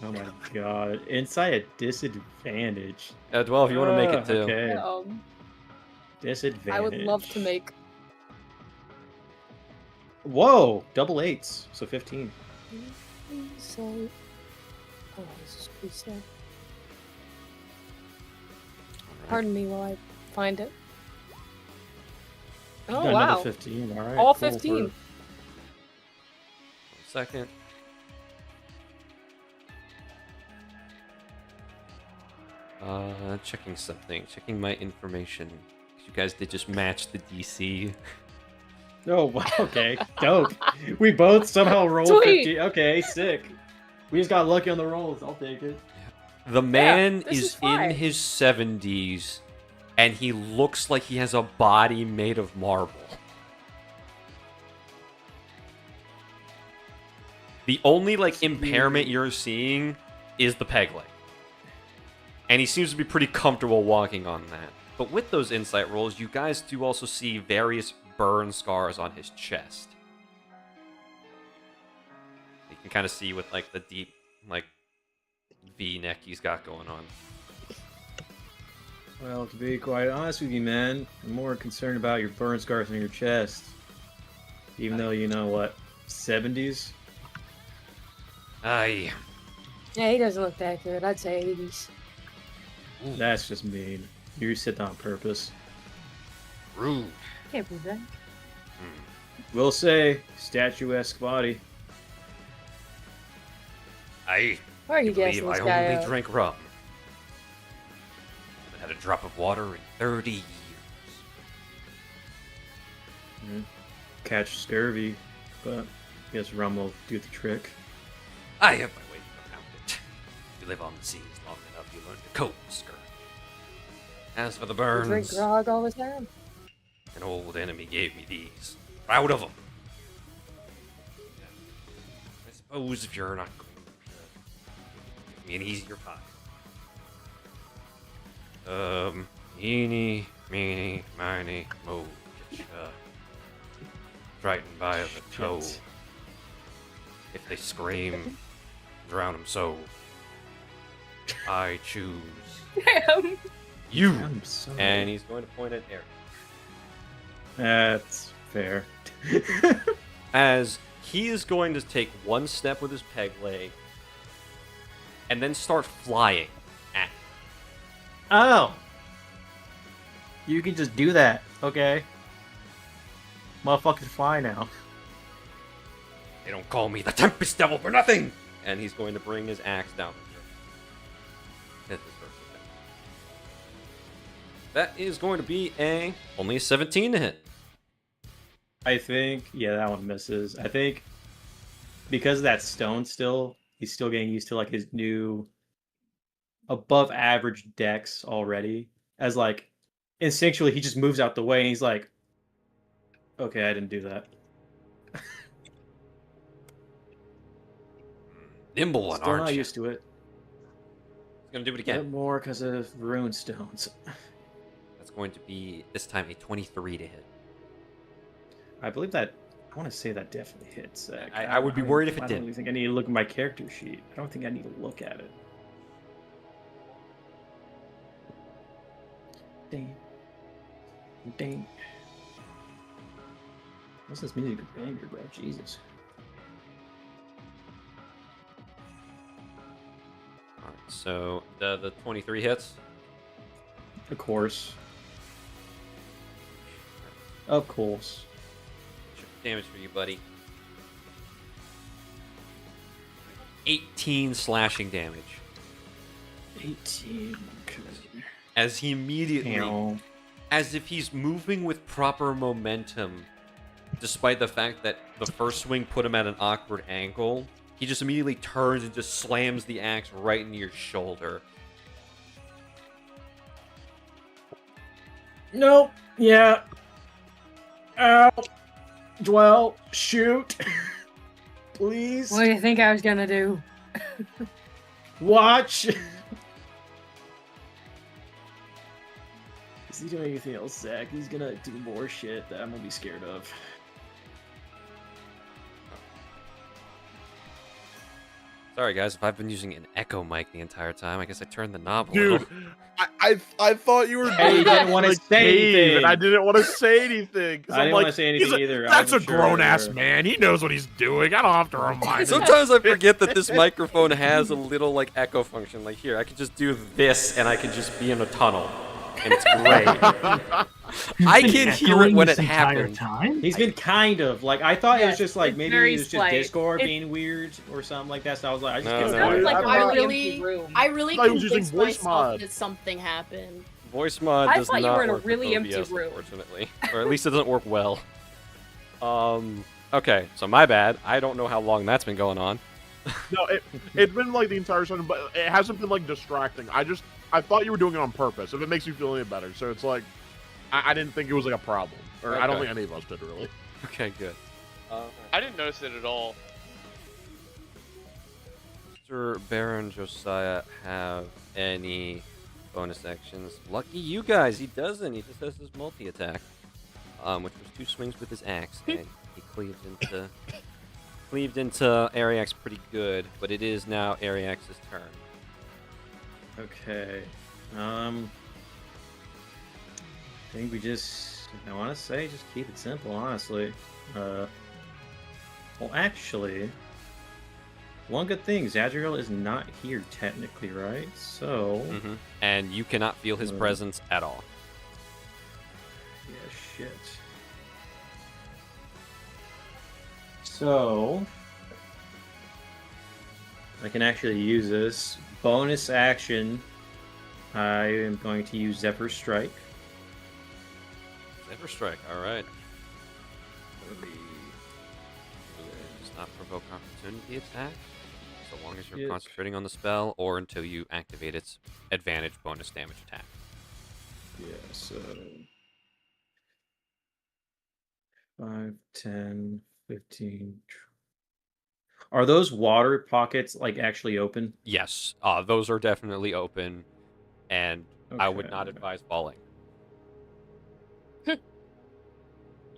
Oh my god. Insight at disadvantage. Well, if you want to make it too. Okay. Yeah, Disadvantage. I would love to make. Whoa! Double 8s. So 15. So, oh, this is pretty sad. Pardon me while I find it. Oh, Got wow. Another 15. Alright. All cool. 15. 1 second. Checking something. Checking my information. You guys did just match the DC. Oh, wow, okay. Dope. We both somehow rolled Sweet. 50. Okay, sick. We just got lucky on the rolls. I'll take it. The man this is is fine. in his 70s, and he looks like he has a body made of marble. The only, like, impairment you're seeing is the peg leg. And he seems to be pretty comfortable walking on that. But with those insight rolls, you guys do also see various burn scars on his chest. You can kind of see with, like, the deep, like, V-neck he's got going on. Well, to be quite honest with you, man, I'm more concerned about your burn scars on your chest. Even though, you know what, 70s? Aye. Yeah, he doesn't look that good. I'd say 80s. That's just mean. You said that on purpose. Rude. Can't prove that. We'll say, statuesque body. I Why are you believe guessing I this guy only out? drink rum. Haven't had a drop of water in 30 years. Catch scurvy, but I guess rum will do the trick. I have my way around it. You live on the seas long enough, you learn to cope with scurvy. As for the You drink burns, grog all the time. an old enemy gave me these. Proud of them. I suppose if you're not going to give me an easier pie. Eeny, meeny, miny, mo, getcha. Frightened by the toe. If they scream, drown them so. I choose Damn. you. I'm so... And he's going to point at Eric. That's fair. As he is going to take one step with his peg leg and then start flying at him. Oh! You can just do that, okay? Motherfuckers fly now. They don't call me the Tempest Devil for nothing! And he's going to bring his axe down. Hit this first attack. That is going to be only a 17 to hit. I think, yeah, that one misses. I think because of that stone still, he's still getting used to like his new above average dex already. As like instinctually he just moves out the way and he's like, okay, I didn't do that. Nimble one, Still aren't not you? used to it. He's going to do it Get again. more because of rune stones. That's going to be, this time, a 23 to hit. I believe that. I want to say that definitely hits. I would be worried if it I don't didn't. really think I need to look at my character sheet. I don't think I need to look at it. Dang. Dang. What's this music banger, bro? Jesus. Alright, so the 23 hits. Of course. Of course. Check the damage for you, buddy. 18 slashing damage. 18. As he immediately, Ow. as if he's moving with proper momentum, despite the fact that the first swing put him at an awkward angle, he just immediately turns and just slams the axe right into your shoulder. Nope. Yeah. Ow. Dwell. Shoot. Please. What do you think I was gonna do? Watch. Is he doing anything else, Zach? He's gonna do more shit that I'm gonna be scared of. Sorry, guys, if I've been using an echo mic the entire time, I guess I turned the knob a Dude, little. I thought you were Hey, doing you that didn't wanna like say Cave, anything. and I didn't want to say anything. 'Cause I I'm didn't like, wanna say anything he's a- either. I That's a wasn't sure. grown-ass man. He knows what he's doing. I don't have to remind him. Sometimes I forget that this microphone has a little like echo function. Like here, I could just do this, and I could just be in a tunnel, and it's great. I can hear it when it happens. He's been kind of like I thought it was Yes, just like it's maybe very it was just slight. Discord It- being weird or something like that. So I was like, I just No, get no, scared. no. Like We're I in an really, empty room. I really thought he was using convinced voice myself mod. that something happened. Voice mod I does thought you not were in a work with really empty OBS, room. unfortunately, or at least it doesn't work well. Okay, so my bad. I don't know how long that's been going on. No, it's been like the entire session, but it hasn't been like distracting. I thought you were doing it on purpose. If it makes you feel any better, so it's like I didn't think it was like a problem, or I don't Okay. think any of us did really. Okay, good. I didn't notice it at all. Mr. Baron Josiah have any bonus actions? Lucky you guys, he doesn't. He just has his multi-attack, which was 2 swings with his axe, and he cleaved into Ariax pretty good. But it is now Ariax's turn. Okay. I think we just, I want to say, just keep it simple, honestly. Well, actually, one good thing, Zadriel is not here technically, right? So, And you cannot feel his presence at all. yeah, shit. So, I can actually use this. Bonus action, I am going to use Zephyr Strike. Zephyr Strike, alright. Does not provoke opportunity attack, so long as you're Yep. concentrating on the spell, or until you activate its advantage bonus damage attack. Yeah, so 5, 10, 15. Are those water pockets like actually open? Yes, those are definitely open, and I would not Okay. advise falling.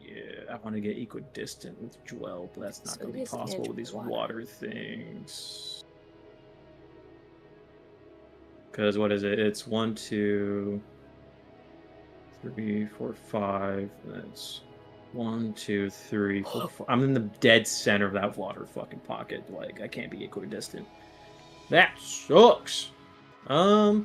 Yeah, I want to get equidistant with Dwell, but that's not So going to be it is possible with these water. water things. Because what is it? It's 1, 2, 3, 4, 5. That's 1, 2, 3, 4, 5. I'm in the dead center of that water fucking pocket. Like, I can't be equidistant. That sucks. I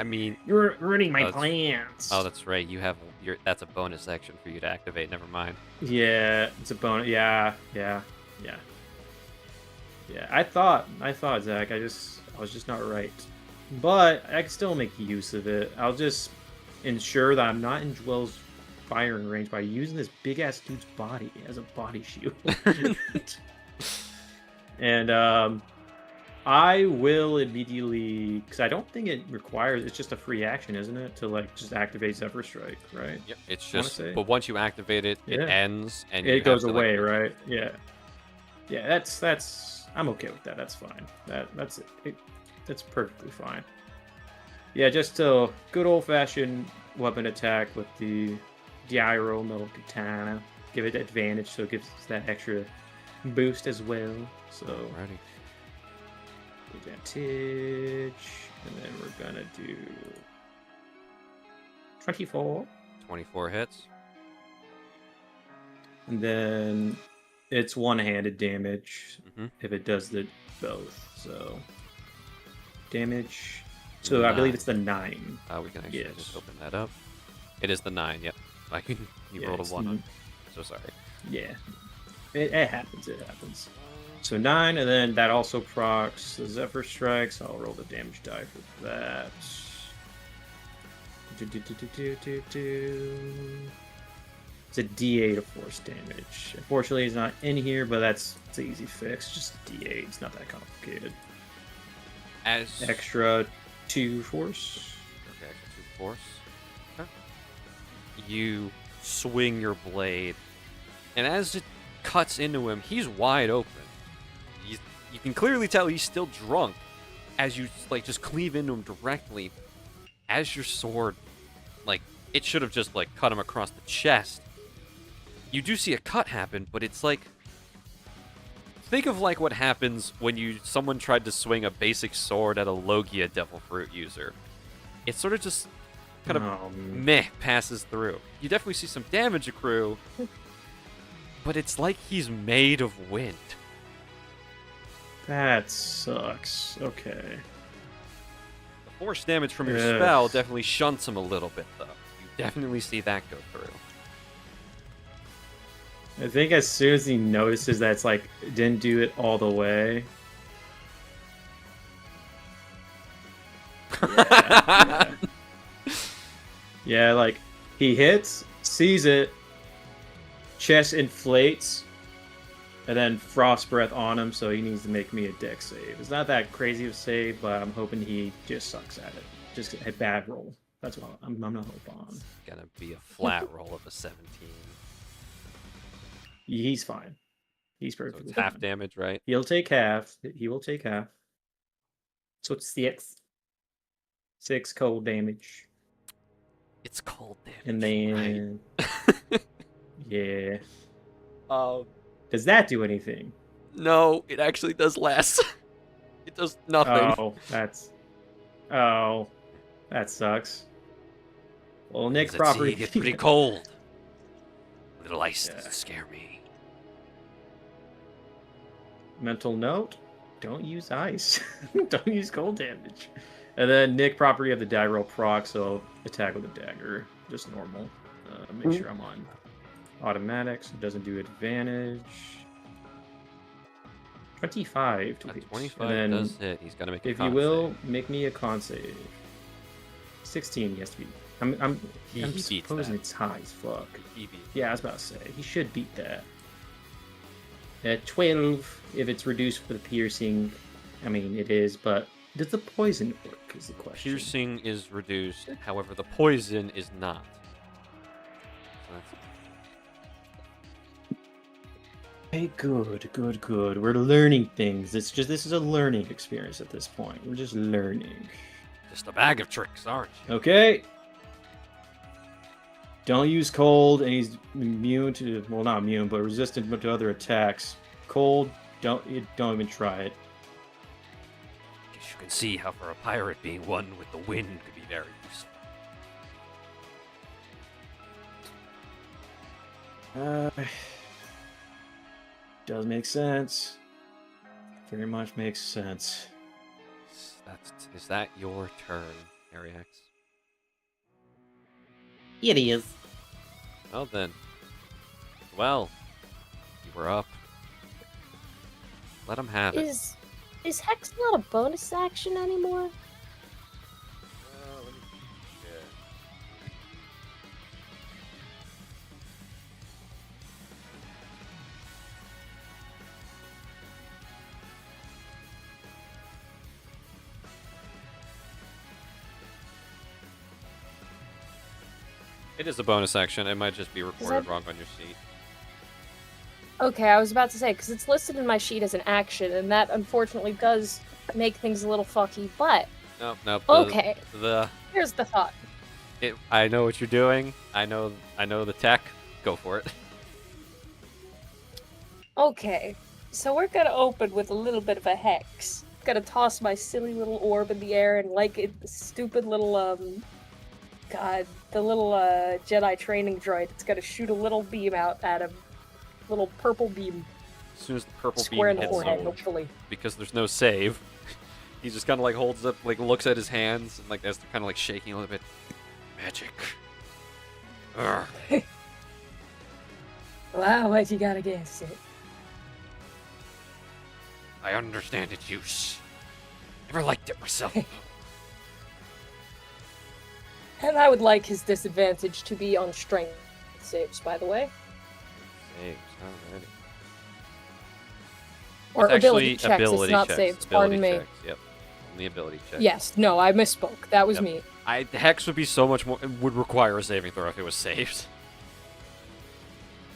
mean, You're ruining my that's- plans. oh, that's right. You have that's a bonus action for you to activate. Never mind. Yeah, it's a bonus. Yeah. I thought, Zach. I was just not right. But I can still make use of it. I'll just ensure that I'm not in Dwell's firing range by using this big ass dude's body as a body shield. And I will immediately, because I don't think it requires. It's just a free action, isn't it, to like just activate Zephyr Strike, right? Yep. It's Wanna just, say? but once you activate it, it Yeah. ends, and you It have goes to, like, away, right? Yeah. That's. I'm okay with that. That's fine. That's it. That's perfectly fine. Yeah, just a good old fashioned weapon attack with the gyro metal katana. Give it advantage, so it gives us that extra boost as well. So Alrighty. advantage, and then we're gonna do 24. 24 hits. And then it's one-handed damage Mhm. if it does the both. So damage. So I believe it's the 9. We can actually Yes. just open that up. It is the 9. Yep. I can. You Yeah, rolled a it's 1. the- So sorry. Yeah, it happens. It happens. So 9, and then that also procs the Zephyr Strikes. I'll roll the damage die for that. It's a D8 of force damage. Unfortunately, it's not in here, but it's an easy fix. Just a D8. It's not that complicated. As Extra 2 force. Okay, extra 2 force. Okay. You swing your blade, and as it cuts into him, he's wide open. You can clearly tell he's still drunk as you like just cleave into him directly. As your sword, like, it should have just like cut him across the chest. You do see a cut happen, but it's like, think of like what happens when someone tried to swing a basic sword at a Logia Devil Fruit user. It sort of just kind of meh passes through. You definitely see some damage accrue, but it's like he's made of wind. That sucks. Okay. The force damage from your spell definitely shunts him a little bit, though. You definitely see that go through. I think as soon as he notices that it's like, didn't do it all the way. Yeah, yeah, like, he hits, sees it, chest inflates, and then frost breath on him, so he needs to make me a dex save. It's not that crazy of a save, but I'm hoping he just sucks at it. Just a bad roll. That's what I'm gonna hope on. It's gonna be a flat roll of a 17. He's fine. He's So perfectly it's half fine. damage, right? He'll take half. He will take half. So it's 6. 6 cold damage. It's cold damage. And then... right? Yeah. Um, Does that do anything? no, it actually does less. It does nothing. Oh, that sucks. Well, Nick Does it property... get pretty cold. A little ice doesn't scare me. Mental note, don't use ice. Don't use cold damage. And then Nick property of the dagger roll proc, so attack with a dagger. Just normal. Make sure I'm on automatic, so it doesn't do advantage. 25 to hit. 25 and then, does hit. He's got to make a if con you will, save. make me a con save. 16 he has to be. I'm He beats supposing that. it's high as fuck. He beats Yeah, I was about to say. He should beat that. At 12, if it's reduced for the piercing, I mean, it is, but does the poison work is the question. Piercing is reduced, however, the poison is not. So that's... Hey, good. We're learning things. This is a learning experience at this point. We're just learning. Just a bag of tricks, aren't you? Okay. Don't use cold, and he's immune to, well, not immune, but resistant to other attacks. Cold, don't even try it. Guess you can see how for a pirate being one with the wind could be very useful. Does make sense. Very much makes sense. Is that your turn, Ariax? It is. Well then. Well, you were up. Let him have it. Is Hex not a bonus action anymore? Let me check. It is a bonus action. It might just be recorded wrong on your sheet. Okay, I was about to say, because it's listed in my sheet as an action, and that unfortunately does make things a little fucky, but... Nope. Okay. The Here's the thought. I know what you're doing. I know the tech. Go for it. Okay, so we're gonna open with a little bit of a hex. Gonna toss my silly little orb in the air and like it, the stupid little, the little, Jedi training droid. It's gonna shoot a little beam out at him. Little purple beam. As soon as the purple Square in beam the hits forehead, him, hopefully. because there's no save, he just kind of like holds up, like looks at his hands, and like as they're kind of like shaking a little bit. Magic. Urgh. Wow, what you got against it? I understand its use. Never liked it myself. And I would like his disadvantage to be on strength saves, by the way. Saves, alrighty. Or It's ability actually checks, ability it's not checks. saves, Ability pardon me. checks, yep. Only ability checks. Yes, no, I misspoke. That was Yep. me. Hex would be so much more. It would require a saving throw if it was saved.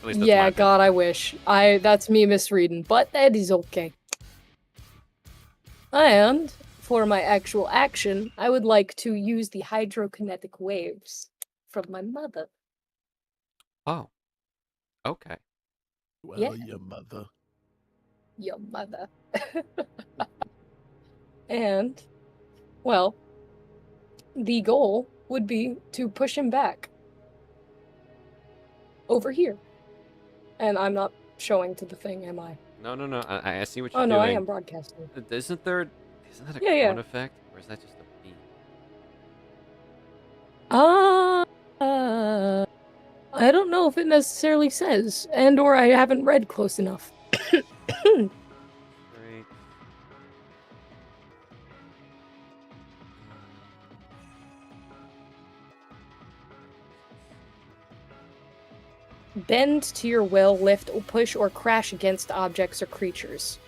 At least that's Yeah, my God, I wish. That's me misreading, but that is okay. And for my actual action, I would like to use the hydrokinetic waves from my mother. Oh. Okay. Well, Yeah. your mother. Your mother. And, well, the goal would be to push him back. Over here. And I'm not showing to the thing, am I? No. I see what you're Oh, doing. no, I am broadcasting. Isn't that a Yeah. cone effect? Or is that just a beam? I don't know if it necessarily says, and or I haven't read close enough. Great. Bend to your will, lift, or push or crash against objects or creatures.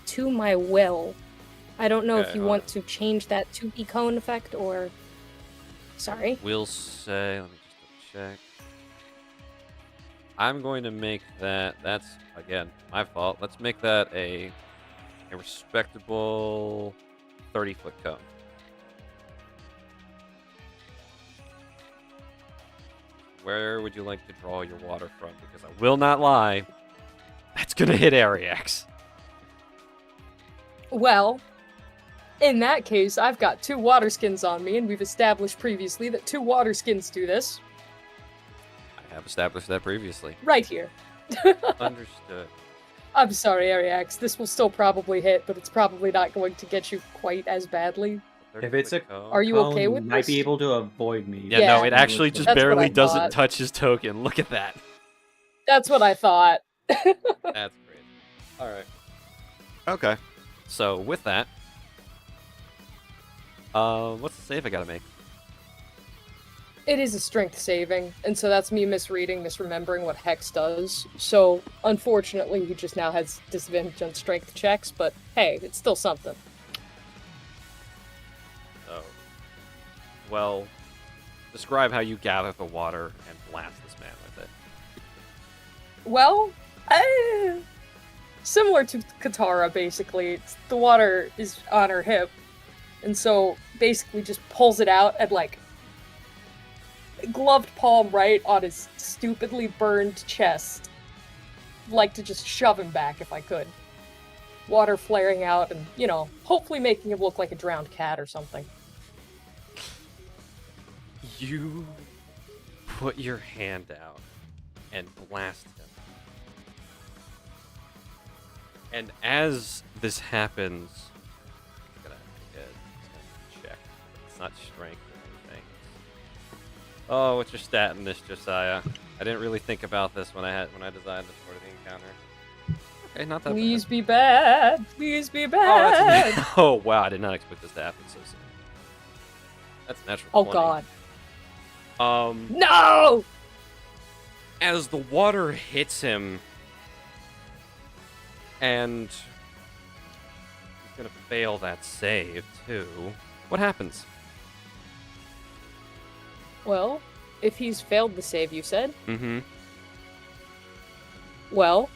To my will. I don't know if Okay, you hold want on. to change that to the cone effect or... Sorry. We'll say, let me just double check. I'm going to make that, that's, again, my fault. Let's make that a respectable 30-foot cone. Where would you like to draw your water from? Because I will not lie, that's going to hit Ariax. Well, in that case, I've got 2 water skins on me, and we've established previously that 2 water skins do this. I have established that previously. Right here. Understood. I'm sorry, Ariax. This will still probably hit, but it's probably not going to get you quite as badly. If it's a Are you okay cone, with you might this? be able to avoid me. Yeah, no, it actually just That's what barely I doesn't thought. touch his token. Look at that. That's what I thought. That's great. Alright. Okay. So, with that, what's the save I gotta make? It is a strength saving, and so that's me misremembering what Hex does. So, unfortunately, he just now has disadvantage on strength checks, but hey, it's still something. Oh. Well, describe how you gather the water and blast this man with it. Well, similar to Katara, basically. The water is on her hip, and so basically just pulls it out and, like, gloved palm right on his stupidly burned chest. Like to just shove him back if I could. Water flaring out and, you know, hopefully making him look like a drowned cat or something. You put your hand out and blast him. And as this happens, I'm gonna check. It's not strength or anything. Oh, what's your stat in this, Josiah? I didn't really think about this when I designed this part of the encounter. Okay, not that Please bad. be bad. Please be Oh, bad. that's oh wow, I did not expect this to happen so soon. That's natural. Oh 20. god. Um, No! as the water hits him, and he's gonna fail that save too. What happens? Well, if he's failed the save, you said? Mm-hmm. Well,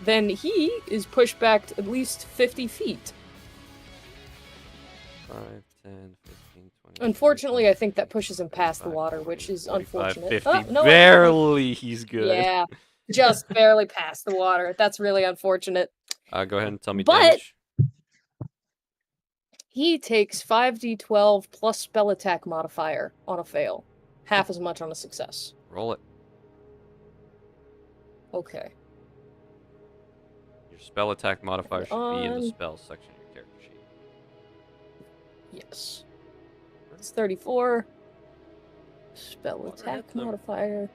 then he is pushed back at least 50 feet. 5, 10, 15, 20. Unfortunately, I think that pushes him past the 35, water, which is 45, unfortunate. 50. No, Barely, he's good. Yeah, just barely past the water. That's really unfortunate. Go ahead and tell me But- damage. He takes 5d12 plus spell attack modifier on a fail. Half as much on a success. Roll it. Okay. Your spell attack modifier should be in the On. spells section of your character sheet. Yes. It's 34. Spell Water attack hits him. modifier.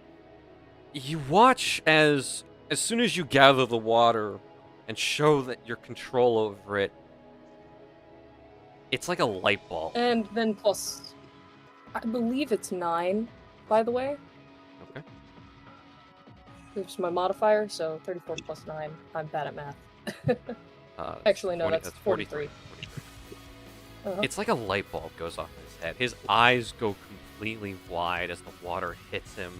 You watch as soon as you gather the water and show that your control over it, it's like a light bulb. And then plus, I believe it's 9. by the way. Okay. It's my modifier, so 34 plus 9. I'm bad at math. Actually, no, 20 that's 43. 43. Uh-huh. It's like a light bulb goes off in his head. His eyes go completely wide as the water hits him,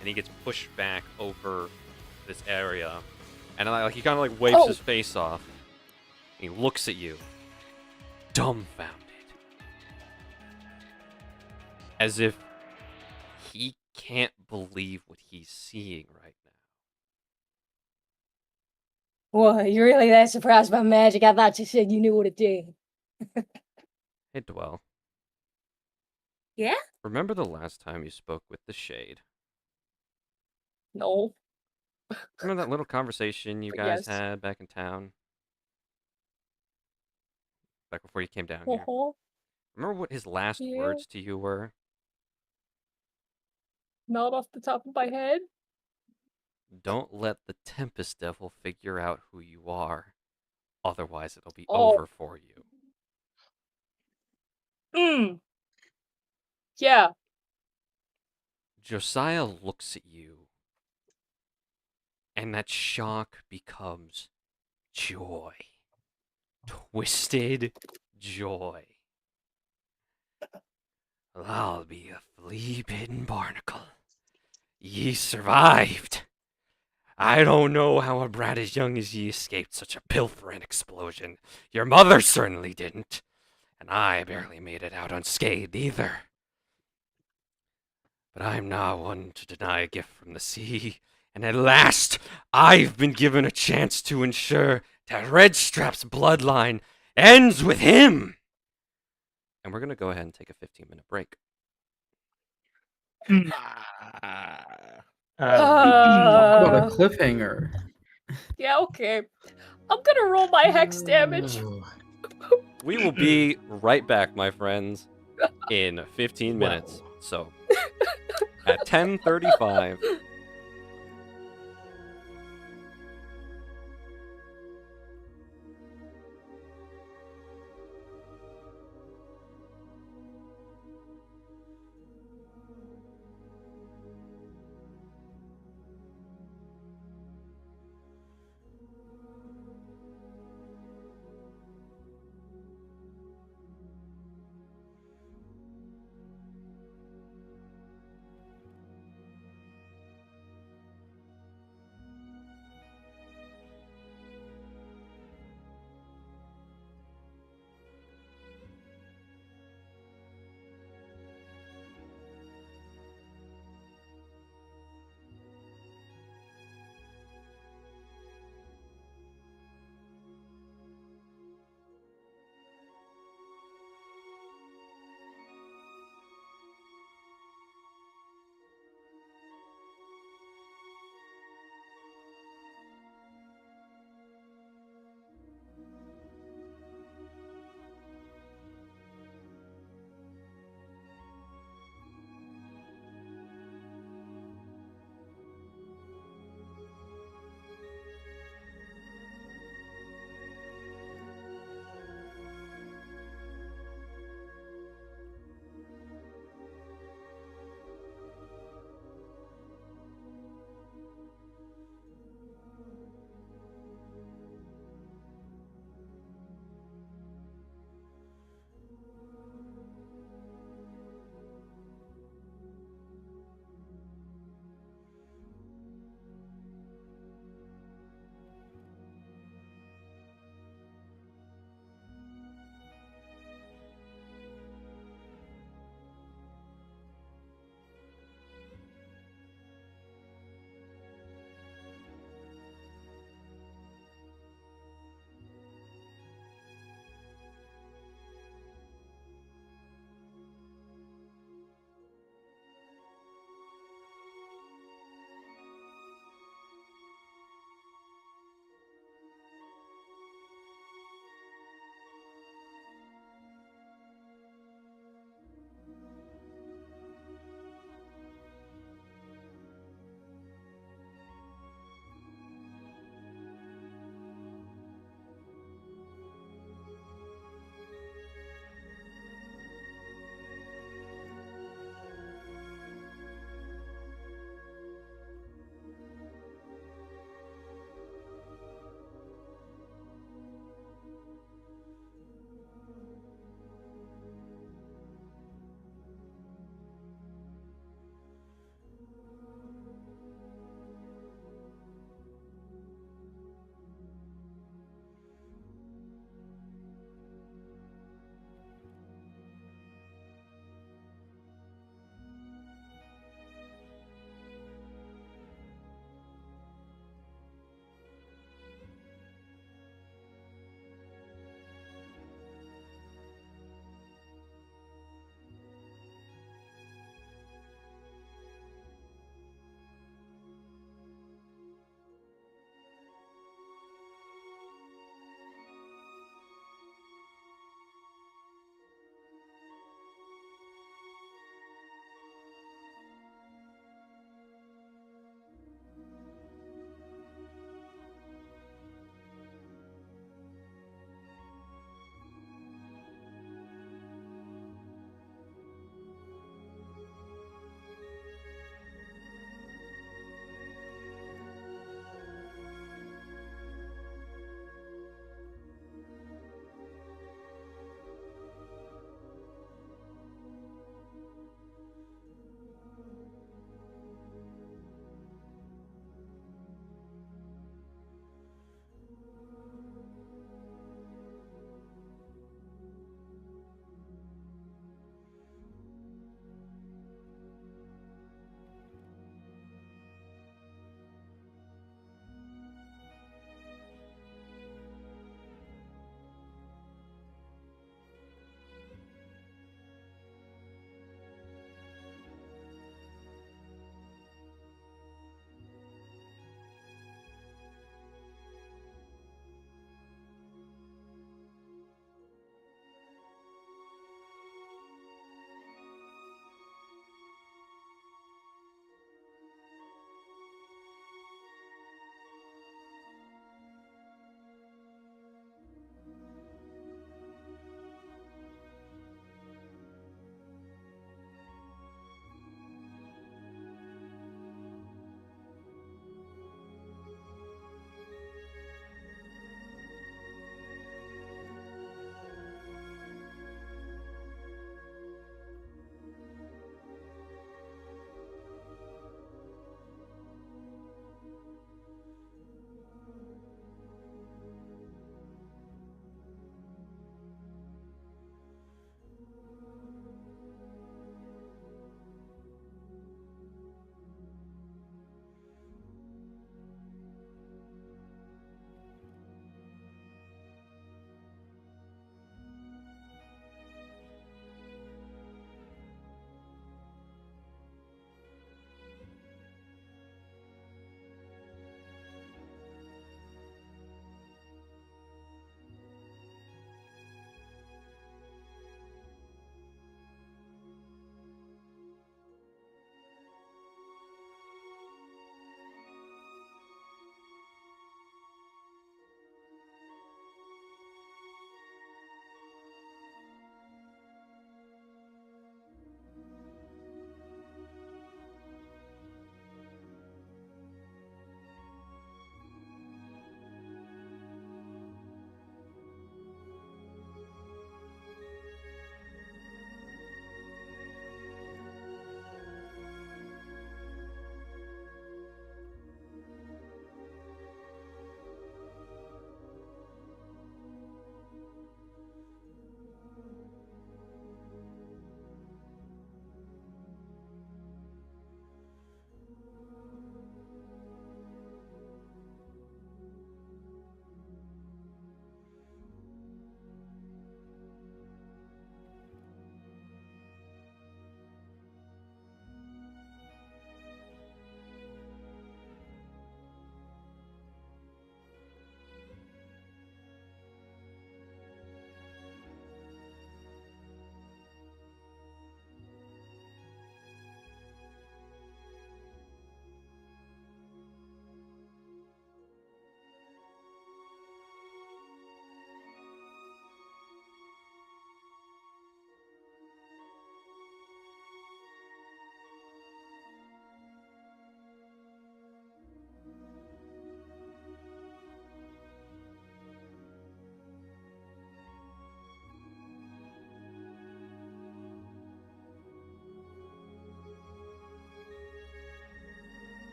and he gets pushed back over this area. And like he kind of like wipes his face off. He looks at you, dumbfounded, as if he can't believe what he's seeing right now. What, you really that surprised by magic? I thought you said you knew what it did. Hey, Dwell. Yeah? Remember the last time you spoke with the Shade? No. Remember that little conversation you guys Yes. had back in town? Back before you came down here? Uh-huh. Remember what his last Yeah. words to you were? Not off the top of my head. Don't let the Tempest Devil figure out who you are. Otherwise, it'll be Oh. over for you. Yeah. Josiah looks at you, and that shock becomes joy. Twisted joy. I'll be a flea-bitten barnacle. Ye survived. I don't know how a brat as young as ye escaped such a pilfering explosion. Your mother certainly didn't. And I barely made it out unscathed either. But I'm not one to deny a gift from the sea. And at last, I've been given a chance to ensure that Redstrap's bloodline ends with him. And we're going to go ahead and take a 15-minute break. What a cliffhanger. Yeah, okay. I'm gonna roll my hex damage. We will be right back, my friends, in 15 minutes. So, at 10:35.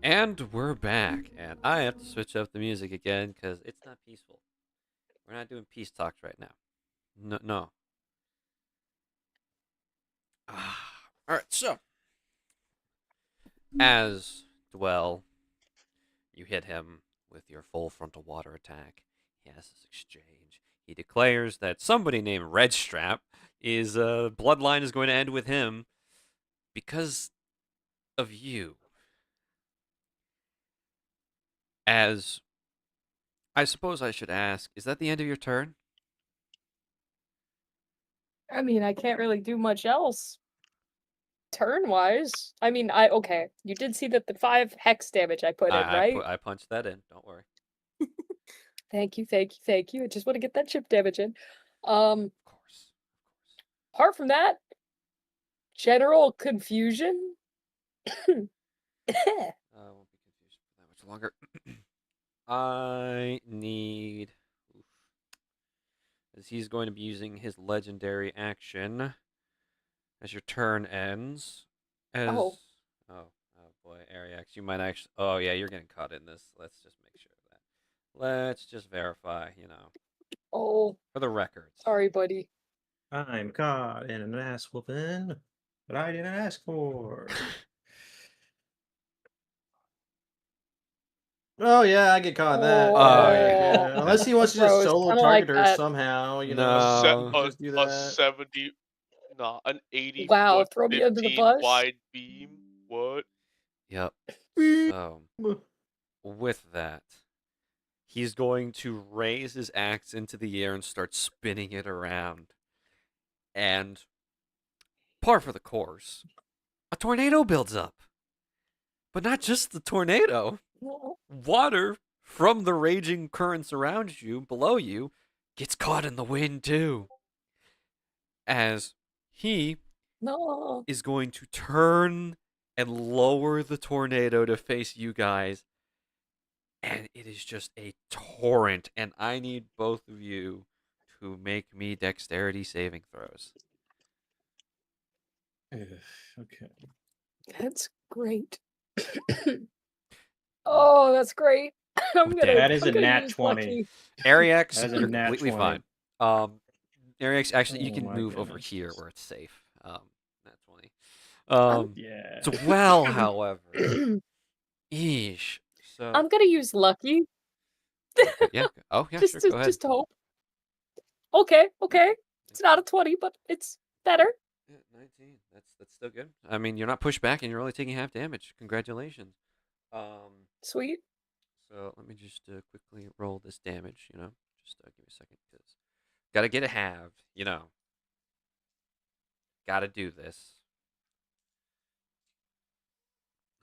And we're back, and I have to switch up the music again because it's not peaceful. We're not doing peace talks right now. No, no. All right, so as Dwell, you hit him with your full frontal water attack. He has this exchange. He declares that somebody named Redstrap is bloodline is going to end with him because of you. As I suppose I should ask, is that the end of your turn? I mean, I can't really do much else. Turn-wise. I mean, okay. You did see that the 5 hex damage I put in, right? I punched that in. Don't worry. Thank you, thank you, thank you. I just want to get that chip damage in. Of course. Apart from that, general confusion. I won't be confused for that much longer. I need... as he's going to be using his legendary action as your turn ends. As... Oh boy, Ariax, you might actually... Oh, yeah, you're getting caught in this. Let's just make sure of that. Let's just verify, Oh, for the records. sorry, buddy. I'm caught in an ass whooping that I didn't ask for. Oh yeah, I get caught in that. Oh, yeah. Unless he wants to just Gross, solo kinda target like her that. somehow, No. just do A that. 70, no, an 80 Wow, foot, throw me under the 15 bus? wide beam. What? Yep. So, with that, he's going to raise his axe into the air and start spinning it around. And, par for the course, a tornado builds up. But not just the tornado. Water from the raging currents around you, below you, gets caught in the wind too. As he No. is going to turn and lower the tornado to face you guys. And it is just a torrent. And I need both of you to make me dexterity saving throws. Okay. That's great. Oh, that's great. I'm gonna. That is I'm a gonna nat use 20. lucky. Ariax, That is a you're nat completely 20. fine. Ariax, actually, you Oh can my move over goodness. here where it's safe. Nat 20. Yeah. Dwell, however, eesh. So I'm gonna use lucky. okay, yeah. Oh yeah, sure. Go ahead. Just to hope. Okay. It's not a 20, but it's better. Yeah, 19. That's still good. I mean, you're not pushed back, and you're only taking half damage. Congratulations. Sweet. So let me just quickly roll this damage. Just give me a second, because gotta get it halved. Gotta do this.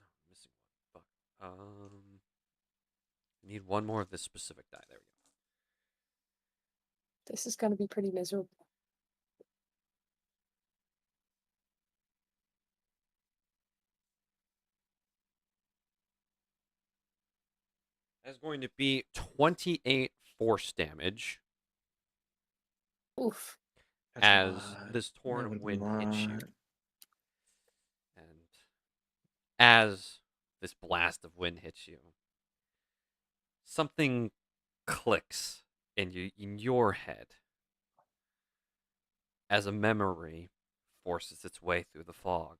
Oh, I'm missing one. Fuck. I need one more of this specific die. There we go. This is gonna be pretty miserable. That's going to be 28 force damage. Oof. As this torrent of wind hits you. And as this blast of wind hits you, something clicks in your head as a memory forces its way through the fog.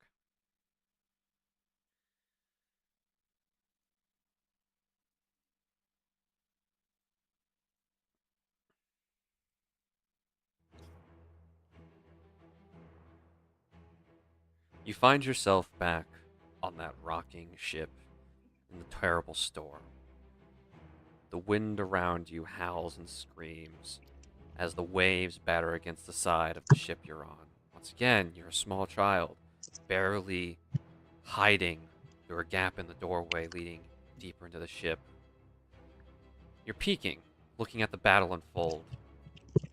You find yourself back on that rocking ship in the terrible storm. The wind around you howls and screams as the waves batter against the side of the ship you're on. Once again, you're a small child, barely hiding through a gap in the doorway leading deeper into the ship. You're peeking, looking at the battle unfold.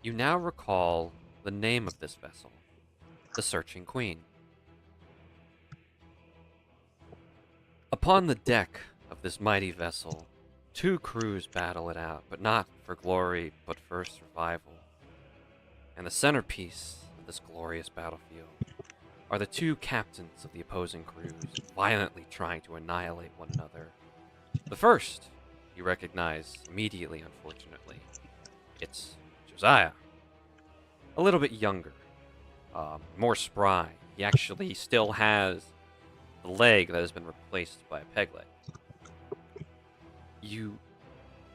You now recall the name of this vessel, the Searching Queen. Upon the deck of this mighty vessel, 2 crews battle it out, but not for glory, but for survival. And the centerpiece of this glorious battlefield are the 2 captains of the opposing crews, violently trying to annihilate one another The first you recognize immediately, unfortunately. It's Josiah. A little bit younger, more spry. He actually still has the leg that has been replaced by a peg leg. You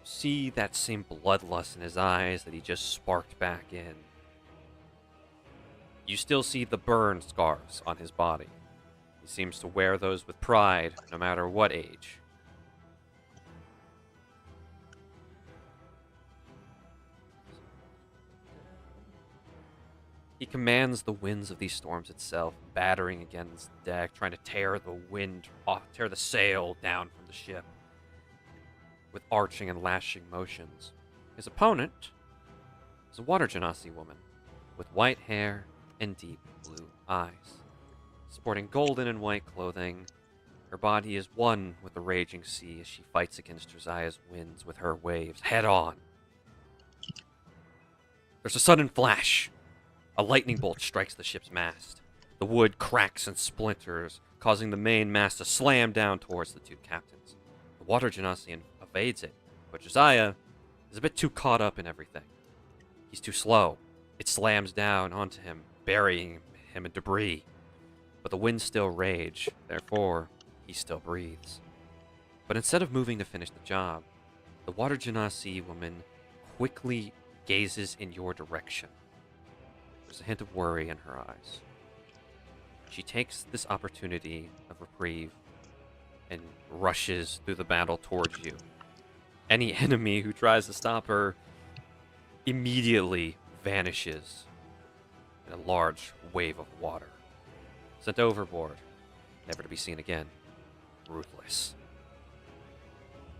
see that same bloodlust in his eyes that he just sparked back in. You still see the burn scars on his body. He seems to wear those with pride, no matter what age. He commands the winds of these storms itself, battering against the deck, trying to tear the wind off, tear the sail down from the ship with arching and lashing motions. His opponent is a water genasi woman with white hair and deep blue eyes. Sporting golden and white clothing, her body is one with the raging sea as she fights against Josiah's winds with her waves head on. There's a sudden flash. A lightning bolt strikes the ship's mast. The wood cracks and splinters, causing the main mast to slam down towards the two captains. The water genasi evades it, but Josiah is a bit too caught up in everything. He's too slow. It slams down onto him, burying him in debris. But the winds still rage, therefore, he still breathes. But instead of moving to finish the job, the water genasi woman quickly gazes in your direction. There's a hint of worry in her eyes. She takes this opportunity of reprieve and rushes through the battle towards you. Any enemy who tries to stop her immediately vanishes in a large wave of water. Sent overboard, never to be seen again. Ruthless.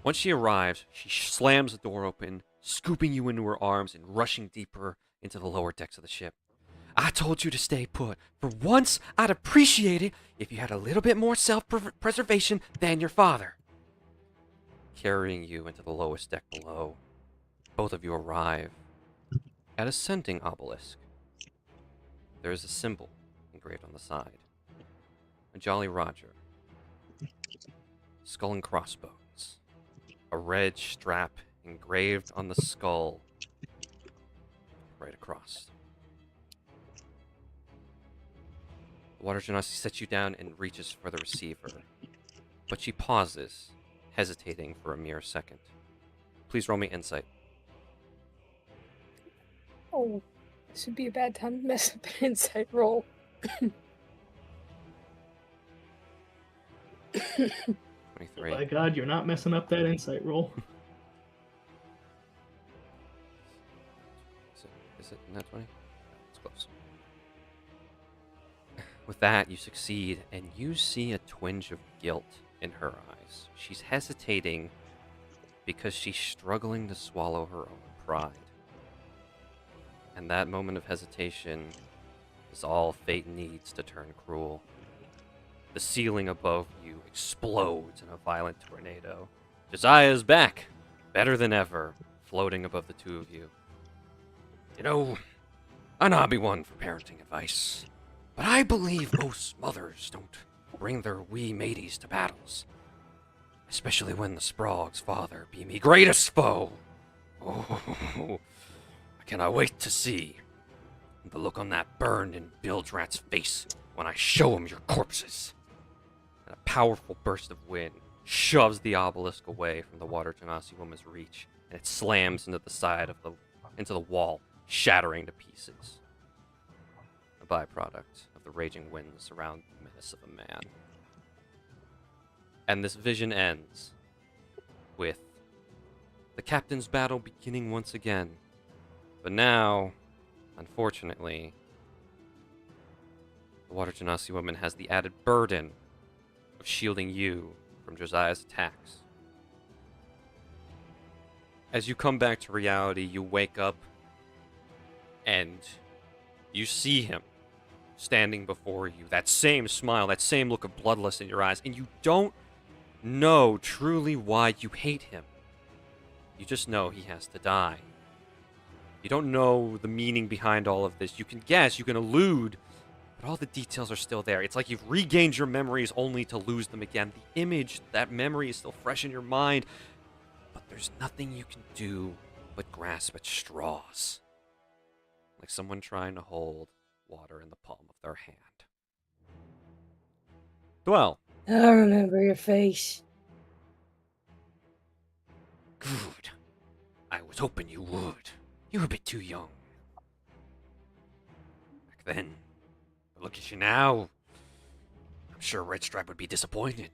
Once she arrives, she slams the door open, scooping you into her arms and rushing deeper into the lower decks of the ship. I told you to stay put. For once, I'd appreciate it if you had a little bit more self-preservation than your father. Carrying you into the lowest deck below, both of you arrive at a sending obelisk. There is a symbol engraved on the side. A Jolly Roger. Skull and crossbones. A red strap engraved on the skull right across. The water genasi sets you down and reaches for the receiver, but she pauses, hesitating for a mere second. Please roll me insight. Oh, this would be a bad time to mess up an insight roll. 23. My God, you're not messing up that insight roll. Is it not 20? It's close. With that, you succeed, and you see a twinge of guilt in her eyes. She's hesitating because she's struggling to swallow her own pride. And that moment of hesitation is all fate needs to turn cruel. The ceiling above you explodes in a violent tornado. Josiah is back, better than ever, floating above the two of you. You know, I'm not be one for parenting advice, but I believe most mothers don't bring their wee mateys to battles. Especially when the Sprog's father be me greatest foe. Oh, I cannot wait to see the look on that burned and bilge rat's face when I show him your corpses. And a powerful burst of wind shoves the obelisk away from the water genasi woman's reach, and it slams into the side of into the wall, shattering to pieces. A byproduct of the raging winds around the menace of a man. And this vision ends with the captain's battle beginning once again. But now, unfortunately, the water genasi woman has the added burden of shielding you from Josiah's attacks. As you come back to reality, you wake up and you see him standing before you. That same smile, that same look of bloodlust in your eyes, and you don't know truly why you hate him. You just know he has to die. You don't know the meaning behind all of this. You can guess, you can allude, but all the details are still there. It's like you've regained your memories only to lose them again. The image, that memory is still fresh in your mind, but there's nothing you can do but grasp at straws. Like someone trying to hold water in the palm of their hand. Dwell. I remember your face. Good. I was hoping you would. You're a bit too young. Back then. But look at you now. I'm sure Red Stripe would be disappointed.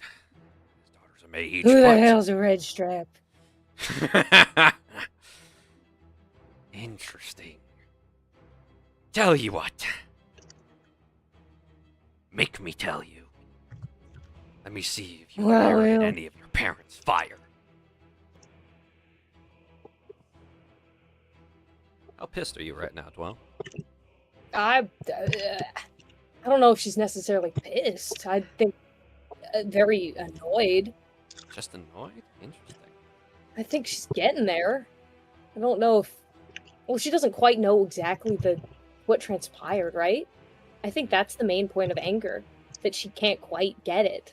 His daughter's a mage. Who the hell's a red strap? Interesting. Tell you what. Make me tell you. Let me see if you inherited any of your parents' fire. How pissed are you right now, Dwell? I don't know if she's necessarily pissed. I think very annoyed. Just annoyed? Interesting. I think she's getting there. I don't know if... Well, she doesn't quite know exactly what transpired, right? I think that's the main point of anger. That she can't quite get it.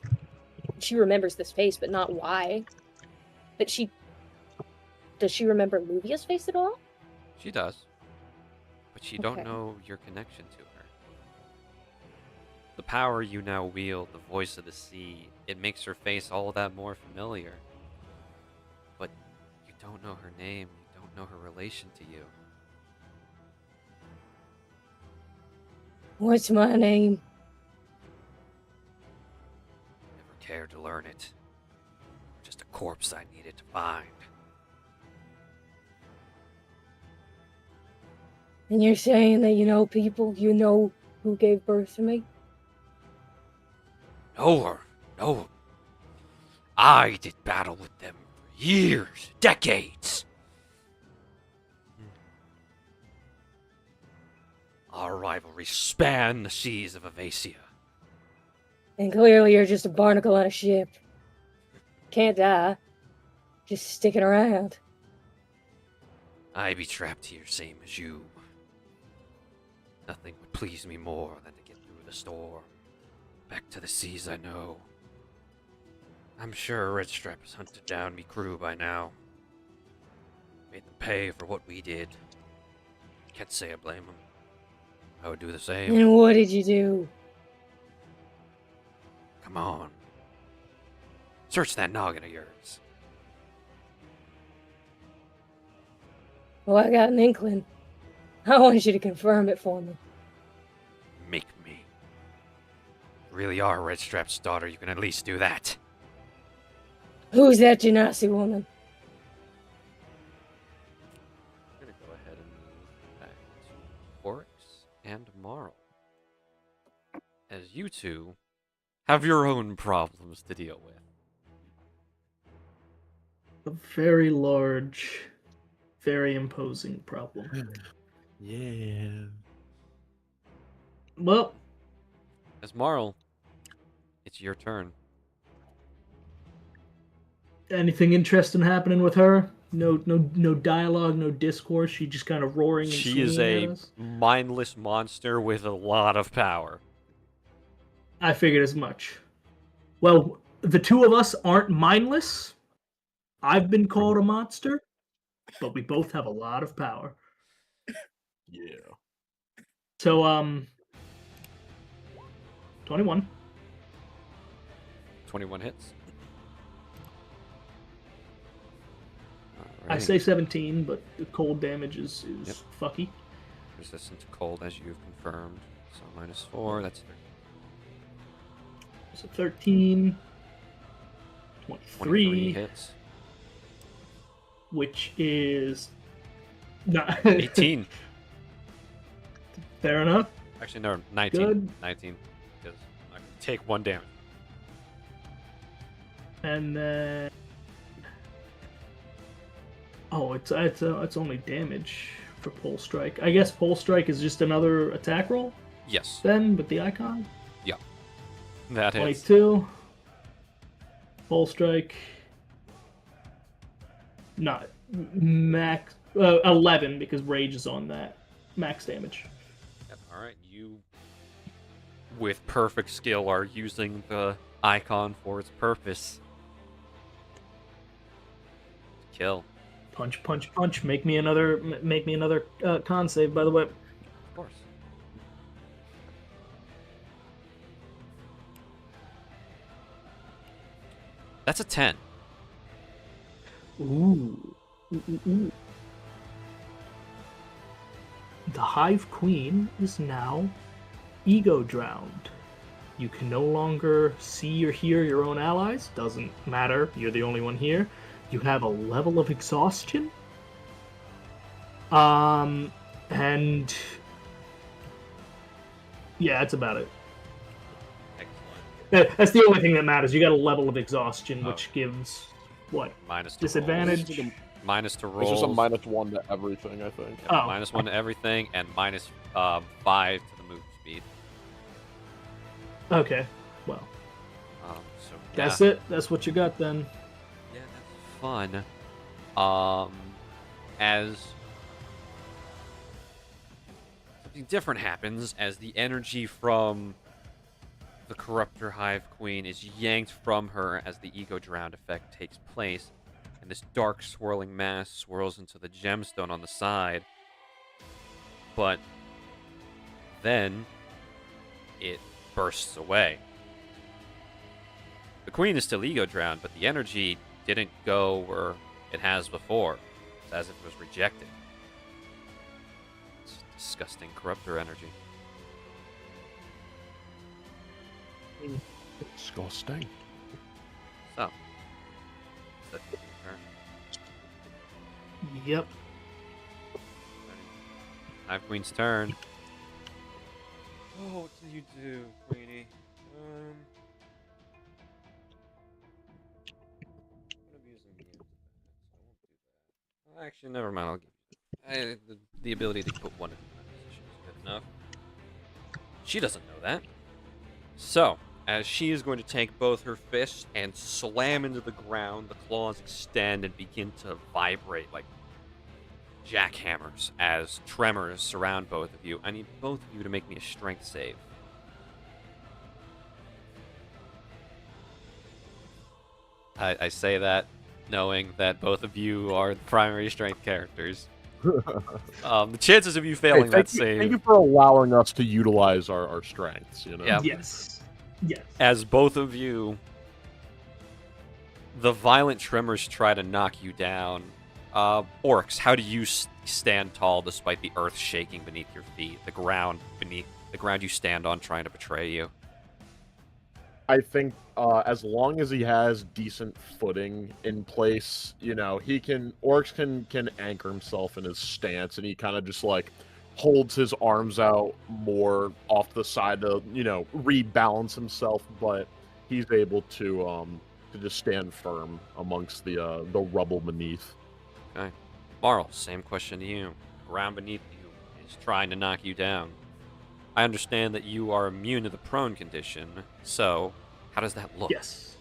She remembers this face, but not why. But she... Does she remember Luvia's face at all? She does. But you don't know your connection to her. The power you now wield, the voice of the sea, it makes her face all that more familiar. But you don't know her name, you don't know her relation to you. What's my name? Never cared to learn it. Just a corpse I needed to find. And you're saying that you know people? You know who gave birth to me? Know her. Know them. I did battle with them for years, decades. Our rivalry spanned the seas of Avacia. And clearly you're just a barnacle on a ship. Can't die. Just sticking around. I be trapped here same as you. Nothing would please me more than to get through the storm. Back to the seas I know. I'm sure Red Stripe has hunted down me crew by now. Made them pay for what we did. Can't say I blame them. I would do the same. And what did you do? Come on. Search that noggin of yours. Well, I got an inkling. I want you to confirm it for me. Make me. You really are Red Strap's daughter, you can at least do that. Who's that Genasi woman? I'm gonna go ahead and move back to Oryx and Marl. As you two have your own problems to deal with. A very large, very imposing problem. Yeah. Well, As Marl, it's your turn. anything interesting happening with her? No dialogue, no discourse. She just kind of roaring and She is screaming a at us? mindless monster with a lot of power. I figured as much. Well, the two of us aren't mindless. I've been called a monster, but we both have a lot of power. Yeah. So, 21. 21 hits. I Alright. say 17, but the cold damage is Yep. fucky. Resistant to cold, as you've confirmed. So -4, that's 13. So 13, 23 23, hits. which is not 18. Fair enough. Actually, no, 19. Good. 19. Because I take 1 damage. And then, oh, it's only damage for pole strike. I guess pole strike is just another attack roll Yes, then, with the icon. that hits. 22. Pole strike. Not max 11 because rage is on that max damage. Yep, Alright, you with perfect skill, are using the icon for its purpose. Kill. Punch, punch, punch. Make me another con save, by the way. Of course. That's a 10. Ooh. The Hive Queen is now ego drowned. You can no longer see or hear your own allies. Doesn't matter. You're the only one here. You have a level of exhaustion. And yeah, that's about it. Excellent. That's the only thing that matters. You got a level of exhaustion, which gives what? Minus to Disadvantage? rolls. Minus to It's rolls. just a -1 to everything, I think. Oh. -1 to everything, and minus 5 to the move speed. Okay, well, So that's it. That's what you got then. Yeah, that's fun. As something different happens, as the energy from the Corruptor Hive Queen is yanked from her as the ego drowned effect takes place, and this dark swirling mass swirls into the gemstone on the side. But then it bursts away. The queen is still ego drowned, but the energy didn't go where it has before. It's as if it was rejected. It's disgusting corruptor energy. Disgusting. So, that's your turn. Yep. Hive Queen's turn. Oh, what do you do, Queenie? I'm using the so I won't do that. Well, actually, never mind. I'll give you the ability to put one in that position is good enough. She doesn't know that. So, as she is going to take both her fists and slam into the ground, the claws extend and begin to vibrate like jackhammers as tremors surround both of you. I need both of you to make me a strength save. I say that knowing that both of you are the primary strength characters. The chances of you failing that save... Thank you for allowing us to utilize our strengths, you know? Yeah. Yes. Yes. As both of you, the violent tremors try to knock you down. Orcs, how do you stand tall despite the earth shaking beneath your feet? The ground you stand on trying to betray you. I think as long as he has decent footing in place, you know, Orcs can anchor himself in his stance, and he kind of just like holds his arms out more off the side to, you know, rebalance himself, but he's able to just stand firm amongst the rubble beneath. Okay. Marl, same question to you. The ground beneath you is trying to knock you down. I understand that you are immune to the prone condition, so how does that look? Yes.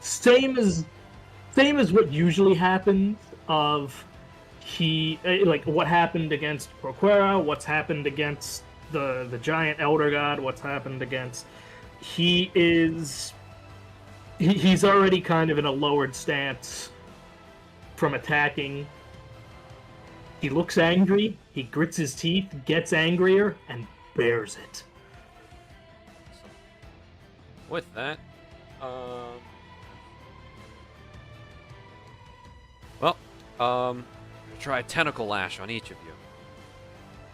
Same as what usually happens. Of like what happened against Proquera, what's happened against the giant elder god, what's happened against. He's already kind of in a lowered stance from attacking. He looks angry, he grits his teeth, gets angrier, and bears it. With that, well, try a tentacle lash on each of you.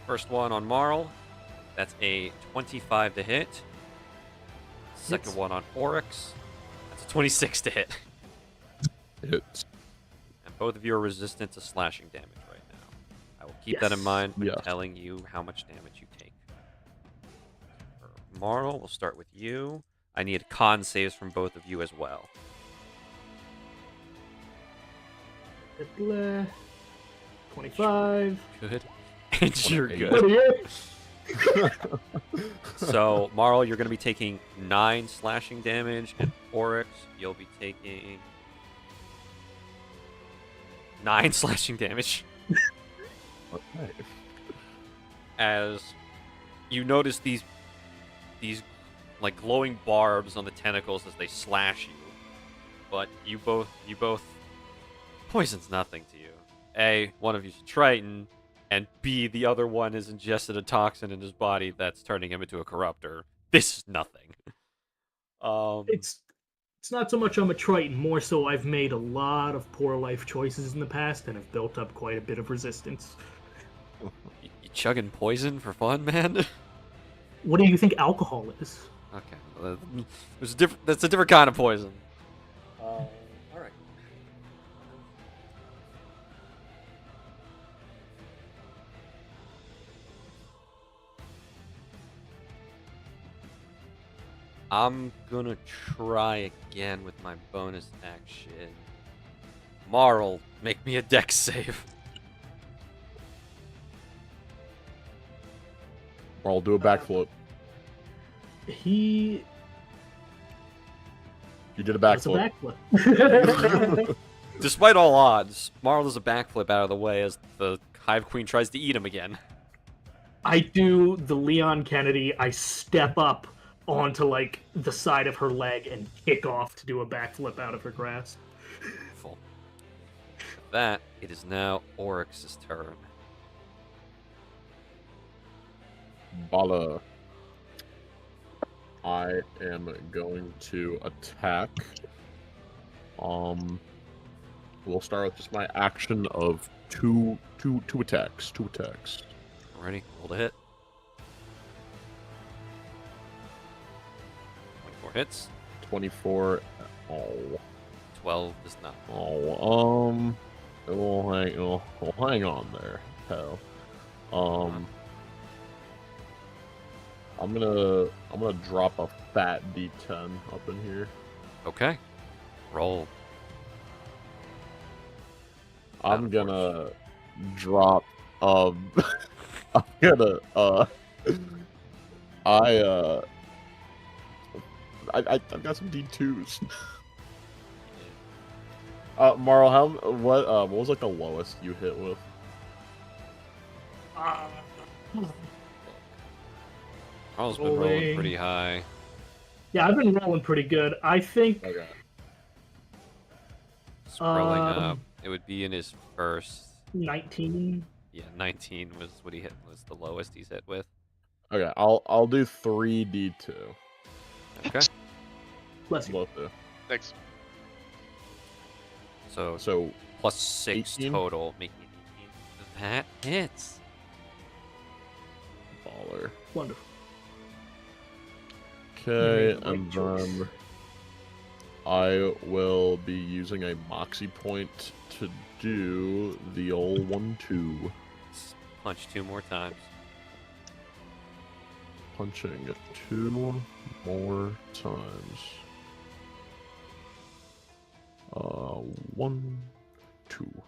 First one on Marl, that's a 25 to hit. Second one on Oryx, that's a 26 to hit. Hits. And both of you are resistant to slashing damage right now. I will keep that in mind when Yes. telling you how much damage you take. For Marl, we'll start with you. I need con saves from both of you as well. 25. Good. And you're good. 28. So, Marl, you're going to be taking 9 slashing damage, and Oryx, you'll be taking 9 slashing damage. Okay. as you notice these like glowing barbs on the tentacles as they slash you. But you both poison's nothing to you. A, one of you's a Triton, and B, the other one has ingested a toxin in his body that's turning him into a corruptor. This is nothing. It's not so much I'm a Triton, more so I've made a lot of poor life choices in the past and have built up quite a bit of resistance. You chugging poison for fun, man? What do you think alcohol is? Okay, well, that's a different kind of poison. All right. I'm gonna try again with my bonus action. Marl, make me a dex save. Marl, do a backflip. He You did a does a backflip. backflip. Despite all odds, Marl does a backflip out of the way as the Hive Queen tries to eat him again. I do the Leon Kennedy. I step up onto like the side of her leg and kick off to do a backflip out of her grasp. Beautiful. With that, it is now Oryx's turn. Bala. I am going to attack. We'll start with just my action of two attacks. Ready? Roll to hit. 24 hits. 24. Oh. 12 does not. Oh. Hang on there, pal. I'm gonna drop a fat D10 up in here. Okay. Roll. I'm gonna drop I'm gonna I've got some D2s. Marl, what was like the lowest you hit with? Marl's been rolling pretty high. Yeah, I've been rolling pretty good. I think. Okay. Scrolling up, it would be in his first. 19. Yeah, 19 was what he hit. Was the lowest he's hit with. Okay, I'll do 3d2. Okay. Bless you. Both do. Thanks. So plus 6 18? total, making it 18. That hits. Baller. Wonderful. Okay, You made the right and choice. then I will be using a Moxie point to do the old 1-2. Punch 2 more times. Punching 2 more times. 1, 2.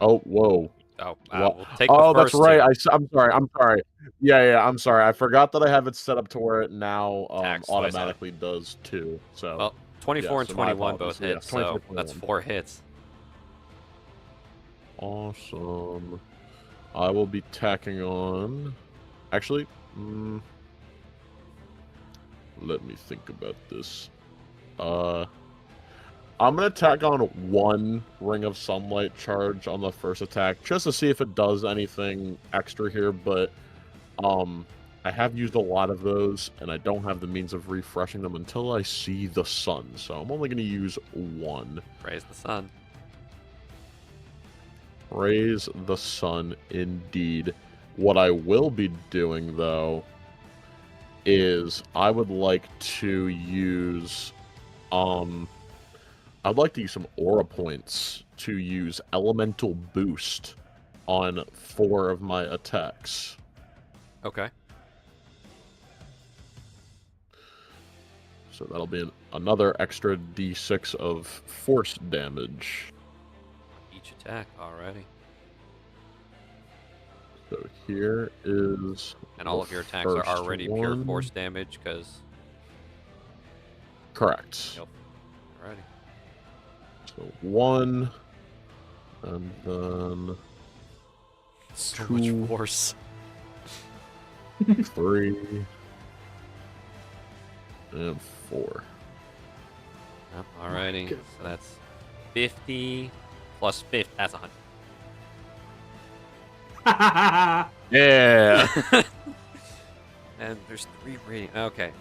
Oh, whoa. Oh, What? we'll take the Oh, that's first right. two. I'm sorry. Yeah, I'm sorry. I forgot that I have it set up to where it now Attacks twice automatically does 2. So Well, 24 and so my 21 apologies. both Yeah, hits, 24, so that's 21. 4 hits. Awesome. I will be tacking on. Actually, let me think about this. I'm gonna tack on 1 Ring of Sunlight charge on the first attack, just to see if it does anything extra here, but I have used a lot of those, and I don't have the means of refreshing them until I see the sun, so I'm only gonna use 1. Praise the sun. Praise the sun, indeed. What I will be doing, though, is I would like to use, I'd like to use some aura points to use elemental boost on 4 of my attacks. Okay. So that'll be another extra d6 of force damage. Each attack already. So here is... And all the of your attacks are first already pure one. force damage, because... Correct. Yep. Alrighty. So 1, and then... So 2. much force. 3 and 4. Yep, alrighty. So that's 50 plus 50. That's 100. Yeah. And there's 3 rating. Okay.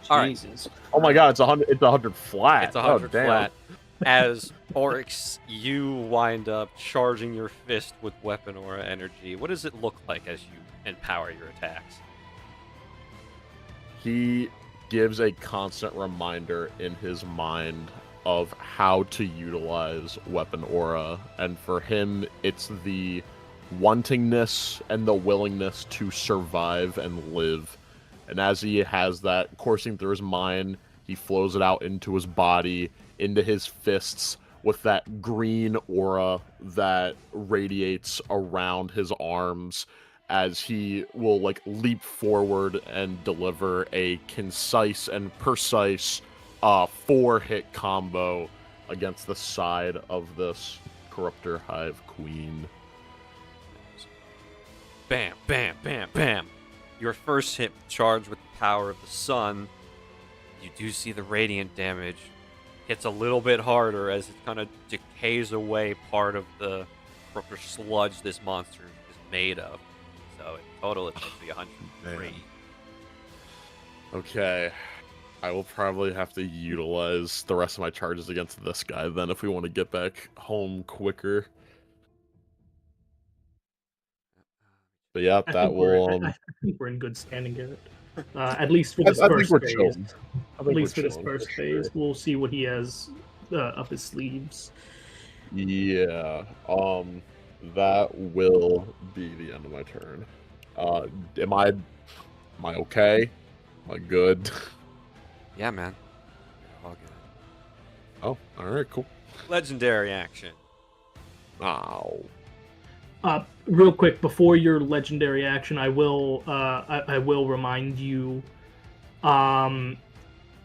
All right. Jesus. Oh my God, it's 100. It's 100 flat. It's 100 oh, damn. flat. As Oryx, you wind up charging your fist with weapon aura energy. What does it look like as you empower your attacks? He gives a constant reminder in his mind of how to utilize weapon aura, and for him, it's the wantingness and the willingness to survive and live. And as he has that coursing through his mind, he flows it out into his body, into his fists, with that green aura that radiates around his arms, as he will like leap forward and deliver a concise and precise 4-hit combo against the side of this Corruptor Hive Queen. Bam, bam, bam, bam. Your first hit charged with the power of the sun. You do see the radiant damage. Hits a little bit harder as it kind of decays away part of the corruptor sludge this monster is made of. So in total, it's supposed to be 103. Okay. I will probably have to utilize the rest of my charges against this guy then if we want to get back home quicker. But yeah, that will. I think we're in good standing, Garrett. At least for this first phase. At least for this first phase, we'll see what he has up his sleeves. Yeah. That will be the end of my turn. Am I okay? Am I good? Yeah, man. All good. Oh, all right, cool. Legendary action. Ow. Real quick before your legendary action, I will I will remind you,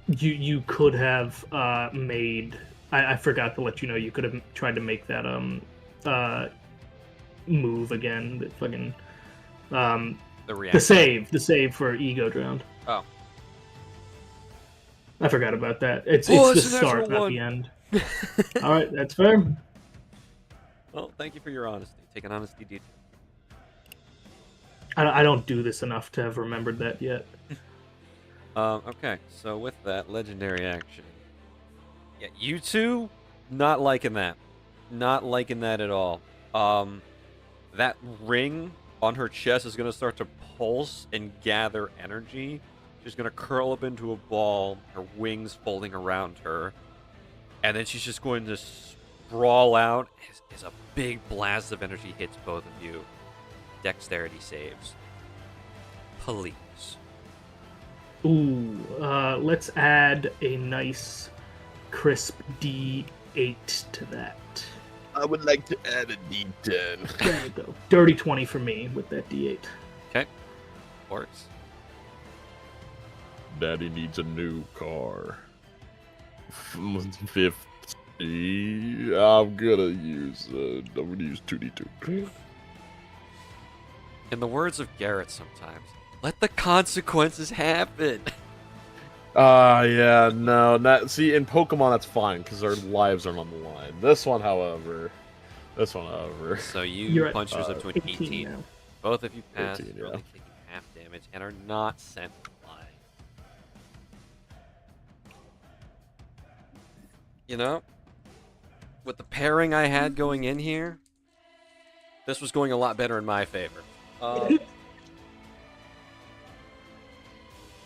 you could have made. I forgot to let you know you could have tried to make that move again. The fucking the save for ego drowned. Oh. I forgot about that. It's the start, not the end. All right, that's fair. Well, thank you for your honesty. Take an honesty deed. I don't do this enough to have remembered that yet. Okay, so with that legendary action, yeah, you two, not liking that, not liking that at all. That ring on her chest is gonna start to pulse and gather energy. She's gonna curl up into a ball, her wings folding around her, and then she's just going to sprawl out as a big blast of energy hits both of you. Dexterity saves. Please. Ooh, let's add a nice crisp D8 to that. I would like to add a D10. There we go. Dirty 20 for me with that D8. Okay. Works. Daddy needs a new car. 50. I'm gonna use 2D2. In the words of Garrett sometimes, let the consequences happen. Yeah, no. See, in Pokemon, that's fine, because our lives aren't on the line. This one, however. So You're punch at, yourself to an 18. now. Both of you pass, 18, really yeah. taking half damage, and are not sent flying. You know, with the pairing I had going in here, this was going a lot better in my favor.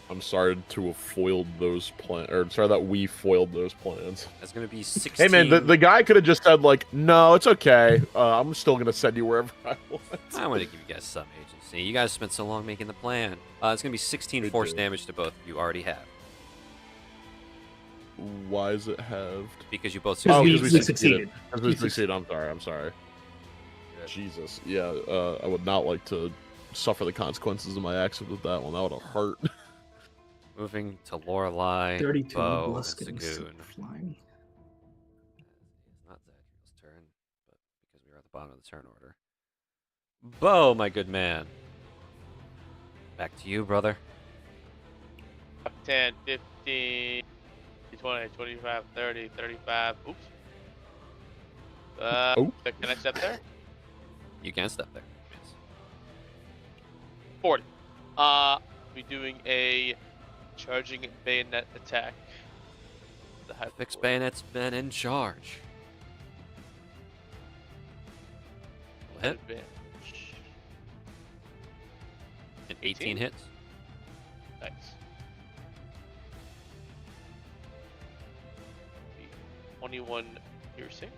I'm sorry to have foiled those plans, or sorry that we foiled those plans. That's going to be 16. Hey man, the guy could have just said like, no, it's okay. I'm still gonna send you wherever I want. I want to give you guys some agency. You guys spent so long making the plan. It's going to be 16 force damage to both of you already have. Why is it halved? Because you both Oh, succeeded. because we succeeded. Because we succeeded. I'm sorry. Good. Jesus. Yeah, I would not like to suffer the consequences of my actions with that one. That would have hurt. Moving to Lorelei, 32 Bo, and plus getting Sagoon. flying. It's not Zadriel's turn, but because we are at the bottom of the turn order. Bo, my good man. Back to you, brother. 10, 15, 20, 25, 30, 35. Oops. Oh. Can I step there? You can step there. Yes. 40. Be doing a charging bayonet attack. The high Fixed four. bayonet's been in charge. Hit. Advantage. And 18 18? hits. Nice. 21 piercing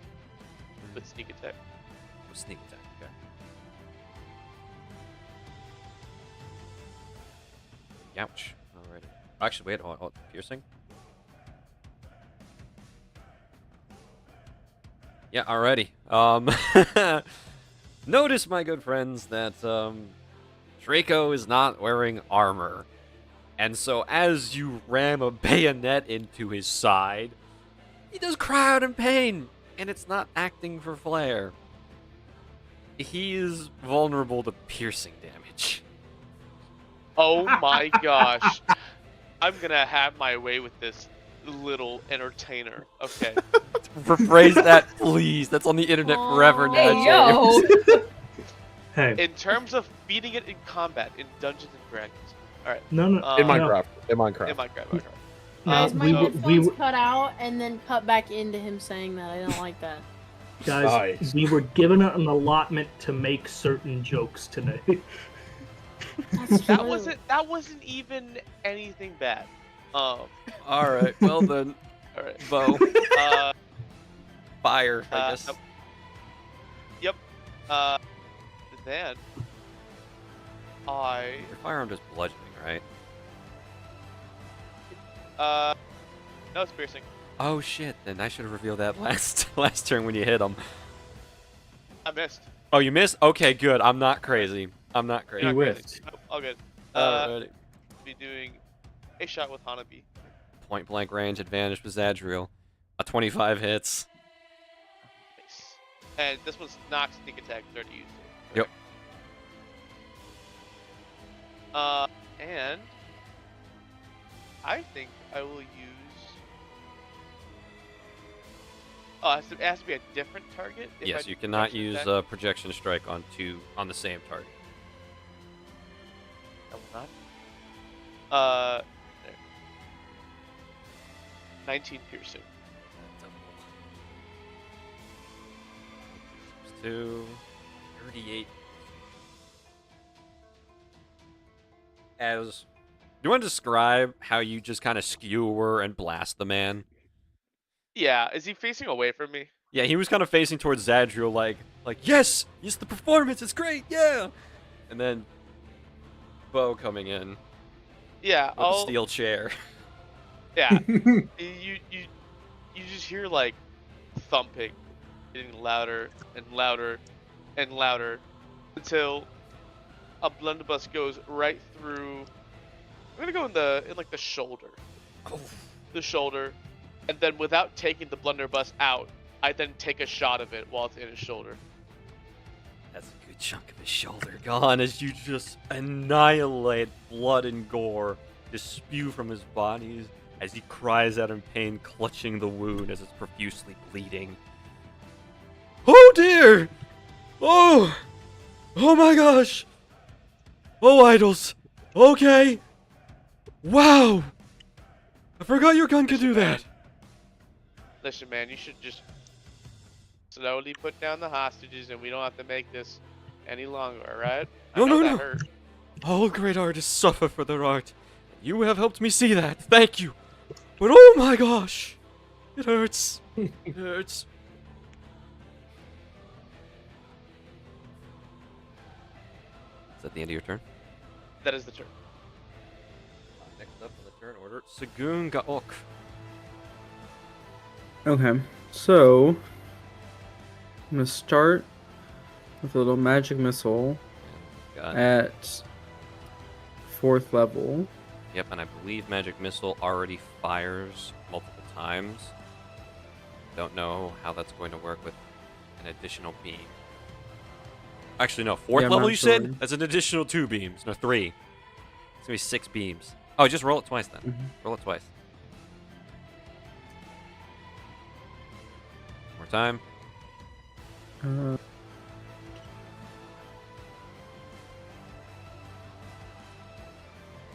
with sneak attack. Sneak attack. Okay. Ouch. Alrighty. Actually, wait. Hold, piercing. Yeah. Alrighty. Notice, my good friends, that Draco is not wearing armor, and so as you ram a bayonet into his side, he does cry out in pain, and it's not acting for flair. He is vulnerable to piercing damage. Oh my gosh. I'm gonna have my way with this little entertainer. Okay. Rephrase that, please. That's on the internet forever now, Hey, yo! James. Hey, In terms of beating it in combat in Dungeons and Dragons. Alright. no, no. In no. Minecraft. In Minecraft. In Minecraft. Guys, my we headphones were- cut out and then cut back into him saying that. I don't like that. Guys, Nice. we were given an allotment to make certain jokes today. That's That true. wasn't even anything bad. Alright, well then, Alright. Bo. Uh, Fire, I guess. Yep. Then I Your firearm does bludgeoning, right? no, it's piercing. Oh shit, then I should have revealed that last turn when you hit him. I missed. Oh, you missed? Okay, good. I'm not crazy. I'm not crazy. You're not crazy. whiffed. Nope, all good. Alrighty. Be doing a shot with Hanabi. Point blank range advantage with Zadriel. A 25 hits. Nice. And this one's not sneak attack. It's already used. Yep. And I think I will use. Oh, it has to be a different target. If I Yes, do you cannot projection use attack? projection strike on the same target. I will not. There. 19 piercing. 2, 38. As do you want to describe how you just kind of skewer and blast the man? Yeah, is he facing away from me? Yeah, he was kind of facing towards Zadriel, like yes, the performance, it's great, yeah. And then Bo coming in Yeah, with a steel chair. Yeah, you just hear like thumping, getting louder and louder and louder until a blunderbuss goes right through. I'm gonna go in like the shoulder, the shoulder, and then without taking the blunderbuss out, I then take a shot of it while it's in his shoulder. That's a good chunk of his shoulder gone as you just annihilate blood and gore, just spew from his body as he cries out in pain, clutching the wound as it's profusely bleeding. Oh dear! Oh! Oh my gosh! Oh, idols! Okay! Wow! I forgot your gun could do that! Listen, man, you should just slowly put down the hostages, and we don't have to make this any longer, alright? No, I know no, that no. hurt. All great artists suffer for their art. You have helped me see that. Thank you. But oh my gosh! It hurts. It hurts. Is that the end of your turn? That is the turn. Next up on the turn order, Sagoon Gaok. Okay, so I'm gonna start with a little magic missile Got at 4th level. Yep, and I believe Magic Missile already fires multiple times. Don't know how that's going to work with an additional beam. Actually, no, 4th Yeah, I'm level not you said? sure. That's an additional 2 beams, no 3. It's gonna be 6 beams. Oh, just roll it twice then. Mhm. Roll it twice. More time.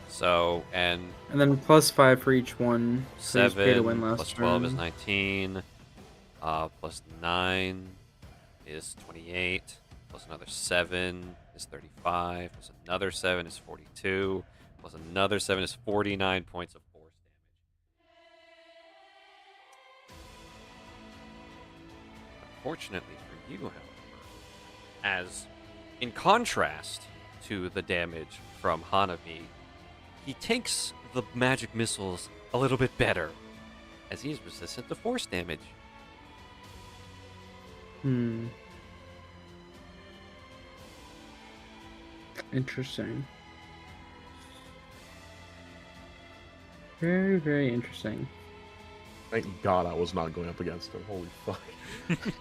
So, and And then +5 for each one. So he's paid to 7 win last plus 12 is turn. 19. Plus 9 is 28. Plus another 7 is 35. Plus another 7 is 42. Plus another 7 is 49 points of force damage. Unfortunately for you, however, as in contrast to the damage from Hanabi, he takes the magic missiles a little bit better, as he is resistant to force damage. Interesting. Very, very interesting. Thank God I was not going up against him. Holy fuck.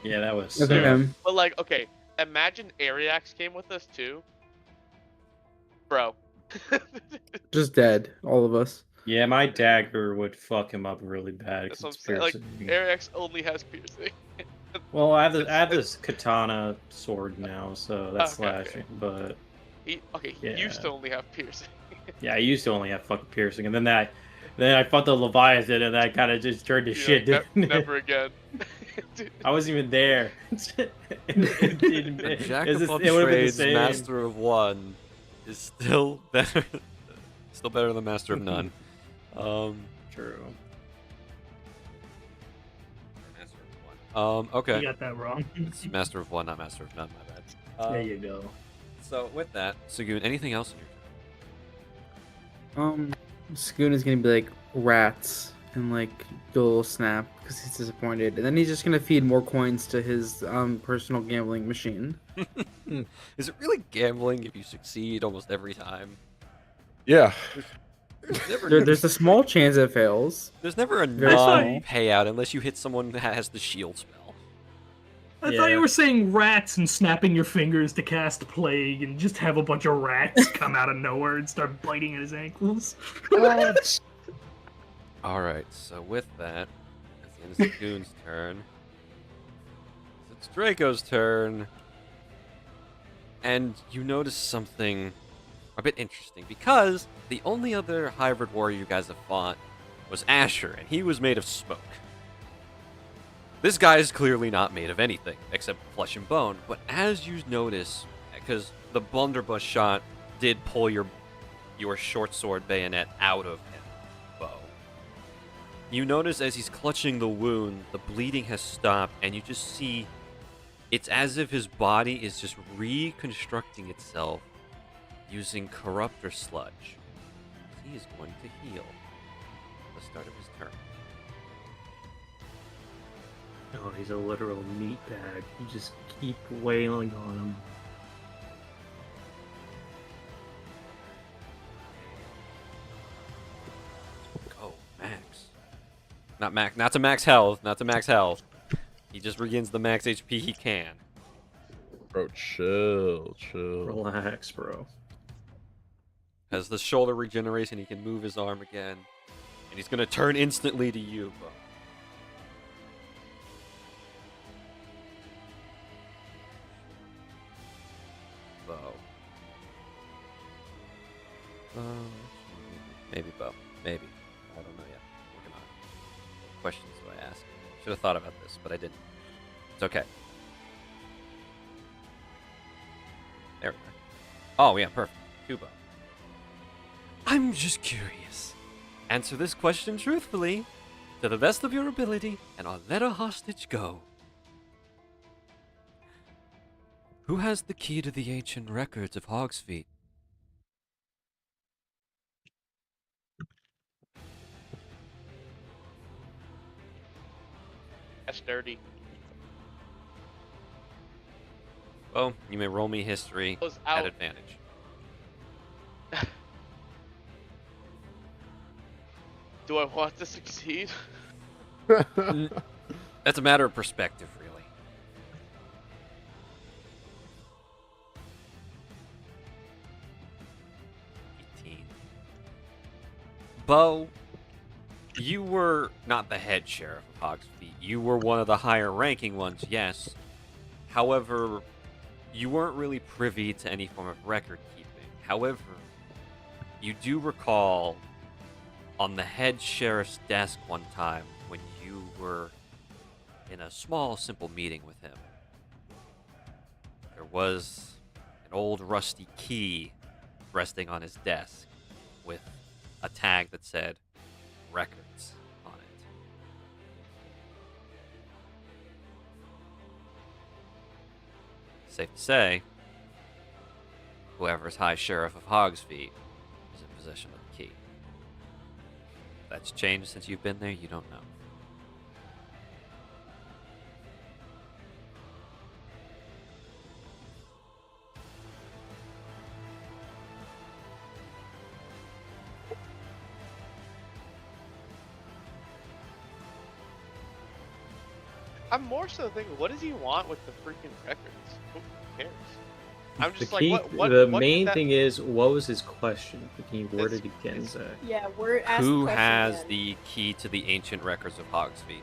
Yeah, that was. Okay. But like, okay, imagine Ariax came with us too, bro. Just dead, all of us. Yeah, my dagger would fuck him up really bad. That's 'Cause what I'm it's saying. Like, piercing. Ariax only has piercing. Well, I have this katana sword now, so that's Okay, okay. slashing. But He Yeah. used to only have piercing. yeah, I used to only have fucking piercing, and then I fought the Leviathan, and that kind of just turned to shit. Like, Didn't it? never again. Dude, I wasn't even there. The Jack of all it would have been the trades, same. master of one, is still better. Still better than master of none. True. Master of one. Okay. You got that wrong. It's master of one, not master of none. My bad. There you go. So with that, Sagoon, anything else in your turn? Scoon is gonna be like rats and like do a little snap because he's disappointed, and then he's just gonna feed more coins to his personal gambling machine. Is it really gambling if you succeed almost every time? Yeah. There's a small chance it fails. There's never a Very small. non-payout unless you hit someone that has the shield spell. I thought you were saying rats and snapping your fingers to cast plague and just have a bunch of rats come out of nowhere and start biting at his ankles. Alright, so with that, that's the end of Sagoon's turn. It's Draco's turn. And you notice something a bit interesting, because the only other hybrid warrior you guys have fought was Asher, and he was made of smoke. This guy is clearly not made of anything except flesh and bone, but as you notice, because the blunderbuss shot did pull your short sword bayonet out of him, bow. You notice as he's clutching the wound, the bleeding has stopped, and you just see it's as if his body is just reconstructing itself using corruptor sludge. He is going to heal at the start of his turn. Oh, he's a literal meatbag. You just keep wailing on him. Go, Max. Not to max health, not to max health. He just regains the max HP he can. Bro, chill. Relax, bro. As the shoulder regeneration, he can move his arm again. And he's gonna turn instantly to you, bro. Maybe bow. Maybe. I don't know yet. Working on it. What questions do I ask? Should have thought about this, but I didn't. It's okay. There we go. Oh, yeah, perfect. 2 bow. I'm just curious. Answer this question truthfully, to the best of your ability, and I'll let a hostage go. Who has the key to the ancient records of Hogsfeet? That's dirty. Well, you may roll me history Goes at out. advantage. Do I want to succeed? That's a matter of perspective, really. Bo, you were not the head sheriff of Hogsfeet. You were one of the higher ranking ones, yes. However, you weren't really privy to any form of record keeping. However, you do recall on the head sheriff's desk one time when you were in a small, simple meeting with him. There was an old rusty key resting on his desk with a tag that said records on it. Safe to say, whoever's High Sheriff of Hogsfeet is in possession of the key. If that's changed since you've been there, you don't know. I'm more so thinking, what does he want with the freaking records? Who cares? I'm just The like, key- what? The what main could that- thing is, what was his question? Can you word it again, it's- Zach? Yeah, we're asking Who the question has again. the key to the ancient records of Hogsfeet?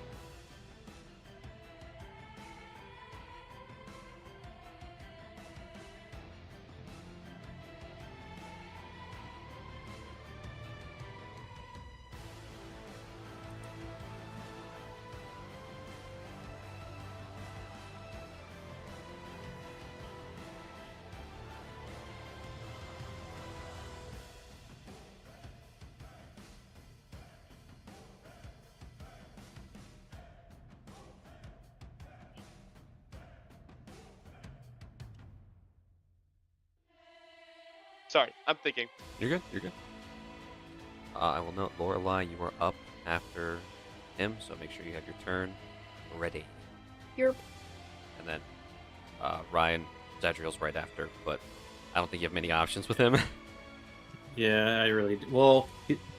Sorry, I'm thinking. You're good. You're good. I will note, Lorelai, you are up after him, so make sure you have your turn ready. You're And then Ryan, Zadriel's right after, but I don't think you have many options with him. Yeah, I really do. Well,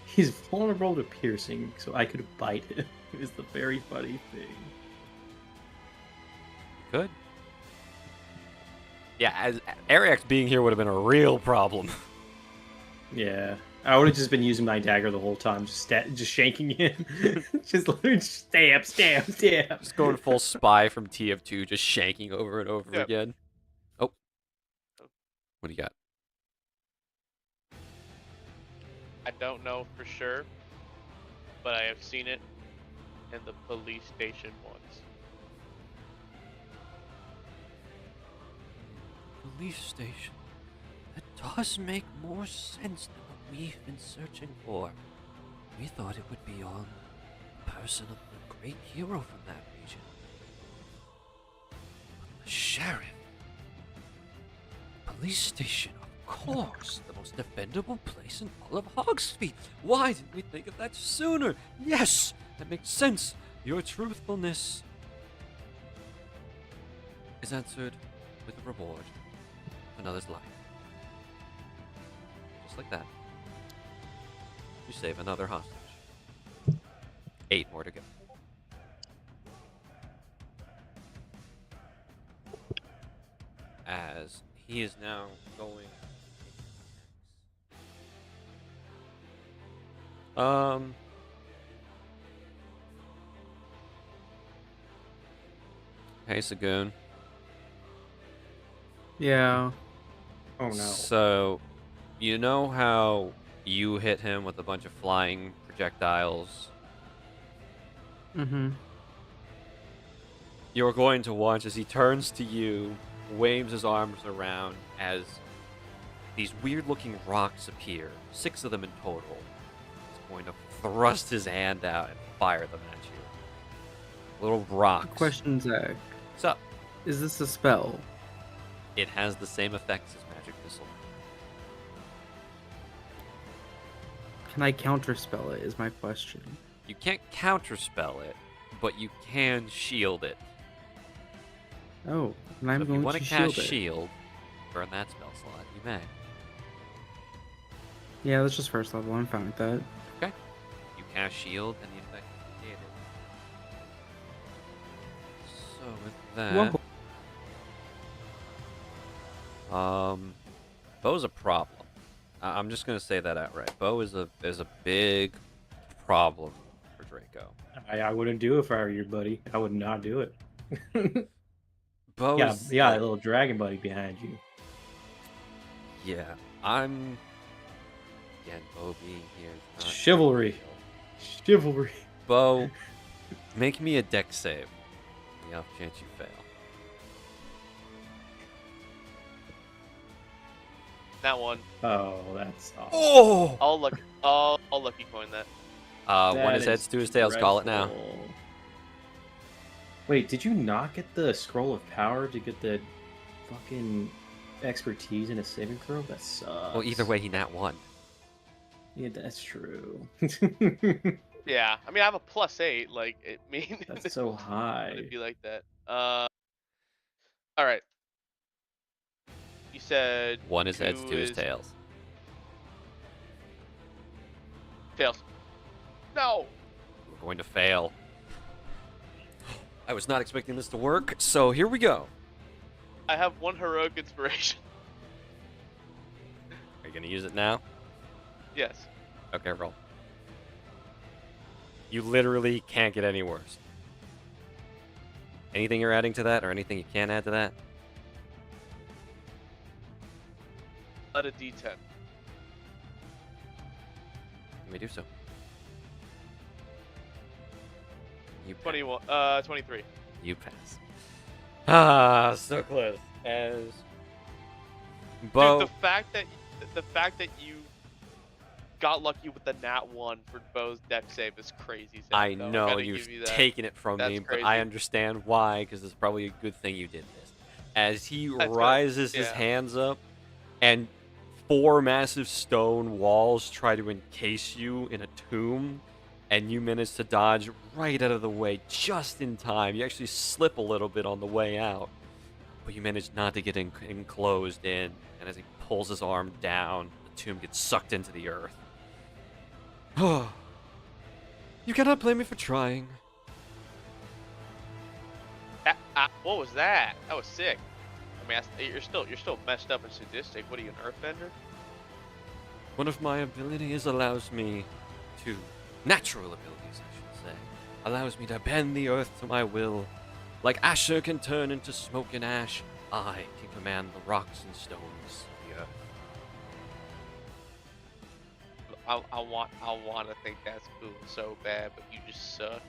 he's vulnerable to piercing, so I could bite him. Is the very funny thing. Good. Yeah, as Ariax being here would have been a real problem. Yeah, I would have just been using my dagger the whole time, just shanking him, just literally stab. Just going full spy from TF2, just shanking over and over Yep. again. Oh. What do you got? I don't know for sure, but I have seen it in the police station once. Police station. That does make more sense than what we've been searching for. We thought it would be on the person of the great hero from that region. But the sheriff. Police station, of course. The most defendable place in all of Hogsfeet. Why didn't we think of that sooner? Yes, that makes sense. Your truthfulness is answered with a reward. Another's life. Just like that. You save another hostage. 8 more to go. As he is now going. Hey, Sagoon. Yeah. Oh no. So, you know how you hit him with a bunch of flying projectiles? Mm-hmm. You're going to watch as he turns to you, waves his arms around as these weird-looking rocks appear, 6 of them in total. He's going to thrust his hand out and fire them at you. Little rocks. Question, Zach. What's up? Is this a spell? It has the same effects as Magic Missile. Can I counterspell it? Is my question. You can't counterspell it, but you can shield it. Oh, and So I'm if you going want to to cast shield it. shield, burn that spell slot, you may. Yeah, that's just first level. I'm fine with that. Okay. You cast shield and the effect is negated. So with that, Bo's a problem. I'm just gonna say that outright. Bo is a big problem for Draco. I wouldn't do it if I were your buddy. I would not do it. Bo yeah, is yeah, like, a little dragon buddy behind you. yeah. I'm again. Bo being here is not Chivalry. ideal. Chivalry. Bo, make me a deck save. The off chance you fail. That one. Oh, that's awesome. Oh! I'll lucky coin that. One That is heads, two is tails. Call it now. dreadful. Wait, did you not get the scroll of power to get the fucking expertise in a saving throw? That sucks. Well, either way, he nat one. Yeah, that's true. Yeah, I mean I have a +8. Like it mean That's so high. it'd be like that. All right. You said One is heads, two is tails. Tails. No. We're going to fail. I was not expecting this to work, so here we go. I have one heroic inspiration. Are you going to use it now? Yes. Okay, roll. You literally can't get any worse. Anything you're adding to that, or anything you can't add to that? Let a D10. Let me do so. You pass. 23. You pass. Ah, so close. As Bo, Dude, the fact that you got lucky with the nat 1 for Bo's deck save is crazy. Zach, I though. know Gotta you've give you that. taken it from That's me, but crazy. I understand why, because it's probably a good thing you did this. As he That's good. rises his Yeah. hands up, and 4 massive stone walls try to encase you in a tomb, and you manage to dodge right out of the way just in time. You actually slip a little bit on the way out, but you manage not to get enclosed in, and as he pulls his arm down, the tomb gets sucked into the earth. You cannot blame me for trying. What was that? That was sick. I mean, you're still messed up and sadistic. What are you, an earthbender? One of my abilities allows me to... Natural abilities, I should say. Allows me to bend the earth to my will. Like Asher can turn into smoke and ash, I can command the rocks and stones of the earth. I want to think that's cool so bad, but you just suck.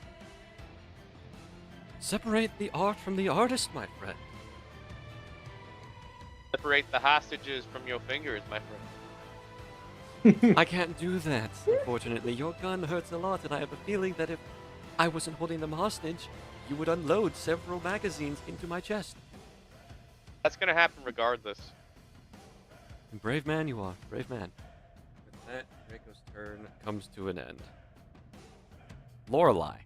Separate the art from the artist, my friend. Separate the hostages from your fingers, my friend. I can't do that, unfortunately. Your gun hurts a lot, and I have a feeling that if I wasn't holding them hostage, you would unload several magazines into my chest. That's gonna happen regardless. Brave man you are, brave man. With that, Draco's turn comes to an end. Lorelei.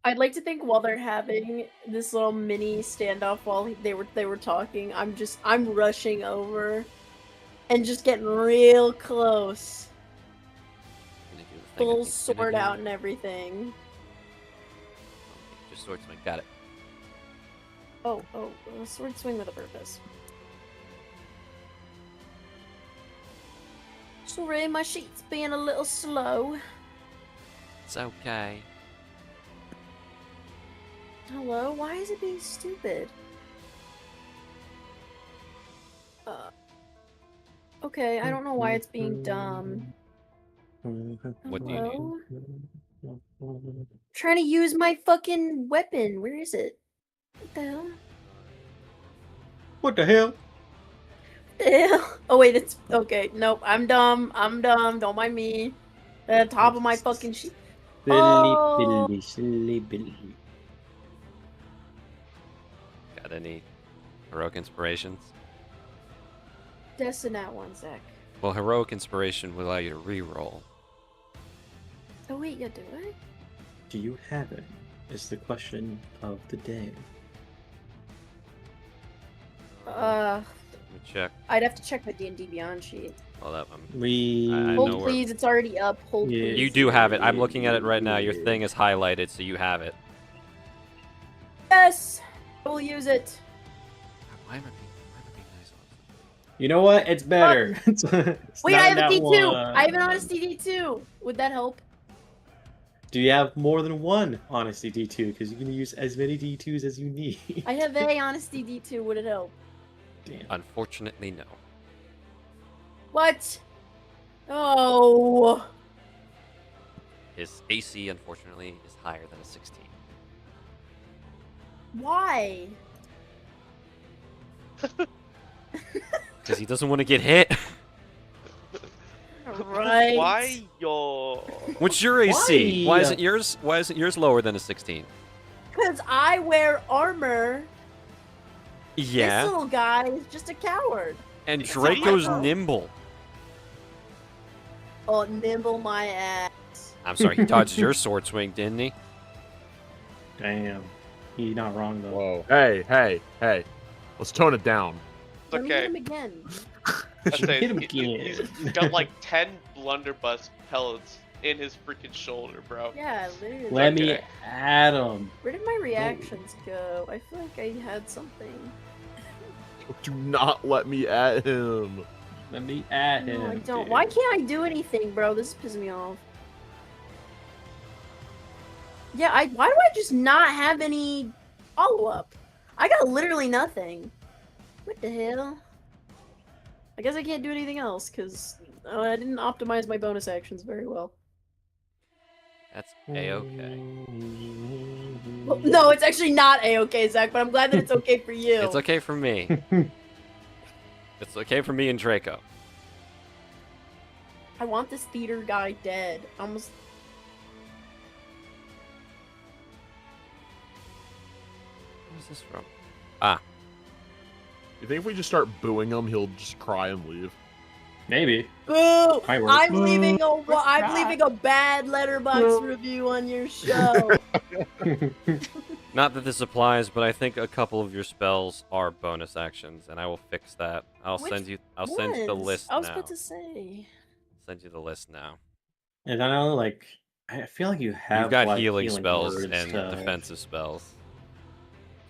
I'd like to think while they're having this little mini standoff while they were talking, I'm rushing over and just getting real close. Gonna do the thing I Full think it's gonna sword do. out and everything. Just sword swing, got it. Oh, sword swing with a purpose. Sorry, my sheet's being a little slow. It's okay. Hello? Why is it being stupid? Okay, I don't know why it's being dumb. What do you need? Hello? Trying to use my fucking weapon. Where is it? What the hell? What the hell? Oh wait, it's okay. Nope, I'm dumb. Don't mind me. The top of my fucking sheet. Oh. Silly Billy. Got any heroic inspirations? Just in that one sec. Well, heroic inspiration will allow you to re-roll. Oh wait, yeah, do I? Do you have it? Is the question of the day. Let me check. I'd have to check my D&D Beyond sheet. Well, that We Hold know where- please, it's already up. Hold Yeah. please. You do have it. I'm looking at it right now. Your thing is highlighted, so you have it. Yes! I will use it. Why am I being nice on You know what? It's better. It's Wait, not I have a that D2. one. I have an honesty D2. Would that help? Do you have more than one honesty D2? Because you can use as many D2s as you need. I have a honesty D2. Would it help? Damn. Unfortunately, no. What? Oh. His AC, unfortunately, is higher than a 16. Why? Because he doesn't want to get hit. Right. Why, yo? What's your AC? Why Why? isn't yours lower than a 16? Because I wear armor. This Yeah. little guy is just a coward. And It's not my Draco's fault. nimble. Oh, nimble my ass. I'm sorry, he dodged your sword swing, didn't he? Damn. He's not wrong though. Whoa. Hey. Let's tone it down. It's Let me hit okay. him again. I'd say Hit him he's again. got like 10 blunderbuss pellets in his freaking shoulder, bro. Yeah, literally. Let me Okay. at him. Where did my reactions go? I feel like I had something. Do not let me at him. Let me at him. No, I don't. dude. Why can't I do anything, bro? This is pissing me off. Yeah, why do I just not have any follow-up? I got literally nothing. What the hell? I guess I can't do anything else, because I didn't optimize my bonus actions very well. That's A-okay. Well, no, it's actually not A-okay, Zach, but I'm glad that it's okay for you. It's okay for me. It's okay for me and Draco. I want this theater guy dead. Almost. Where's this from? Ah, You think if we just start booing him, he'll just cry and leave? Maybe. Boo! Might work. I'm leaving a Let's I'm try. leaving a bad letterbox review on your show. not that this applies, but I think a couple of your spells are bonus actions, and I will fix that. I'll Which send you the ones? list I was now. about to say. Send you the list now. And I know, like, I feel like you have. You've got like, healing spells words and to- defensive spells.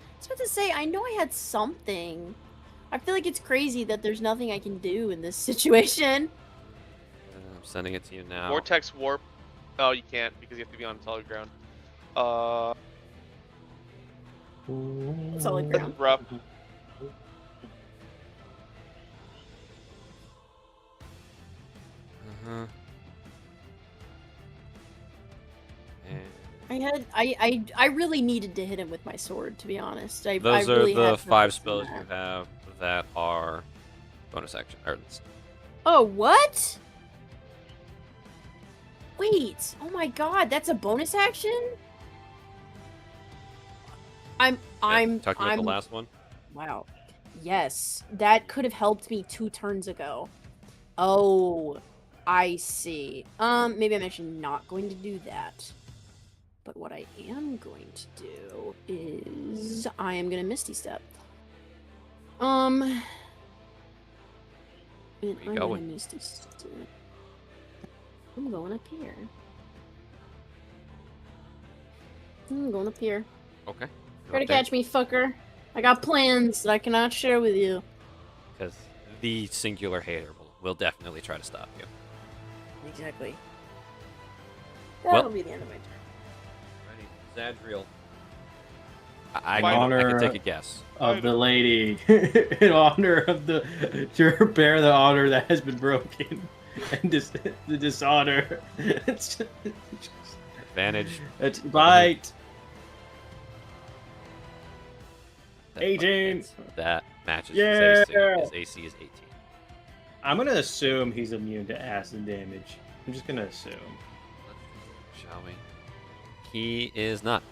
I was about to say, I know I had something. I feel like it's crazy that there's nothing I can do in this situation. I'm sending it to you now. Vortex warp. Oh, you can't because you have to be on solid ground. Solid ground. Rough. Uh-huh. And I really needed to hit him with my sword, to be honest. I those really are the had 5 purpose in spells that. you have that are bonus action. Or, Oh, what? Wait. Oh my god, that's a bonus action? I'm talking about the last one. Wow. Yes, that could have helped me 2 turns ago. Oh, I see. Maybe I'm actually not going to do that. But what I am going to do is I am going to Misty Step. you I'm going? gonna Misty Step. I'm going up here. I'm going up here. Okay. Try to catch me, fucker. I got plans that I cannot share with you. Because the singular hater will definitely try to stop you. Exactly. Well- That'll be the end of my turn. Ready, Zadriel. I Honor can take a guess. of the lady, in honor of to repair the honor that has been broken, and the dishonor. Advantage. It's bite. That 18. That matches Yeah. his AC. His AC is 18. I'm gonna assume he's immune to acid damage. I'm just gonna assume. Shall we? He is not.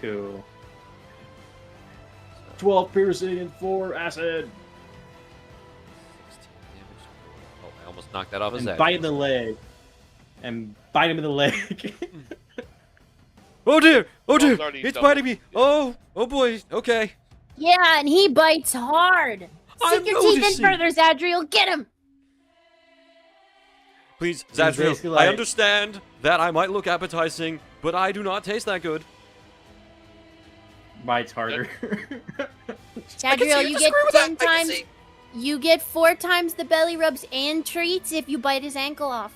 Cool. 12 piercing and 4 acid. 16 damage. Oh, I almost knocked that off his And head. bite in the leg. And bite him in the leg. Oh dear! Oh dear! already It's doubled. biting me! Oh! Oh boy! Okay. Yeah, and he bites hard. I'm Sink your teeth in noticing. further, Zadriel. Get him. Please, He's Zadriel, basically I like- understand that I might look appetizing, but I do not taste that good. Bites harder. Zadriel, you get 10 times. You get 4 times the belly rubs and treats if you bite his ankle off.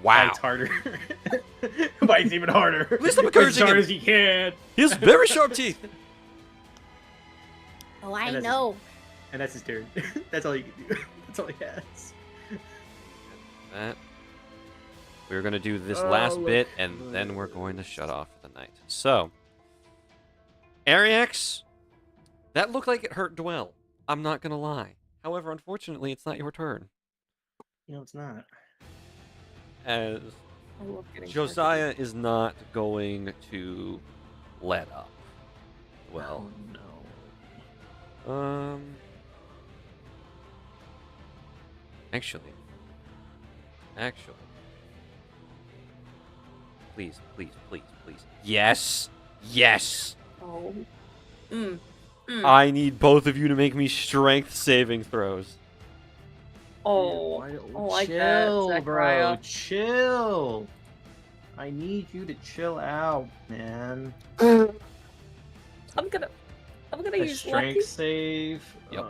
Wow. Bites harder. Bites even harder. At least I'm Bites as encouraging hard him. as he can. He has very sharp teeth. Oh, And I that's know. And that's his turn. That's all he can do. That's all he has. That. We're going to do this Oh, last look. bit, and then we're going to shut off for the night. So, Ariax, that looked like it hurt Dwell. I'm not going to lie. However, unfortunately, it's not your turn. No, it's not. As I love getting Josiah is not going to let up. Well, no. Actually. Please. Yes. Oh. I need both of you to make me strength saving throws. Oh. Why don't- I like that, chill, bro. Zachariah. Chill. I need you to chill out, man. I'm gonna A use strength lucky. save. Yep.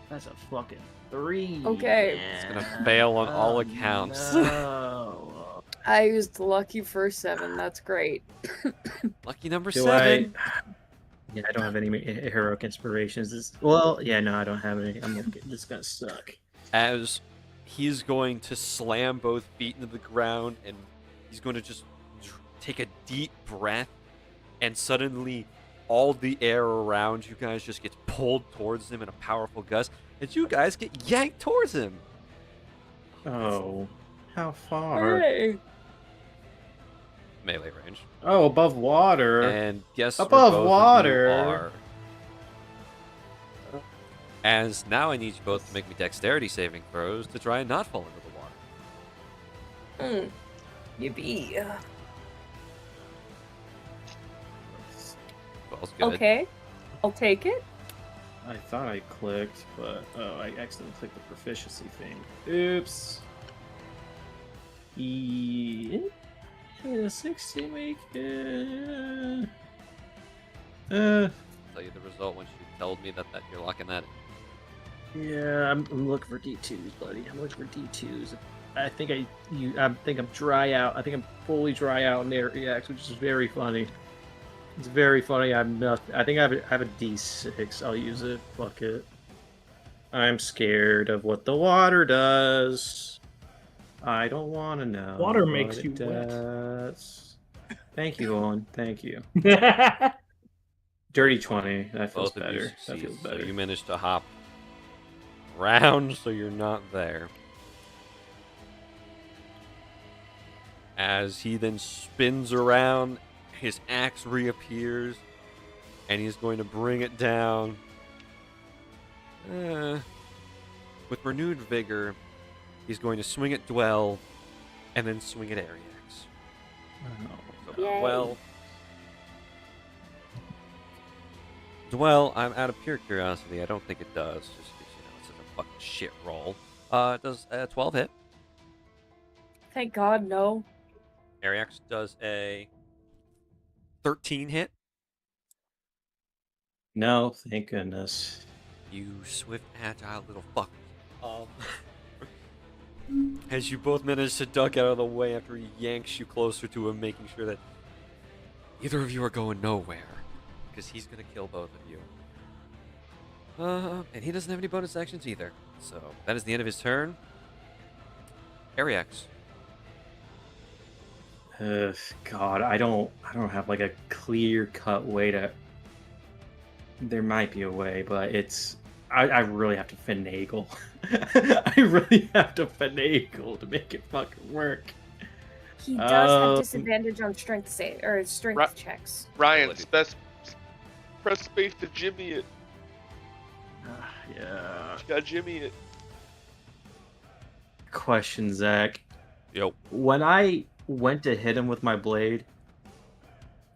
That's a fucking 3. Okay. It's gonna fail on all accounts. No. I used lucky for 7. That's great. Lucky number Do 7. Yeah, I don't have any heroic inspirations. Well, yeah, no, I don't have any. This is gonna suck. As he's going to slam both feet into the ground, and he's going to just take a deep breath, and suddenly all the air around you guys just gets pulled towards him in a powerful gust, and you guys get yanked towards him. Oh, how far? Hey. Melee range. Oh, above water. And guess where Above both of you water. are. As now I need you both to make me dexterity saving throws to try and not fall into the water. Yippee. Fall's good. Okay. I'll take it. I thought I clicked, but I accidentally clicked the proficiency thing. Oops. Yeah, 60 make it. Tell you the result once you told me that you're locking that in. Yeah, I'm looking for D2s, buddy. I'm looking for D2s. I think I'm dry out. I think I'm fully dry out in there, Reacts, which is very funny. It's very funny. I think I have a D6. I'll use it. Fuck it. I'm scared of what the water does. I don't want to know. Water what makes it you wet. does. Thank you, Owen. Thank you. Dirty 20. That feels Both of you better. That succeed, feels so better. you managed to hop around so you're not there. As he then spins around, his axe reappears, and he's going to bring it down. With renewed vigor, he's going to swing at Dwell, and then swing at Ariax. So, Yay. Dwell, I'm out of pure curiosity. I don't think it does, just because, it's such a fucking shit roll. Does 12 hit? Thank God, no. Ariax does a 13 hit. No, thank goodness. You swift, agile little fuck. As you both manage to duck out of the way after he yanks you closer to him, making sure that either of you are going nowhere, because he's gonna kill both of you. And he doesn't have any bonus actions either. So that is the end of his turn. Ariax. God, I don't have like a clear-cut way to. There might be a way, but I really have to finagle. I really have to finagle to make it fucking work. He does have disadvantage on strength Right. checks. Ryan, press space to jimmy it. Yeah. You gotta jimmy it. Question, Zach. Yo. When I went to hit him with my blade,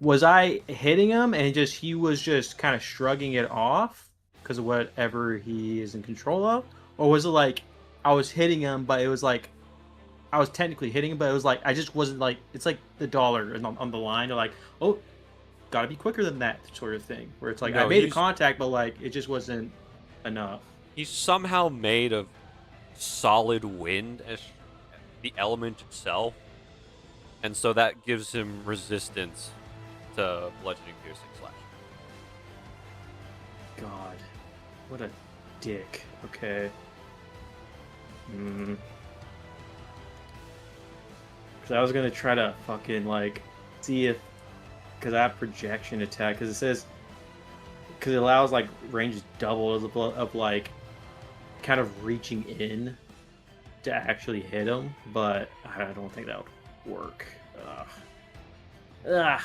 was I hitting him and he was just kind of shrugging it off because of whatever he is in control of? Or was it like I was hitting him, but it was like I was technically hitting him, but it was like I just wasn't like, it's like the dollar on the line. They're like, oh, got to be quicker than that sort of thing. Where it's like, No, I made a he's- contact, but like it just wasn't enough. He's somehow made of solid wind as the element itself, and so that gives him resistance to bludgeoning, piercing, slash. God, what a dick. Okay. Because I was gonna try to fucking like see if, because I have projection attack, because it says, because it allows like range double of like kind of reaching in to actually hit him, but I don't think that would work. Ugh.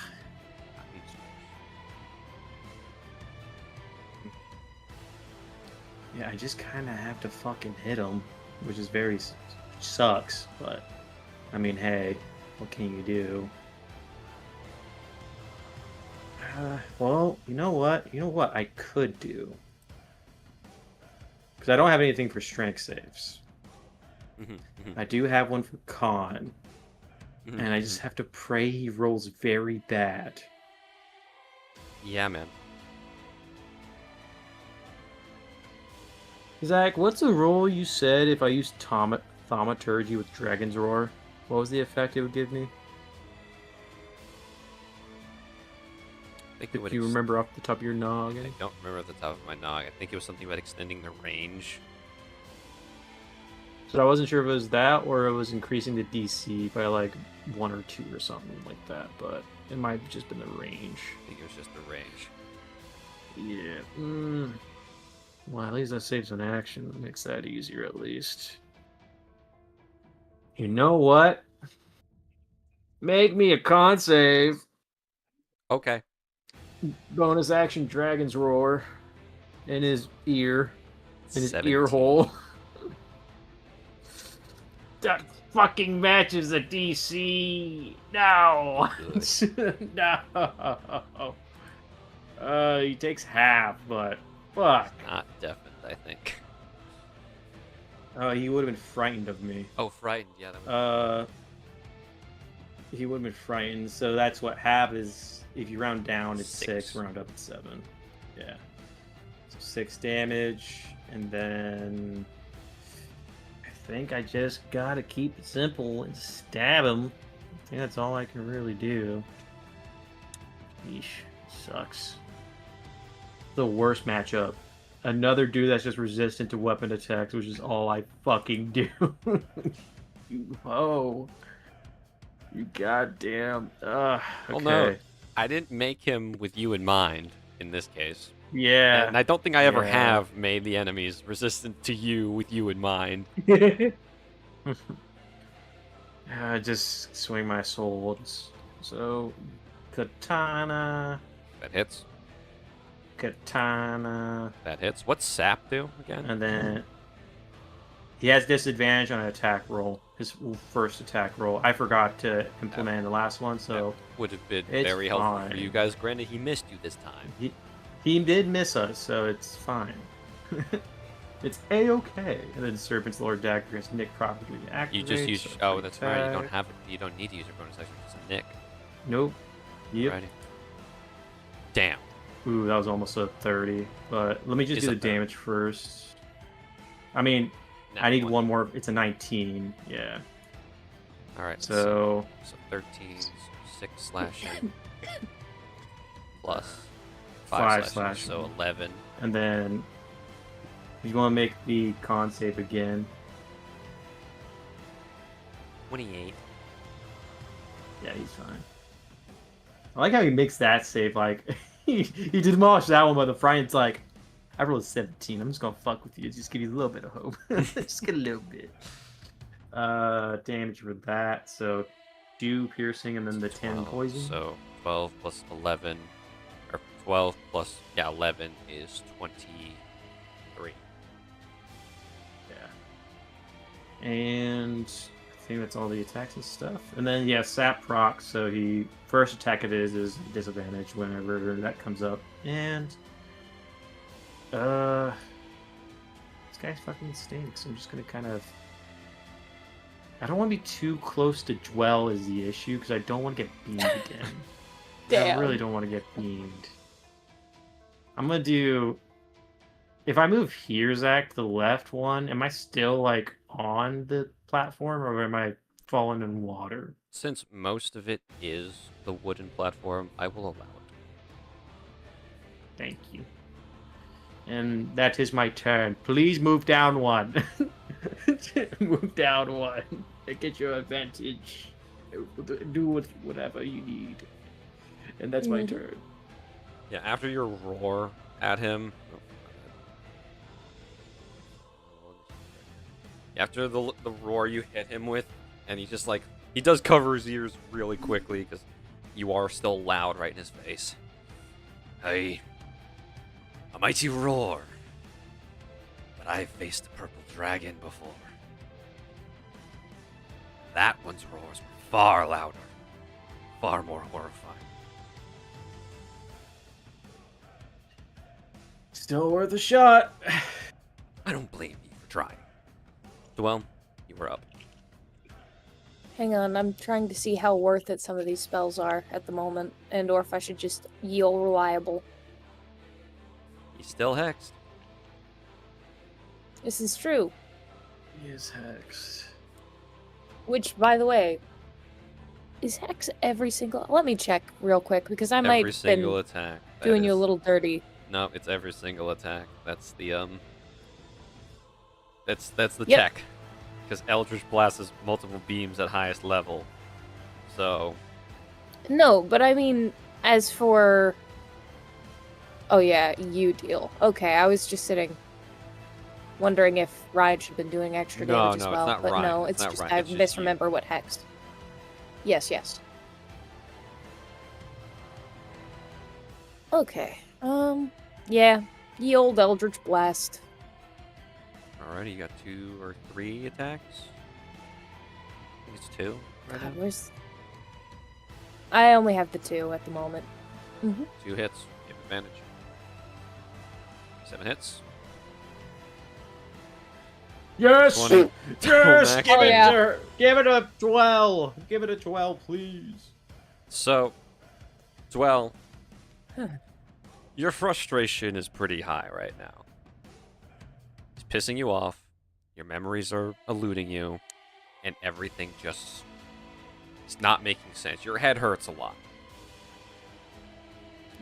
Yeah, I just kind of have to fucking hit him, which is very sucks. But I mean, hey, what can you do? Well, you know what? You know what I could do? Because I don't have anything for strength saves. I do have one for con. And I just have to pray he rolls very bad. Yeah, man. Zach, what's the roll you said if I used Thaumaturgy with Dragon's Roar? What was the effect it would give me? Do you remember off the top of your noggin? I don't remember at the top of my nog. I think it was something about extending the range. So I wasn't sure if it was that or it was increasing the DC by like 1 or 2 or something like that, but it might have just been the range. I think it was just the range. Yeah. Well, at least that saves an action. That makes that easier at least. You know what? Make me a con save. Okay. Bonus action Dragon's Roar in his ear. In his 17. ear hole. That fucking matches the DC. No. No. He takes half, but fuck. Not deafened, I think. He would have been frightened of me. Oh, frightened. Yeah. That He would have been frightened. So that's what half is. If you round down, it's 6. Round up, it's 7. Yeah. So 6 damage, and then I think I just gotta keep it simple and stab him. I think that's all I can really do. Yeesh, sucks. The worst matchup. Another dude that's just resistant to weapon attacks, which is all I fucking do. You hoe. You goddamn. Okay. Well, no, I didn't make him with you in mind in this case. Yeah. And I don't think I ever have made the enemies resistant to you with you in mind. Just swing my swords. So, katana. That hits. Katana. That hits. What's sap do again? And then he has disadvantage on an attack roll. His first attack roll. I forgot to implement in the last one, so that would have been it's very helpful fine. for you guys. Granted, he missed you this time. He did miss us, so it's fine. It's A-okay. And then Serpent's Lower Dagger is Nick properly activated. You just use. so Oh, that's right. You don't attack. have. You don't need to use your bonus action. It's a nick. Nope. Yep. Alrighty. Damn. Ooh, that was almost a 30. But let me just It's do a the damage first. I mean, I need one more. It's a 19. Yeah. All right. So 13, 6 slashing plus 5 5 slashing. so 11. And then you want to make the con save again. 28. Yeah, he's fine. I like how he makes that save. Like he demolished that one, but the Friant's like, I rolled a 17. I'm just gonna fuck with you. Just give you a little bit of hope. Just get a little bit. Damage for that. So 2 piercing and then the 10 12, poison. So 12 plus 11, or 12 plus 11 is 23. Yeah. And I think that's all the attacks and stuff. And then yeah, sap proc. So he first attack it is disadvantage whenever that comes up. And this guy fucking stinks. I'm just gonna kind of. I don't want to be too close to Dwell is the issue because I don't want to get beamed again. Damn. I really don't want to get beamed. I'm gonna do. If I move here, Zach, to the left one, am I still like on the platform, or am I falling in water? Since most of it is the wooden platform, I will allow it. Thank you. And that is my turn. Please move down one. Move down one. Get your advantage. Do whatever you need. And that's my turn. Yeah, after your roar at him. After the roar you hit him with, and he just like, he does cover his ears really quickly because you are still loud right in his face. Hey, a mighty roar. But I've faced a purple dragon before. That one's roars were far louder, far more horrifying. Still worth a shot. I don't blame you for trying. Well, you were up. Hang on, I'm trying to see how worth it some of these spells are at the moment, and or if I should just yield reliable. He's still hexed. This is true. He is hexed. Which, by the way, is hex every single... Let me check real quick, because I might Every have single been attack. That doing you a is- little dirty. No, it's every single attack. That's the That's the Yep. check. Because Eldritch Blast has multiple beams at highest level. So No, but I mean, as for... Oh yeah, you deal. Okay, I was just sitting... wondering if Ryan should have been doing extra No, damage as no, it's well. not but Ryan, no, it's it's not just Ryan, I it's just misremember what hexed. Yes. Okay. Yeah. Ye old Eldritch Blast. alrighty, you got 2 or 3 attacks? I think it's 2 right God, now. where's... I only have the 2 at the moment. 2 hits, you have advantage. 7 hits. Yes! 20. Yes! Max. Give Oh, it yeah. to her. Give it a 12. Give it a 12, please. So, Dwell, your frustration is pretty high right now. It's pissing you off, your memories are eluding you, and everything just... it's not making sense. Your head hurts a lot.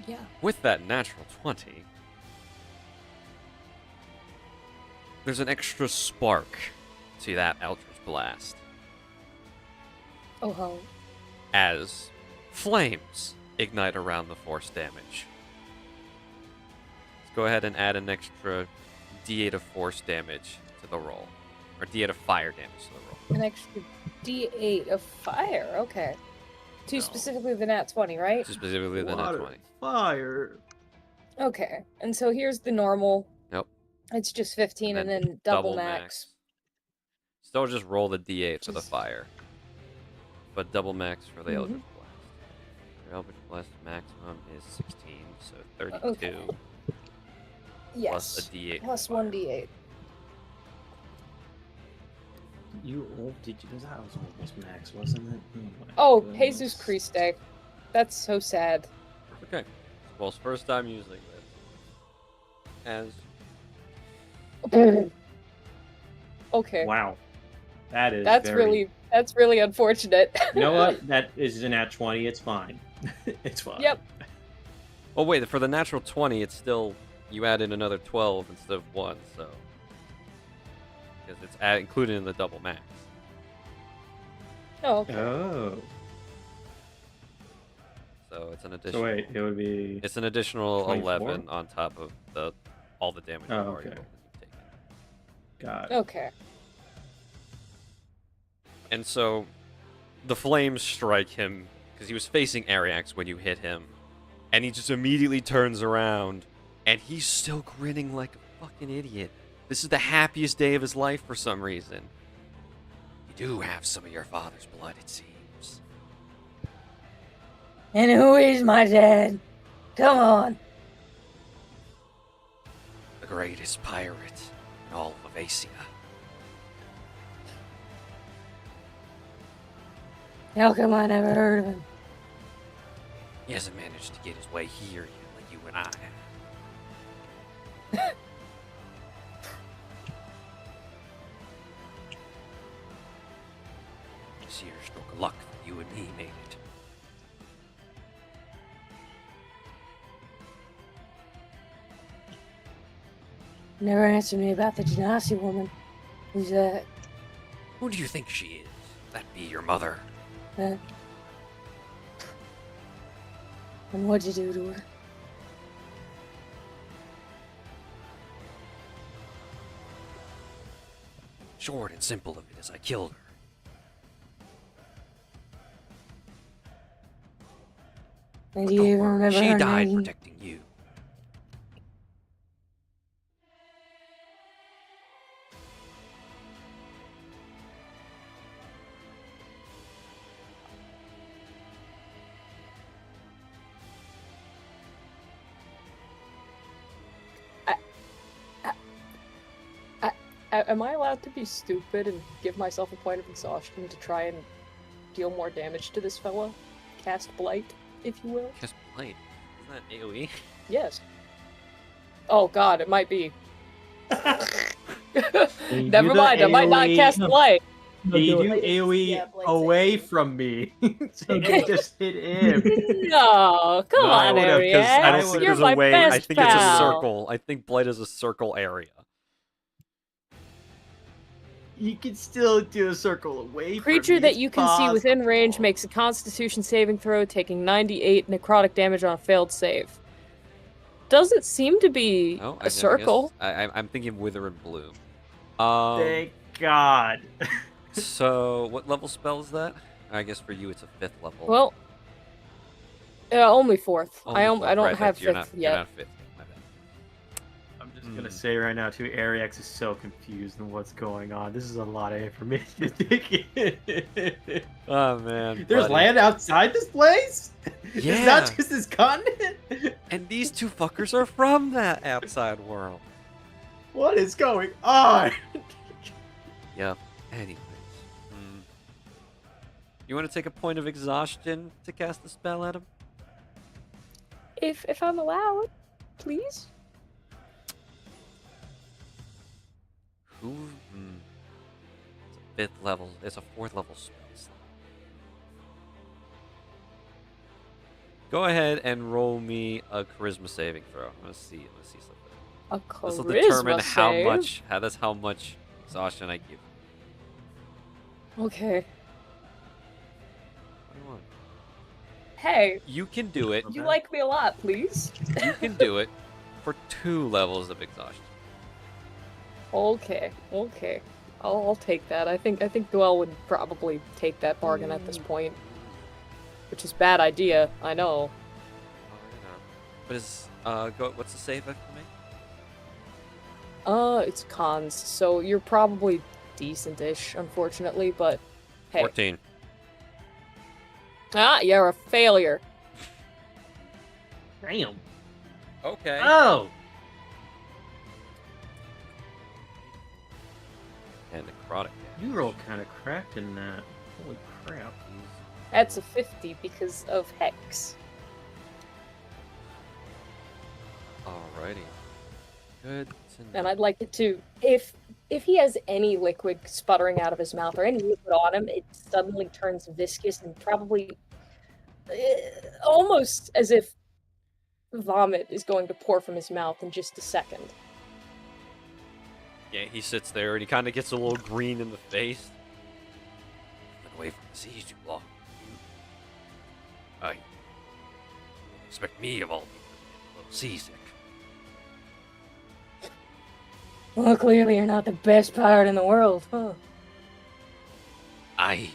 Yeah. With that natural 20, there's an extra spark to that Eldritch Blast Oh ho. as flames ignite around the force damage. Let's go ahead and add an extra d8 of force damage to the roll. Or d8 of fire damage to the roll. An extra D8 of fire. Okay. To No. specifically the nat 20, right? Specifically the nat Water, 20. fire. Okay. And so here's the normal. Nope. It's just 15 and then double max. Still just roll the d8 for the Just- fire. But double max for the Mhm. Eldritch Blast. Your Eldritch Blast maximum is 16, so 32 Okay. plus Yes. a d8. Plus for fire. 1d8. You old did you? That was almost max, wasn't it? my Oh, goodness. Jesus Christ. That's so sad. Okay. Well, it's first time using this. As Okay. Wow. That is That's very... really unfortunate. You know what? That is an at 20. It's fine. It's fine. Yep. oh wait, for the natural 20, it's still you add in another 12 instead of 1, so because it's included in the double max. Oh, okay. Oh. So it's an additional. So wait, it would be... It's an additional 24? 11 on top of all the damage Oh, you've already okay. rolled that you've taken. God. Okay. And so the flames strike him because he was facing Ariax when you hit him, and he just immediately turns around, and he's still grinning like a fucking idiot. This is the happiest day of his life for some reason. You do have some of your father's blood, it seems. And who is my dad? Come on. The greatest pirate in all of Avacia. How come I never heard of him? He hasn't managed to get his way here yet, like you and I have. This year's stroke of luck that you and me made it. Never answered me about the Genasi woman. Who's that? Who do you think she is? That be your mother. And what'd you do to her? Short and simple of it is I killed her. And do you even remember She her died name? protecting you. Am I allowed to be stupid and give myself a point of exhaustion to try and deal more damage to this fella? Cast Blight, if you will? Cast Blight? Isn't that AoE? Yes. Oh god, it might be. You Never do the mind, I might not AoE cast Blight. You do Blight. AoE Yeah, Blight's away from me. So you can just hit him. No, come No, on, I would've, 'cause Arias. I don't think You're there's my a way. best I think it's a pal. circle. I think Blight is a circle area. You can still do a circle away from Creature me. that It's you can see within range possible. makes a Constitution saving throw, taking 98 necrotic damage on a failed save. Doesn't seem to be Oh, a circle. I'm thinking Wither and Bloom. Thank God. So, what level spell is that? I guess for you it's a 5th level. Well, only 4th. Only I fourth, don't right, have 5th you're yet. You're not 5th. My bad. I'm just gonna say right now too, Ariax is so confused on what's going on. This is a lot of information to take in. Oh man. There's buddy. land outside this place? It's Yeah. not just this continent? And these two fuckers are from that outside world. What is going on? Yep. Anyways. You want to take a point of exhaustion to cast the spell at him? If I'm allowed, please. Who? It's a 5th level. It's a 4th level spell slot. Go ahead and roll me a charisma saving throw. Let's see something. A This will charisma determine save? how much exhaustion I give. Okay. 21. Hey, You can do it. you like me a lot, please. You can do it for 2 levels of exhaustion. Okay. I'll take that. I think Duel would probably take that bargain at this point. Which is a bad idea, I know. But what's the save for me? It's cons, so you're probably decent-ish, unfortunately, but hey. 14. Ah, you're a failure. Damn. Okay. Oh! And necrotic damage. You roll kind of cracked in that. Holy crap. That's a 50 because of Hex. Alrighty. Good to know. And I'd like it to, if he has any liquid sputtering out of his mouth or any liquid on him, it suddenly turns viscous and probably almost as if vomit is going to pour from his mouth in just a second. Yeah, he sits there and he kind of gets a little green in the face. Been away from the seas too long. I expect me of all people to get a little seasick. Well, clearly you're not the best pirate in the world, huh? I'm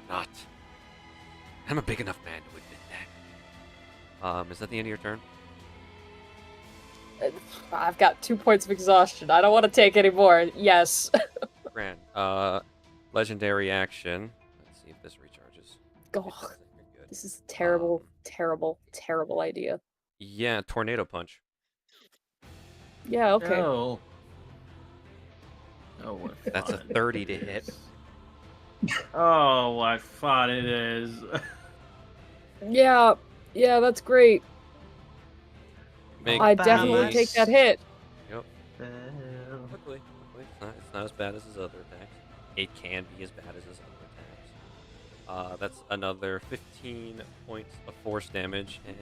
not. I'm a big enough man to admit that. Is that the end of your turn? I've got 2 points of exhaustion. I don't want to take any more. Yes. Grand. Legendary action. Let's see if this recharges. Oh, You're good. this is a terrible, terrible idea. Yeah, tornado punch. Yeah, okay. Oh. Oh, what That's a fun 30 it to hit. is. Oh, what fun it is. Yeah, Yeah, that's great. Make I definitely take that hit. Yep. Luckily, it's not as bad as his other attacks. It can be as bad as his other attacks. That's another 15 points of force damage, and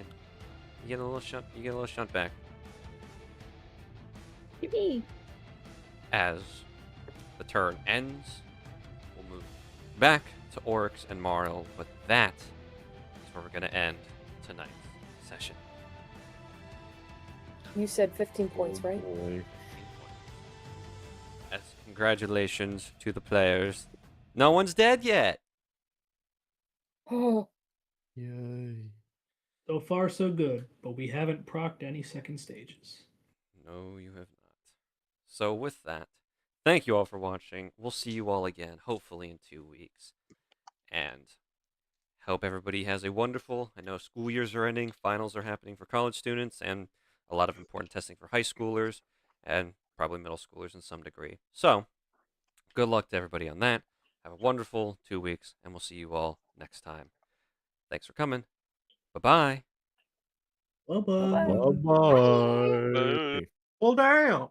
you get a little shunt. You get a little shunt back. Yippee. As the turn ends, we'll move back to Oryx and Marl, but that is where we're gonna end tonight's session. You said 15 points, right? Boy. As congratulations to the players. No one's dead yet. Oh, Yay. So far, so good, but we haven't procced any second stages. No, you have not. So with that, thank you all for watching. We'll see you all again, hopefully in 2 weeks. And hope everybody has a wonderful, I know school years are ending, finals are happening for college students, and a lot of important testing for high schoolers, and probably middle schoolers in some degree. So, good luck to everybody on that. Have a wonderful 2 weeks, and we'll see you all next time. Thanks for coming. Bye-bye. Bye-bye. Bye-bye. Bye. Hold down.